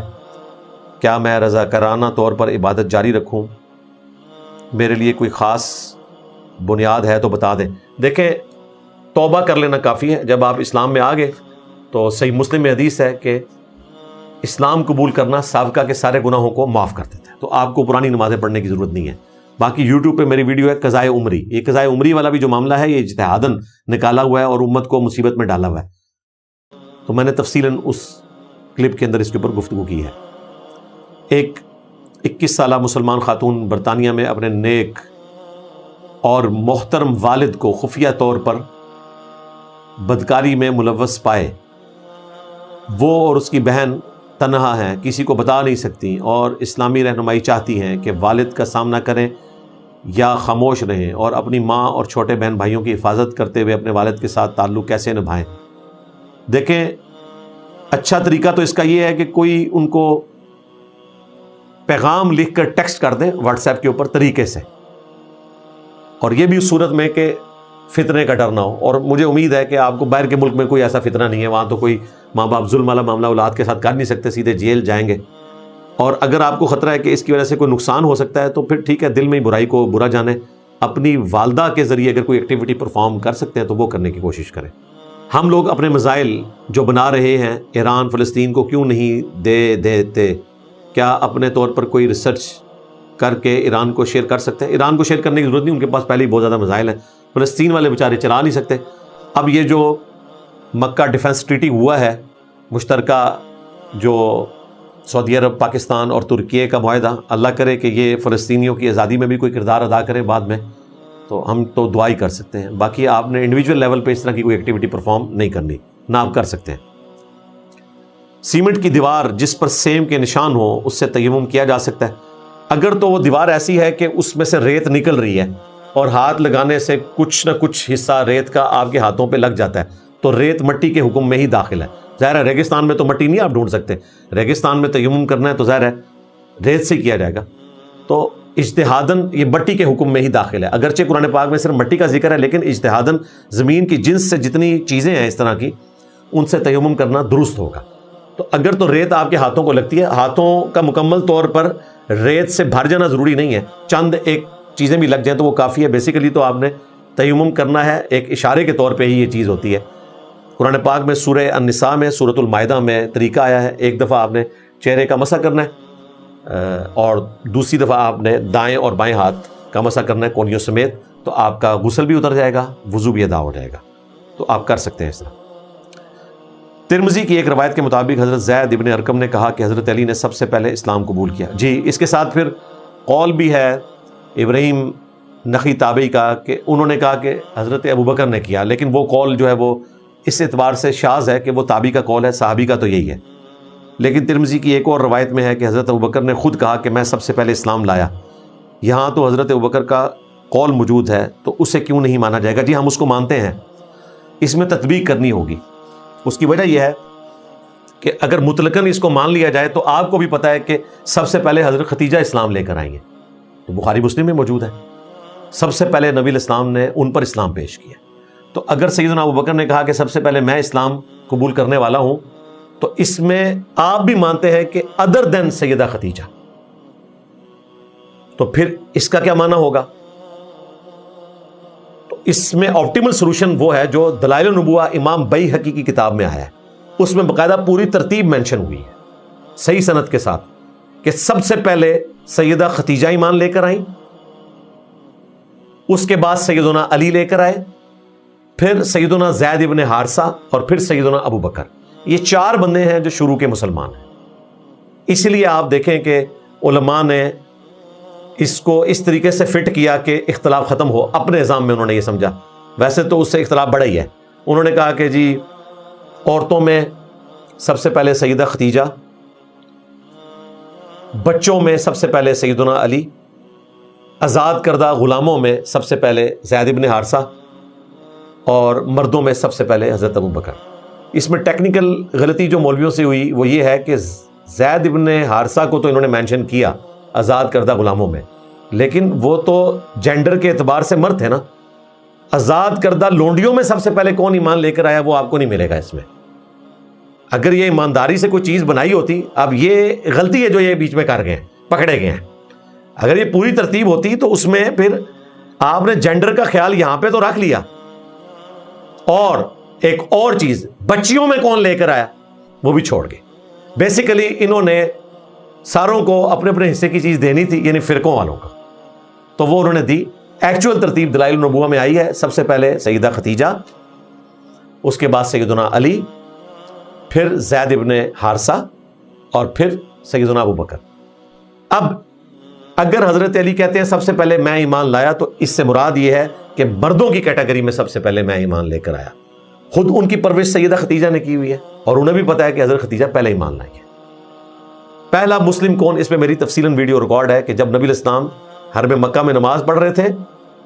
کیا میں رضاکارانہ طور پر عبادت جاری رکھوں؟ میرے لیے کوئی خاص بنیاد ہے تو بتا دیں. دیکھیں، توبہ کر لینا کافی ہے. جب آپ اسلام میں آ گئے تو صحیح مسلم میں حدیث ہے کہ اسلام قبول کرنا سابقہ کے سارے گناہوں کو معاف کر دیتا ہے. تو آپ کو پرانی نمازیں پڑھنے کی ضرورت نہیں ہے. باقی یوٹیوب پہ میری ویڈیو ہے قضائے عمری. یہ قضائے عمری والا بھی جو معاملہ ہے یہ اجتہاداً نکالا ہوا ہے اور امت کو مصیبت میں ڈالا ہوا ہے. تو میں نے تفصیلاً اس کلپ کے اندر اس کے اوپر گفتگو کی ہے. ایک 21 سالہ مسلمان خاتون برطانیہ میں اپنے نیک اور محترم والد کو خفیہ طور پر بدکاری میں ملوث پائے. وہ اور اس کی بہن تنہا ہیں، کسی کو بتا نہیں سکتی، اور اسلامی رہنمائی چاہتی ہیں کہ والد کا سامنا کریں یا خاموش رہیں اور اپنی ماں اور چھوٹے بہن بھائیوں کی حفاظت کرتے ہوئے اپنے والد کے ساتھ تعلق کیسے نبھائیں. دیکھیں، اچھا طریقہ تو اس کا یہ ہے کہ کوئی ان کو پیغام لکھ کر ٹیکسٹ کر دیں واٹس ایپ کے اوپر طریقے سے، اور یہ بھی اس صورت میں کہ فتنے کا ڈر نہ ہو. اور مجھے امید ہے کہ آپ کو باہر کے ملک میں کوئی ایسا فتنہ نہیں ہے، وہاں تو کوئی ماں باپ ظلم والا معاملہ اولاد کے ساتھ کر نہیں سکتے، سیدھے جیل جائیں گے. اور اگر آپ کو خطرہ ہے کہ اس کی وجہ سے کوئی نقصان ہو سکتا ہے تو پھر ٹھیک ہے، دل میں برائی کو برا جانیں. اپنی والدہ کے ذریعے اگر کوئی ایکٹیویٹی پرفارم کر سکتے ہیں تو وہ کرنے کی کوشش کریں. ہم لوگ اپنے مسائل جو بنا رہے ہیں ایران فلسطین کو کیوں نہیں دے دیتے؟ کیا اپنے طور پر کوئی ریسرچ کر کے ایران کو شیئر کر سکتے ہیں؟ ایران کو شیئر کرنے کی ضرورت نہیں، ان کے پاس پہلے ہی بہت زیادہ مسائل ہیں. فلسطین والے بیچارے چلا نہیں سکتے. اب یہ جو مکہ ڈیفنس ٹریٹی ہوا ہے مشترکہ، جو سعودی عرب، پاکستان اور ترکیے کا معاہدہ، اللہ کرے کہ یہ فلسطینیوں کی آزادی میں بھی کوئی کردار ادا کرے بعد میں، تو ہم تو دعا ہی کر سکتے ہیں. باقی آپ نے انڈیویجول لیول پہ اس طرح کی کوئی ایکٹیویٹی پرفارم نہیں کرنی، نہ آپ کر سکتے ہیں. سیمنٹ کی دیوار جس پر سیم کے نشان ہو اس سے تیمم کیا جا سکتا ہے؟ اگر تو وہ دیوار ایسی ہے کہ اس میں سے ریت نکل رہی ہے اور ہاتھ لگانے سے کچھ نہ کچھ حصہ ریت کا آپ کے ہاتھوں پہ لگ جاتا ہے تو ریت مٹی کے حکم میں ہی داخل ہے. ظاہر ہے ریگستان میں تو مٹی نہیں آپ ڈھونڈ سکتے, ریگستان میں تیمم کرنا ہے تو ظاہر ہے ریت سے کیا جائے گا, تو اجتہاداً یہ مٹی کے حکم میں ہی داخل ہے. اگرچہ قرآن پاک میں صرف مٹی کا ذکر ہے لیکن اجتہاداً زمین کی جنس سے جتنی چیزیں ہیں اس طرح کی ان سے تیمم کرنا درست ہوگا. تو اگر تو ریت آپ کے ہاتھوں کو لگتی ہے, ہاتھوں کا مکمل طور پر ریت سے بھر جانا ضروری نہیں ہے, چند ایک چیزیں بھی لگ جائیں تو وہ کافی ہے. بیسیکلی تو آپ نے تیمم کرنا ہے, ایک اشارے کے طور پہ ہی یہ چیز ہوتی ہے. قرآن پاک میں سورہ النساء میں, سورۃ المائدہ میں طریقہ آیا ہے, ایک دفعہ آپ نے چہرے کا مسح کرنا ہے اور دوسری دفعہ آپ نے دائیں اور بائیں ہاتھ کا مسح کرنا ہے کونیوں سمیت, تو آپ کا غسل بھی اتر جائے گا, وضو بھی ادا ہو جائے گا. تو آپ کر سکتے ہیں اس طرح. ترمذی کی ایک روایت کے مطابق حضرت زید ابن ارقم نے کہا کہ حضرت علی نے سب سے پہلے اسلام قبول کیا. جی, اس کے ساتھ پھر قول بھی ہے ابراہیم نخعی تابعی کا کہ انہوں نے کہا کہ حضرت ابوبکر نے کیا, لیکن وہ قول جو ہے وہ اس اعتبار سے شاذ ہے کہ وہ تابعی کا قول ہے, صحابی کا تو یہی ہے. لیکن ترمذی کی ایک اور روایت میں ہے کہ حضرت ابوبکر نے خود کہا کہ میں سب سے پہلے اسلام لایا. یہاں تو حضرت ابوبکر کا قول موجود ہے تو اسے کیوں نہیں مانا جائے گا؟ جی ہم اس کو مانتے ہیں, اس میں تطبیق کرنی ہوگی. اس کی وجہ یہ ہے کہ اگر مطلقاً اس کو مان لیا جائے تو آپ کو بھی پتہ ہے کہ سب سے پہلے حضرت ختیجہ اسلام لے کر آئی ہیں, تو بخاری مسلم میں موجود ہے. سب سے پہلے نبی الاسلام نے ان پر اسلام پیش کیا. تو اگر سیدنا ابوبکر نے کہا کہ سب سے پہلے میں اسلام قبول کرنے والا ہوں, تو اس میں آپ بھی مانتے ہیں کہ ادر دین سیدہ ختیجہ, تو پھر اس کا کیا معنی ہوگا؟ تو اس میں آپٹیمل سولوشن وہ ہے جو دلائل النبوہ امام بیہقی کی کتاب میں آیا ہے. اس میں باقاعدہ پوری ترتیب مینشن ہوئی ہے صحیح سند کے ساتھ کہ سب سے پہلے سیدہ ختیجہ ایمان لے کر آئیں, اس کے بعد سیدنا علی لے کر آئے, پھر سیدنا زید ابن حارثہ اور پھر سیدنا ابو بکر. یہ چار بندے ہیں جو شروع کے مسلمان ہیں. اس لیے آپ دیکھیں کہ علماء نے اس کو اس طریقے سے فٹ کیا کہ اختلاف ختم ہو. اپنے نظام میں انہوں نے یہ سمجھا, ویسے تو اس سے اختلاف بڑا ہی ہے. انہوں نے کہا کہ جی عورتوں میں سب سے پہلے سیدہ ختیجہ, بچوں میں سب سے پہلے سیدنا علی, آزاد کردہ غلاموں میں سب سے پہلے زید ابن حارثہ, اور مردوں میں سب سے پہلے حضرت ابو بکر. اس میں ٹیکنیکل غلطی جو مولویوں سے ہوئی وہ یہ ہے کہ زید ابن حارثہ کو تو انہوں نے مینشن کیا آزاد کردہ غلاموں میں, لیکن وہ تو جینڈر کے اعتبار سے مرد تھے نا. آزاد کردہ لونڈیوں میں سب سے پہلے کون ایمان لے کر آیا وہ آپ کو نہیں ملے گا اس میں. اگر یہ ایمانداری سے کوئی چیز بنائی ہوتی, اب یہ غلطی ہے جو یہ بیچ میں کر گئے ہیں, پکڑے گئے ہیں. اگر یہ پوری ترتیب ہوتی تو اس میں پھر آپ نے جینڈر کا خیال یہاں پہ تو رکھ لیا, اور ایک اور چیز بچیوں میں کون لے کر آیا وہ بھی چھوڑ گئے. بیسیکلی انہوں نے ساروں کو اپنے اپنے حصے کی چیز دینی تھی, یعنی فرقوں والوں کا, تو وہ انہوں نے دی. ایکچوئل ترتیب دلائل النبوہ میں آئی ہے, سب سے پہلے سیدہ ختیجہ, اس کے بعد سیدنا علی, پھر زید ابن حارثہ, اور پھر سیدنا ابو بکر. اب اگر حضرت علی کہتے ہیں سب سے پہلے میں ایمان لایا, تو اس سے مراد یہ ہے کہ مردوں کی کیٹیگری میں سب سے پہلے میں ایمان لے کر آیا. خود ان کی پرورش سیدہ ختیجہ نے کی ہوئی ہے, اور انہیں بھی پتا ہے کہ حضرت ختیجہ پہلے ایمان لائی ہے. پہلا مسلم کون, اس میں میری تفصیلاً ویڈیو ریکارڈ ہے کہ جب نبی الاسلام حرم مکہ میں نماز پڑھ رہے تھے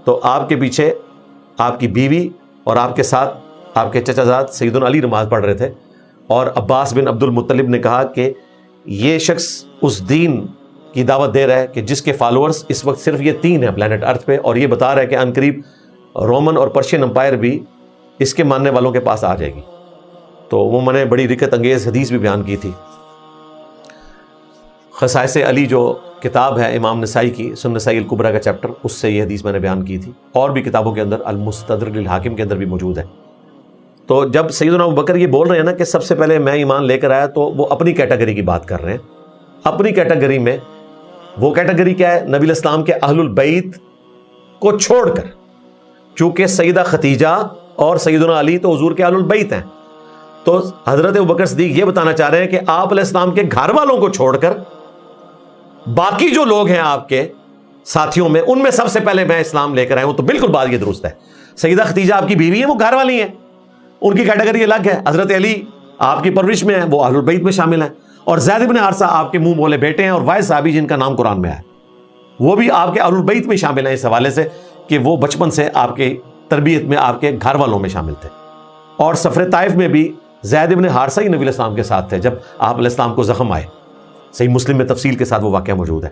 تو آپ کے پیچھے آپ کی بیوی اور آپ کے ساتھ آپ کے چچا زاد سیدنا علی نماز پڑھ رہے تھے, اور عباس بن عبد المطلب نے کہا کہ یہ شخص اس دین کی دعوت دے رہا ہے کہ جس کے فالوورز اس وقت صرف یہ 3 ہیں پلانٹ ارتھ پہ, اور یہ بتا رہا ہے کہ ان قریب رومن اور پرشین امپائر بھی اس کے ماننے والوں کے پاس آ جائے گی. تو وہ میں نے بڑی رکت انگیز حدیث بھی بیان کی تھی. خصائص علی جو کتاب ہے امام نسائی کی, سنن نسائی الکبریٰ کا چیپٹر, اس سے یہ حدیث میں نے بیان کی تھی, اور بھی کتابوں کے اندر المستدرک للحاکم کے اندر بھی موجود ہے. تو جب سیدنا ابو بکر یہ بول رہے ہیں نا کہ سب سے پہلے میں ایمان لے کر آیا, تو وہ اپنی کیٹیگری کی بات کر رہے ہیں. اپنی کیٹیگری میں وہ کیٹیگری کیا ہے؟ نبی الاسلام کے اہل البیت کو چھوڑ کر, چونکہ سیدہ ختیجہ اور سیدنا علی تو حضور کے اہل البیت ہیں, تو حضرت ابوبکر صدیق یہ بتانا چاہ رہے ہیں کہ آپ علیہ السلام کے گھر والوں کو چھوڑ کر باقی جو لوگ ہیں آپ کے ساتھیوں میں, ان میں سب سے پہلے میں اسلام لے کر آیا ہوں. تو بالکل بات یہ درست ہے. سیدہ ختیجہ آپ کی بیوی ہیں, وہ گھر والی ہیں, ان کی کیٹیگری الگ ہے. حضرت علی آپ کی پرورش میں ہیں, وہ اہل البیت میں شامل ہیں, اور زید بن حارثہ آپ کے منہ بولے بیٹے ہیں اور واحد صحابی جن کا نام قرآن میں ہے. وہ بھی آپ کے اہل البیت میں شامل ہیں اس حوالے سے کہ وہ بچپن سے آپ کے تربیت میں آپ کے گھر والوں میں شامل تھے. اور سفر طائف میں بھی زید بن حارثہ ہی نبی علیہ السلام کے ساتھ تھے جب آپ علیہ السلام کو زخم آئے. صحیح مسلم میں تفصیل کے ساتھ وہ واقعہ موجود ہے.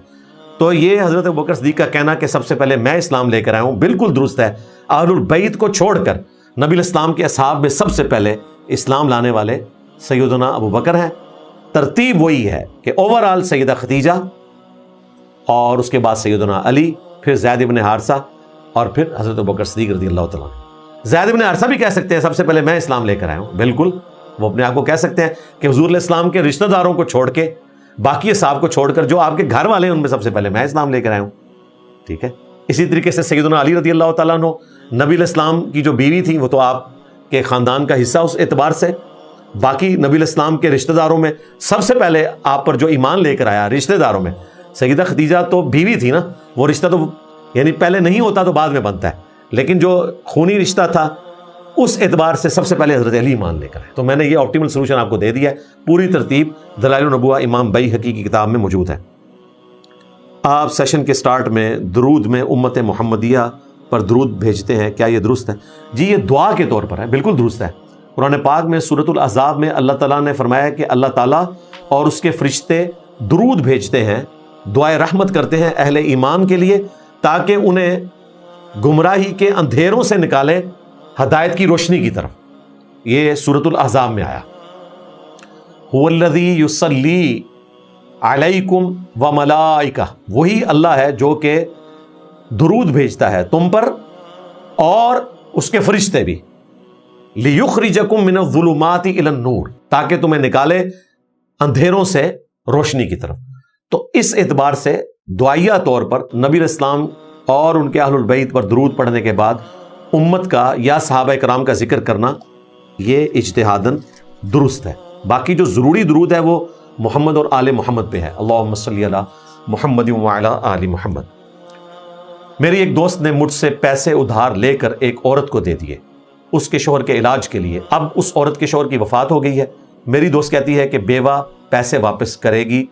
تو یہ حضرت ابوبکر صدیق کا کہنا کہ سب سے پہلے میں اسلام لے کر آیا ہوں بالکل درست ہے. اہل البیت کو چھوڑ کر نبی علیہ السلام کے اصحاب میں سب سے پہلے اسلام لانے والے سیدنا ابوبکر ہیں. ترتیب وہی ہے کہ اوورآل سیدہ خدیجہ اور اس کے بعد سیدنا علی، پھر زید بن حارثہ اور پھر حضرت ابوبکر صدیق رضی اللہ تعالیٰ عنہ. زید بن حارثہ بھی کہہ سکتے ہیں سب سے پہلے میں اسلام لے کر آیا ہوں. بالکل وہ اپنے آپ کو کہہ سکتے ہیں کہ حضور علیہ السلام کے رشتہ داروں کو چھوڑ کے، باقی اصحاب کو چھوڑ کر جو آپ کے گھر والے ہیں ان میں سب سے پہلے میں اسلام لے کر آیا ہوں. ٹھیک ہے. اسی طریقے سے سیدنا علی رضی اللہ تعالیٰ عنہ، نبی علیہ السلام کی جو بیوی تھی وہ تو آپ کے خاندان کا حصہ اس اعتبار سے. باقی نبی علیہ السلام کے رشتہ داروں میں سب سے پہلے آپ پر جو ایمان لے کر آیا رشتہ داروں میں سیدہ خدیجہ تو بیوی تھی نا، وہ رشتہ تو یعنی پہلے نہیں ہوتا تو بعد میں بنتا ہے، لیکن جو خونی رشتہ تھا اس اعتبار سے سب سے پہلے حضرت علی ایمان لے کر آئے. تو میں نے یہ آپٹیمل سولوشن آپ کو دے دیا ہے. پوری ترتیب دلائل النبوہ امام بیہقی کی کتاب میں موجود ہے. آپ سیشن کے سٹارٹ میں درود میں امت محمدیہ پر درود بھیجتے ہیں، کیا یہ درست ہے؟ جی یہ دعا کے طور پر ہے، بالکل درست ہے. قرآن پاک میں سورۃ الاحزاب میں اللہ تعالیٰ نے فرمایا کہ اللہ تعالیٰ اور اس کے فرشتے درود بھیجتے ہیں، دعائے رحمت کرتے ہیں اہل ایمان کے لیے تاکہ انہیں گمراہی کے اندھیروں سے نکالے ہدایت کی روشنی کی طرف. یہ سورۃ الاحزاب میں آیا. هو الذی یصلی علیکم وملائکہ، وہی اللہ ہے جو کہ درود بھیجتا ہے تم پر اور اس کے فرشتے بھی. لیخرجکم من الظلمات الی النور، تاکہ تمہیں نکالے اندھیروں سے روشنی کی طرف. تو اس اعتبار سے دعائیہ طور پر نبی علیہ السلام اور ان کے اہل البیت پر درود پڑھنے کے بعد امت کا یا صحابہ کرام کا ذکر کرنا یہ اجتہاداً درست ہے. باقی جو ضروری درود ہے وہ محمد اور آل محمد پہ ہے. اللہم صلی علی محمد وعلی آل محمد. میری ایک دوست نے مجھ سے پیسے ادھار لے کر ایک عورت کو دے دیے اس کے شوہر کے علاج کے لیے. اب اس عورت کے شوہر کی وفات ہو گئی ہے. میری دوست کہتی ہے کہ بیوہ پیسے واپس کرے گی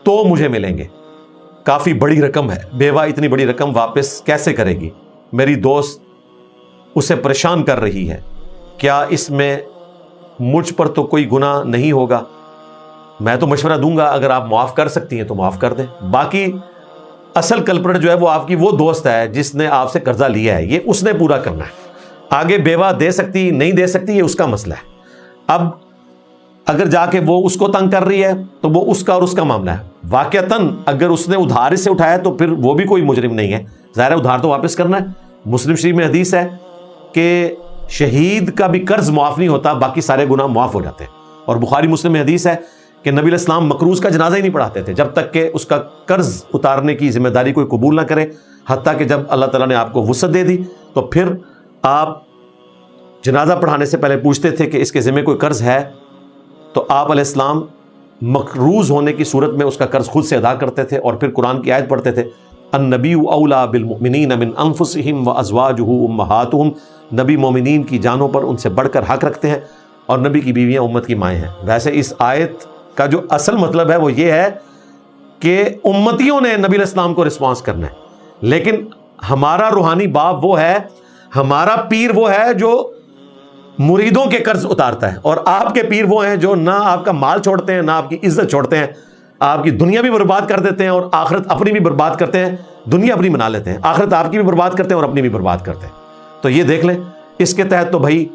تو مجھے ملیں گے. کافی بڑی رقم ہے، بیوہ اتنی بڑی رقم واپس کیسے کرے گی؟ میری دوست اسے پریشان کر رہی ہے. کیا اس میں مجھ پر تو کوئی گناہ نہیں ہوگا؟ میں تو مشورہ دوں گا اگر آپ معاف کر سکتی ہیں تو معاف کر دیں. باقی اصل کلپریٹ جو ہے وہ آپ کی وہ دوست ہے جس نے آپ سے قرضہ لیا ہے، یہ اس نے پورا کرنا ہے. آگے بیوہ دے سکتی نہیں دے سکتی یہ اس کا مسئلہ ہے. اب اگر جا کے وہ اس کو تنگ کر رہی ہے تو وہ اس کا اور اس کا معاملہ ہے. واقعتاً اگر اس نے ادھار سے اٹھایا تو پھر وہ بھی کوئی مجرم نہیں ہے. ظاہر ہے ادھار تو واپس کرنا ہے. مسلم شریف میں حدیث ہے کہ شہید کا بھی قرض معاف نہیں ہوتا، باقی سارے گناہ معاف ہو جاتے ہیں. اور بخاری مسلم میں حدیث ہے کہ نبی علیہ السلام مقروض کا جنازہ ہی نہیں پڑھاتے تھے جب تک کہ اس کا قرض اتارنے کی ذمہ داری کوئی قبول نہ کرے، حتیٰ کہ جب اللہ تعالیٰ نے آپ کو وسعت دے دی تو پھر آپ جنازہ پڑھانے سے پہلے پوچھتے تھے کہ اس کے ذمہ کوئی قرض ہے، تو آپ علیہ السلام مقروض ہونے کی صورت میں اس کا قرض خود سے ادا کرتے تھے اور پھر قرآن کی آیت پڑھتے تھے النبی اولیٰ بالمؤمنین من انفسہم وازواجہ امہاتہم. نبی مومنین کی جانوں پر ان سے بڑھ کر حق رکھتے ہیں اور نبی کی بیویاں امت کی مائیں ہیں. ویسے اس آیت کا جو اصل مطلب ہے وہ یہ ہے کہ امتیوں نے نبی علیہ السلام کو رسپانس کرنا ہے، لیکن ہمارا روحانی باپ وہ ہے، ہمارا پیر وہ ہے جو مریدوں کے قرض اتارتا ہے، اور آپ کے پیر وہ ہیں جو نہ آپ کا مال چھوڑتے ہیں نہ آپ کی عزت چھوڑتے ہیں، آپ کی دنیا بھی برباد کر دیتے ہیں اور آخرت اپنی بھی برباد کرتے ہیں. دنیا اپنی بنا لیتے ہیں، آخرت آپ کی بھی برباد کرتے ہیں اور اپنی بھی برباد کرتے ہیں. تو یہ دیکھ لیں اس کے تحت تو بھائی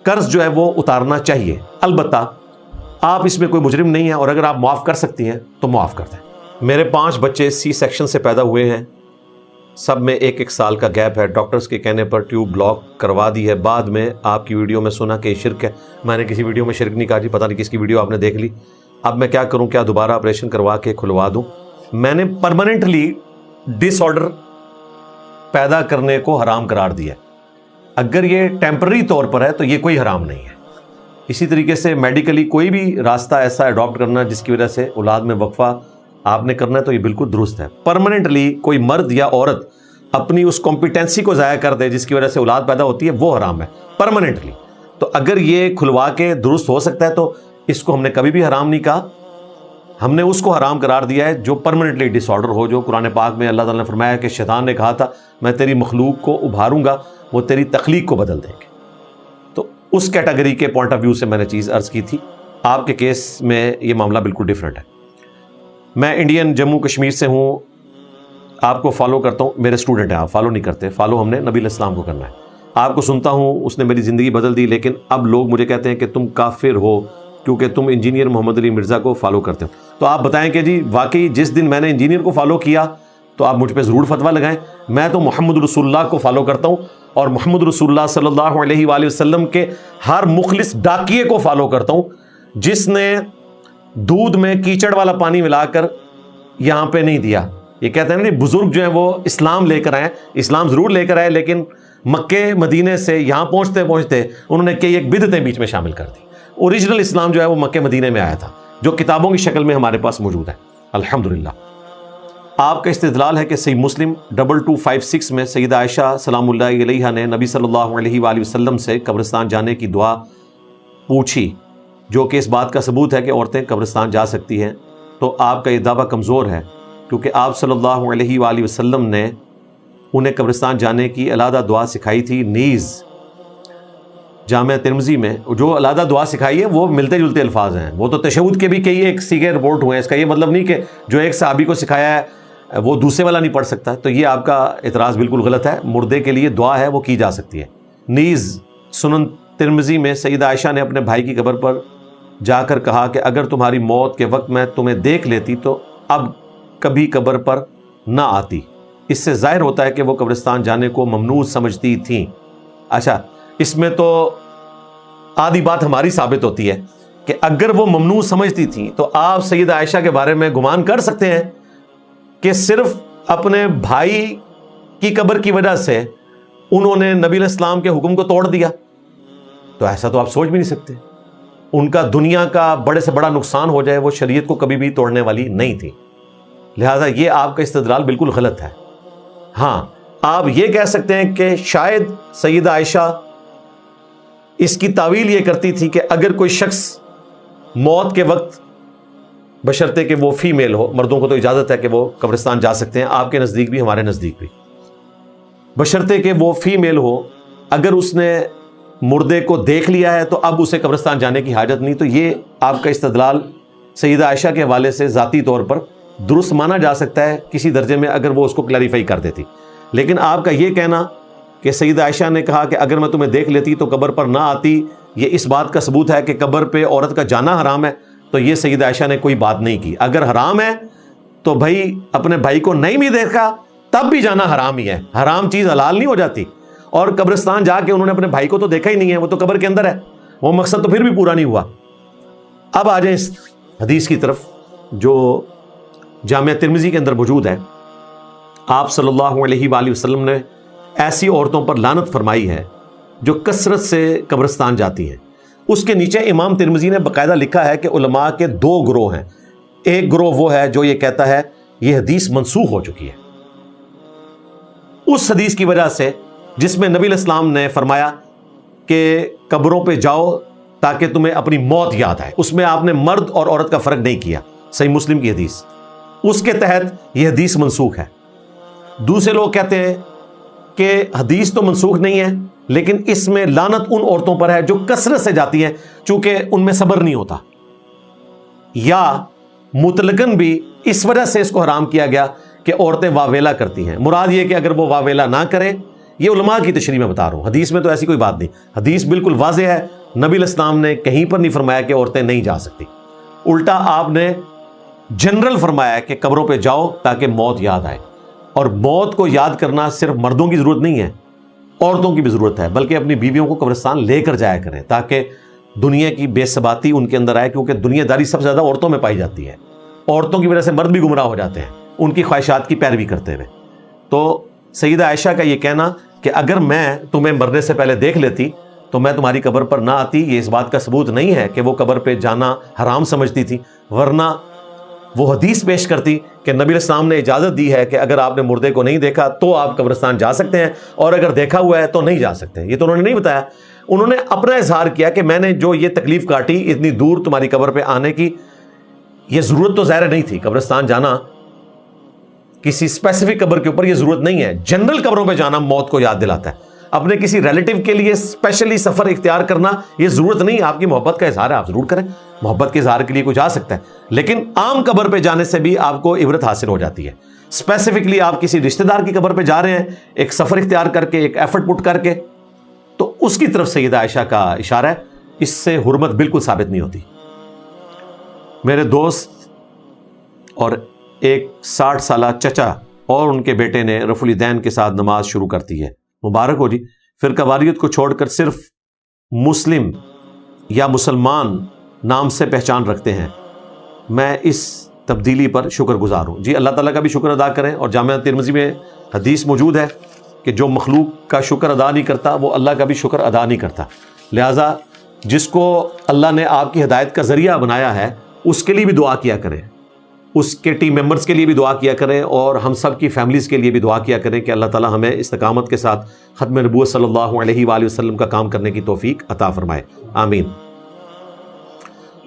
قرض جو ہے وہ اتارنا چاہیے. البتہ آپ اس میں کوئی مجرم نہیں ہیں اور اگر آپ معاف کر سکتی ہیں تو معاف کر دیں. میرے 5 بچے سی سیکشن سے پیدا ہوئے ہیں، سب میں 1 سال کا گیپ ہے. ڈاکٹرز کے کہنے پر ٹیوب بلاک کروا دی ہے. بعد میں آپ کی ویڈیو میں سنا کہ یہ شرک ہے. میں نے کسی ویڈیو میں شرک نہیں کہا جی، پتہ نہیں کس کی ویڈیو آپ نے دیکھ لی. اب میں کیا کروں؟ کیا دوبارہ آپریشن کروا کے کھلوا دوں؟ میں نے پرماننٹلی ڈس آرڈر پیدا کرنے کو حرام قرار دیا. اگر یہ ٹیمپرری طور پر ہے تو یہ کوئی حرام نہیں ہے. اسی طریقے سے میڈیکلی کوئی بھی راستہ ایسا اڈاپٹ کرنا جس کی وجہ سے اولاد میں وقفہ آپ نے کرنا ہے تو یہ بالکل درست ہے. پرماننٹلی کوئی مرد یا عورت اپنی اس کمپیٹنسی کو ضائع کر دے جس کی وجہ سے اولاد پیدا ہوتی ہے وہ حرام ہے پرماننٹلی. تو اگر یہ کھلوا کے درست ہو سکتا ہے تو اس کو ہم نے کبھی بھی حرام نہیں کہا. ہم نے اس کو حرام قرار دیا ہے جو پرماننٹلی ڈس آرڈر ہو، جو قرآن پاک میں اللہ تعالیٰ نے فرمایا کہ شیطان نے کہا تھا میں تیری مخلوق کو ابھاروں گا، وہ تیری تخلیق کو بدل دیں گے۔ تو اس کیٹیگری کے پوائنٹ آف ویو سے میں نے چیز عرض کی تھی۔ آپ کے کیس میں یہ معاملہ بالکل ڈیفرنٹ ہے۔ میں انڈین جموں کشمیر سے ہوں، آپ کو فالو کرتا ہوں، میرے اسٹوڈنٹ ہیں، آپ فالو نہیں کرتے، فالو ہم نے نبی علیہ السلام کو کرنا ہے۔ آپ کو سنتا ہوں، اس نے میری زندگی بدل دی، لیکن اب لوگ مجھے کہتے ہیں کہ تم کافر ہو کیونکہ تم انجینئر محمد علی مرزا کو فالو کرتے ہو۔ تو آپ بتائیں کہ جی واقعی جس دن میں نے انجینئر کو فالو کیا تو آپ مجھ پہ ضرور فتویٰ لگائیں۔ میں تو محمد رسول اللہ کو فالو کرتا ہوں، اور محمد رسول اللہ صلی اللہ علیہ وآلہ وسلم کے ہر مخلص ڈاکیے کو فالو کرتا ہوں جس نے دودھ میں کیچڑ والا پانی ملا کر یہاں پہ نہیں دیا۔ یہ کہتے ہیں نا بزرگ جو ہیں وہ اسلام لے کر آئے، اسلام ضرور لے کر آئے، لیکن مکے مدینے سے یہاں پہنچتے پہنچتے انہوں نے کئی ایک بدعتیں بیچ میں شامل کر دی۔ اوریجنل اسلام جو ہے وہ مکے مدینے میں آیا تھا، جو کتابوں کی شکل میں ہمارے پاس موجود ہے الحمدللہ۔ آپ کا استدلال ہے کہ صحیح مسلم 2256 میں سیدہ عائشہ سلام اللہ علیہا نے نبی صلی اللہ علیہ وآلہ وسلم سے قبرستان جانے کی دعا پوچھی، جو کہ اس بات کا ثبوت ہے کہ عورتیں قبرستان جا سکتی ہیں۔ تو آپ کا یہ دعویٰ کمزور ہے، کیونکہ آپ صلی اللہ علیہ وآلہ وسلم نے انہیں قبرستان جانے کی علیحدہ دعا سکھائی تھی۔ نیز جامع ترمذی میں جو علیحدہ دعا سکھائی ہے وہ ملتے جلتے الفاظ ہیں، وہ تو تشہد کے بھی کئی ایک سیگے رپورٹ ہوئے ہیں۔ اس کا یہ مطلب نہیں کہ جو ایک صحابی کو سکھایا ہے وہ دوسرے والا نہیں پڑھ سکتا۔ تو یہ آپ کا اعتراض بالکل غلط ہے۔ مردے کے لیے دعا ہے وہ کی جا سکتی ہے۔ نیز سنن ترمذی میں سیدہ عائشہ نے اپنے بھائی کی قبر پر جا کر کہا کہ اگر تمہاری موت کے وقت میں تمہیں دیکھ لیتی تو اب کبھی قبر پر نہ آتی۔ اس سے ظاہر ہوتا ہے کہ وہ قبرستان جانے کو ممنوع سمجھتی تھیں۔ اچھا، اس میں تو آدھی بات ہماری ثابت ہوتی ہے کہ اگر وہ ممنوع سمجھتی تھیں تو آپ سیدہ عائشہ کے بارے میں گمان کر سکتے ہیں کہ صرف اپنے بھائی کی قبر کی وجہ سے انہوں نے نبی علیہ السلام کے حکم کو توڑ دیا۔ تو ایسا تو آپ سوچ بھی نہیں سکتے۔ ان کا دنیا کا بڑے سے بڑا نقصان ہو جائے، وہ شریعت کو کبھی بھی توڑنے والی نہیں تھی۔ لہذا یہ آپ کا استدلال بالکل غلط ہے۔ ہاں، آپ یہ کہہ سکتے ہیں کہ شاید سیدہ عائشہ اس کی تعویل یہ کرتی تھی کہ اگر کوئی شخص موت کے وقت، بشرطے کہ وہ فیمیل ہو، مردوں کو تو اجازت ہے کہ وہ قبرستان جا سکتے ہیں، آپ کے نزدیک بھی ہمارے نزدیک بھی، بشرطے کہ وہ فیمیل ہو، اگر اس نے مردے کو دیکھ لیا ہے تو اب اسے قبرستان جانے کی حاجت نہیں۔ تو یہ آپ کا استدلال سیدہ عائشہ کے حوالے سے ذاتی طور پر درست مانا جا سکتا ہے کسی درجے میں، اگر وہ اس کو کلیریفائی کر دیتی۔ لیکن آپ کا یہ کہنا کہ سیدہ عائشہ نے کہا کہ اگر میں تمہیں دیکھ لیتی تو قبر پر نہ آتی، یہ اس بات کا ثبوت ہے کہ قبر پہ عورت کا جانا حرام ہے۔ تو یہ سیدہ عائشہ نے کوئی بات نہیں کی۔ اگر حرام ہے تو بھائی اپنے بھائی کو نہیں بھی دیکھا تب بھی جانا حرام ہی ہے۔ حرام چیز حلال نہیں ہو جاتی۔ اور قبرستان جا کے انہوں نے اپنے بھائی کو تو دیکھا ہی نہیں ہے، وہ تو قبر کے اندر ہے، وہ مقصد تو پھر بھی پورا نہیں ہوا۔ اب آ جائیں اس حدیث کی طرف جو جامع ترمذی کے اندر موجود ہے۔ آپ صلی اللہ علیہ وآلہ وسلم نے ایسی عورتوں پر لعنت فرمائی ہے جو کثرت سے قبرستان جاتی ہیں۔ اس کے نیچے امام ترمذی نے باقاعدہ لکھا ہے کہ علماء کے دو گروہ ہیں۔ ایک گروہ وہ ہے جو یہ کہتا ہے یہ حدیث منسوخ ہو چکی ہے، اس حدیث کی وجہ سے جس میں نبی علیہ السلام نے فرمایا کہ قبروں پہ جاؤ تاکہ تمہیں اپنی موت یاد آئے، اس میں آپ نے مرد اور عورت کا فرق نہیں کیا، صحیح مسلم کی حدیث، اس کے تحت یہ حدیث منسوخ ہے۔ دوسرے لوگ کہتے ہیں کہ حدیث تو منسوخ نہیں ہے، لیکن اس میں لعنت ان عورتوں پر ہے جو کثرت سے جاتی ہیں، چونکہ ان میں صبر نہیں ہوتا، یا مطلقاً بھی اس وجہ سے اس کو حرام کیا گیا کہ عورتیں واویلا کرتی ہیں۔ مراد یہ کہ اگر وہ واویلا نہ کریں، یہ علماء کی تشریح میں بتا رہا ہوں، حدیث میں تو ایسی کوئی بات نہیں۔ حدیث بالکل واضح ہے، نبی علیہ السلام نے کہیں پر نہیں فرمایا کہ عورتیں نہیں جا سکتی، الٹا آپ نے جنرل فرمایا کہ قبروں پہ جاؤ تاکہ موت یاد آئے۔ اور موت کو یاد کرنا صرف مردوں کی ضرورت نہیں ہے، عورتوں کی بھی ضرورت ہے، بلکہ اپنی بیویوں کو قبرستان لے کر جایا کریں تاکہ دنیا کی بے ثباتی ان کے اندر آئے، کیونکہ دنیا داری سب سے زیادہ عورتوں میں پائی جاتی ہے۔ عورتوں کی وجہ سے مرد بھی گمراہ ہو جاتے ہیں ان کی خواہشات کی پیروی کرتے ہوئے۔ تو سیدہ عائشہ کا یہ کہنا کہ اگر میں تمہیں مرنے سے پہلے دیکھ لیتی تو میں تمہاری قبر پر نہ آتی، یہ اس بات کا ثبوت نہیں ہے کہ وہ قبر پہ جانا حرام سمجھتی تھی، ورنہ وہ حدیث پیش کرتی کہ نبی علیہ السلام نے اجازت دی ہے کہ اگر آپ نے مردے کو نہیں دیکھا تو آپ قبرستان جا سکتے ہیں، اور اگر دیکھا ہوا ہے تو نہیں جا سکتے۔ یہ تو انہوں نے نہیں بتایا، انہوں نے اپنا اظہار کیا کہ میں نے جو یہ تکلیف کاٹی اتنی دور تمہاری قبر پہ آنے کی، یہ ضرورت تو ظاہر نہیں تھی قبرستان جانا کسی اسپیسیفک قبر کے اوپر، یہ ضرورت نہیں ہے. جنرل قبروں پہ جانا موت کو یاد دلاتا ہے. اپنے کسی ریلیٹیو کے لیے اسپیشلی سفر اختیار کرنا یہ ضرورت نہیں. آپ کی محبت کا اظہار ہے، آپ ضرور کریں، محبت کے اظہار کے لیے کوئی جا سکتا ہے، لیکن عام قبر پہ جانے سے بھی آپ کو عبرت حاصل ہو جاتی ہے. اسپیسیفکلی آپ کسی رشتہ دار کی قبر پہ جا رہے ہیں ایک سفر اختیار کر کے، ایک ایفرٹ پٹ کر کے، تو اس کی طرف سیدہ عائشہ کا اشارہ ہے. اس سے حرمت بالکل ثابت نہیں ہوتی. میرے دوست اور ایک 60 سالہ چچا اور ان کے بیٹے نے رفع الیدین کے ساتھ نماز شروع کرتی ہے. مبارک ہو جی. فرقہ واریت کو چھوڑ کر صرف مسلم یا مسلمان نام سے پہچان رکھتے ہیں. میں اس تبدیلی پر شکر گزار ہوں. جی اللہ تعالیٰ کا بھی شکر ادا کریں. اور جامعہ ترمذی میں حدیث موجود ہے کہ جو مخلوق کا شکر ادا نہیں کرتا وہ اللہ کا بھی شکر ادا نہیں کرتا. لہٰذا جس کو اللہ نے آپ کی ہدایت کا ذریعہ بنایا ہے اس کے لیے بھی دعا کیا کریں، اس کے ٹیم ممبرز کے لیے بھی دعا کیا کریں، اور ہم سب کی فیملیز کے لیے بھی دعا کیا کریں کہ اللہ تعالیٰ ہمیں استقامت کے ساتھ ختم نبوت صلی اللہ علیہ وآلہ وسلم کا کام کرنے کی توفیق عطا فرمائے. آمین.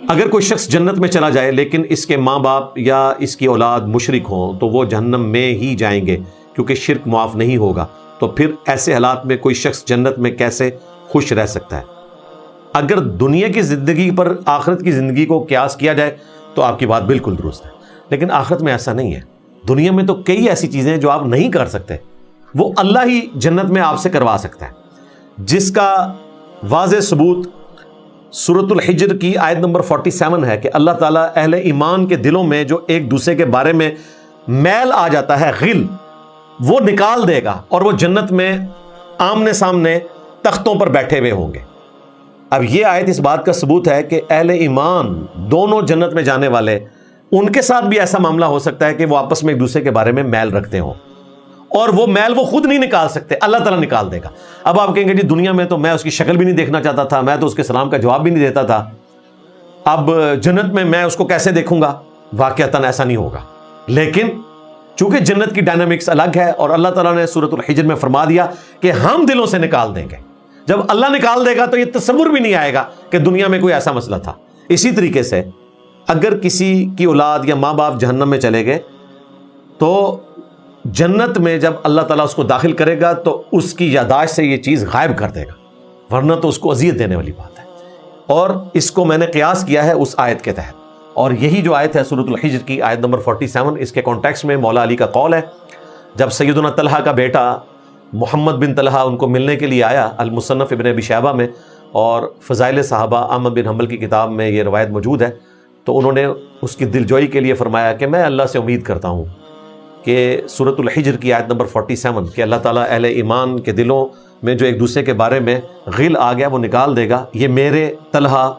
اگر کوئی شخص جنت میں چلا جائے لیکن اس کے ماں باپ یا اس کی اولاد مشرک ہوں تو وہ جہنم میں ہی جائیں گے کیونکہ شرک معاف نہیں ہوگا. تو پھر ایسے حالات میں کوئی شخص جنت میں کیسے خوش رہ سکتا ہے؟ اگر دنیا کی زندگی پر آخرت کی زندگی کو قیاس کیا جائے تو آپ کی بات بالکل درست ہے، لیکن آخرت میں ایسا نہیں ہے. دنیا میں تو کئی ایسی چیزیں جو آپ نہیں کر سکتے وہ اللہ ہی جنت میں آپ سے کروا سکتا ہے، جس کا واضح ثبوت سورۃ الحجر کی آیت نمبر 47 ہے کہ اللہ تعالیٰ اہل ایمان کے دلوں میں جو ایک دوسرے کے بارے میں میل آ جاتا ہے، غل، وہ نکال دے گا اور وہ جنت میں آمنے سامنے تختوں پر بیٹھے ہوئے ہوں گے. اب یہ آیت اس بات کا ثبوت ہے کہ اہل ایمان دونوں جنت میں جانے والے، ان کے ساتھ بھی ایسا معاملہ ہو سکتا ہے کہ وہ آپس میں ایک دوسرے کے بارے میں میل رکھتے ہوں، اور وہ میل وہ خود نہیں نکال سکتے، اللہ تعالیٰ نکال دے گا. اب آپ کہیں گے جی دنیا میں تو میں اس کی شکل بھی نہیں دیکھنا چاہتا تھا، میں تو اس کے سلام کا جواب بھی نہیں دیتا تھا، اب جنت میں میں اس کو کیسے دیکھوں گا؟ واقعتاً ایسا نہیں ہوگا. لیکن چونکہ جنت کی ڈائنامکس الگ ہے اور اللہ تعالیٰ نے سورۃ الحجر میں فرما دیا کہ ہم دلوں سے نکال دیں گے. جب اللہ نکال دے گا تو یہ تصور بھی نہیں آئے گا کہ دنیا میں کوئی ایسا مسئلہ تھا. اسی طریقے سے اگر کسی کی اولاد یا ماں باپ جہنم میں چلے گئے تو جنت میں جب اللہ تعالیٰ اس کو داخل کرے گا تو اس کی یاداشت سے یہ چیز غائب کر دے گا، ورنہ تو اس کو اذیت دینے والی بات ہے. اور اس کو میں نے قیاس کیا ہے اس آیت کے تحت، اور یہی جو آیت ہے سورۃ الحجر کی آیت نمبر 47، اس کے کانٹیکسٹ میں مولا علی کا قول ہے. جب سیدنا طلحہ کا بیٹا محمد بن طلحہ ان کو ملنے کے لیے آیا، المصنف ابن ابی شیبہ میں اور فضائل صحابہ احمد بن حنبل کی کتاب میں یہ روایت موجود ہے، تو انہوں نے اس کی دلجوئی کے لیے فرمایا کہ میں اللہ سے امید کرتا ہوں کہ سورۃ الحجر کی آیت نمبر 47 کہ اللہ تعالیٰ اہل ایمان کے دلوں میں جو ایک دوسرے کے بارے میں غل آ گیا وہ نکال دے گا. یہ میرے طلحہ،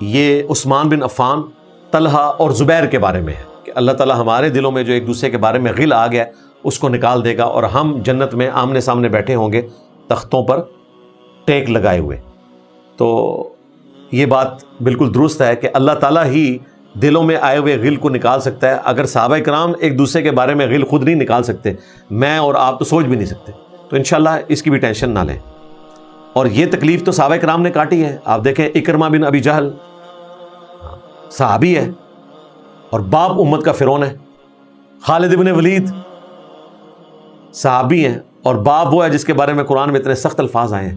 یہ عثمان بن عفان، طلحہ اور زبیر کے بارے میں ہے کہ اللہ تعالیٰ ہمارے دلوں میں جو ایک دوسرے کے بارے میں غل آ گیا اس کو نکال دے گا، اور ہم جنت میں آمنے سامنے بیٹھے ہوں گے تختوں پر ٹیک لگائے ہوئے. تو یہ بات بالکل درست ہے کہ اللہ تعالیٰ ہی دلوں میں آئے ہوئے غل کو نکال سکتا ہے. اگر صحابہ کرام ایک دوسرے کے بارے میں غل خود نہیں نکال سکتے، میں اور آپ تو سوچ بھی نہیں سکتے، تو انشاءاللہ اس کی بھی ٹینشن نہ لیں. اور یہ تکلیف تو صحابہ کرام نے کاٹی ہے. آپ دیکھیں اکرمہ بن ابی جہل صحابی ہے اور باپ امت کا فرعون ہے. خالد بن ولید صحابی ہیں اور باپ وہ ہے جس کے بارے میں قرآن میں اتنے سخت الفاظ آئے ہیں.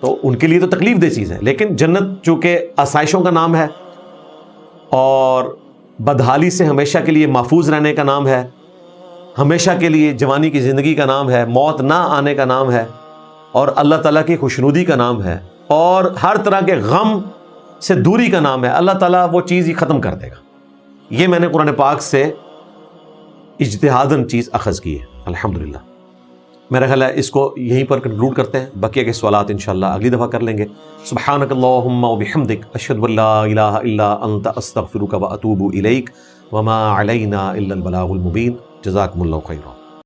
تو ان کے لیے تو تکلیف دہ چیز ہے. لیکن جنت چونکہ آسائشوں کا نام ہے اور بدحالی سے ہمیشہ کے لیے محفوظ رہنے کا نام ہے، ہمیشہ کے لیے جوانی کی زندگی کا نام ہے، موت نہ آنے کا نام ہے، اور اللہ تعالیٰ کی خوشنودی کا نام ہے، اور ہر طرح کے غم سے دوری کا نام ہے. اللہ تعالیٰ وہ چیز ہی ختم کر دے گا. یہ میں نے قرآن پاک سے اجتہاداً چیز اخذ کی ہے الحمدللہ. میرا خیال ہے اس کو یہیں پر کنکلوڈ کرتے ہیں، بقیہ کے سوالات انشاءاللہ اگلی دفعہ کر لیں گے. سبحانک اللہم وبحمدک اشہد ان لا الہ الا انت استغفرک واتوب الیک وما علینا الا البلاغ المبین. جزاکم اللہ خیرا.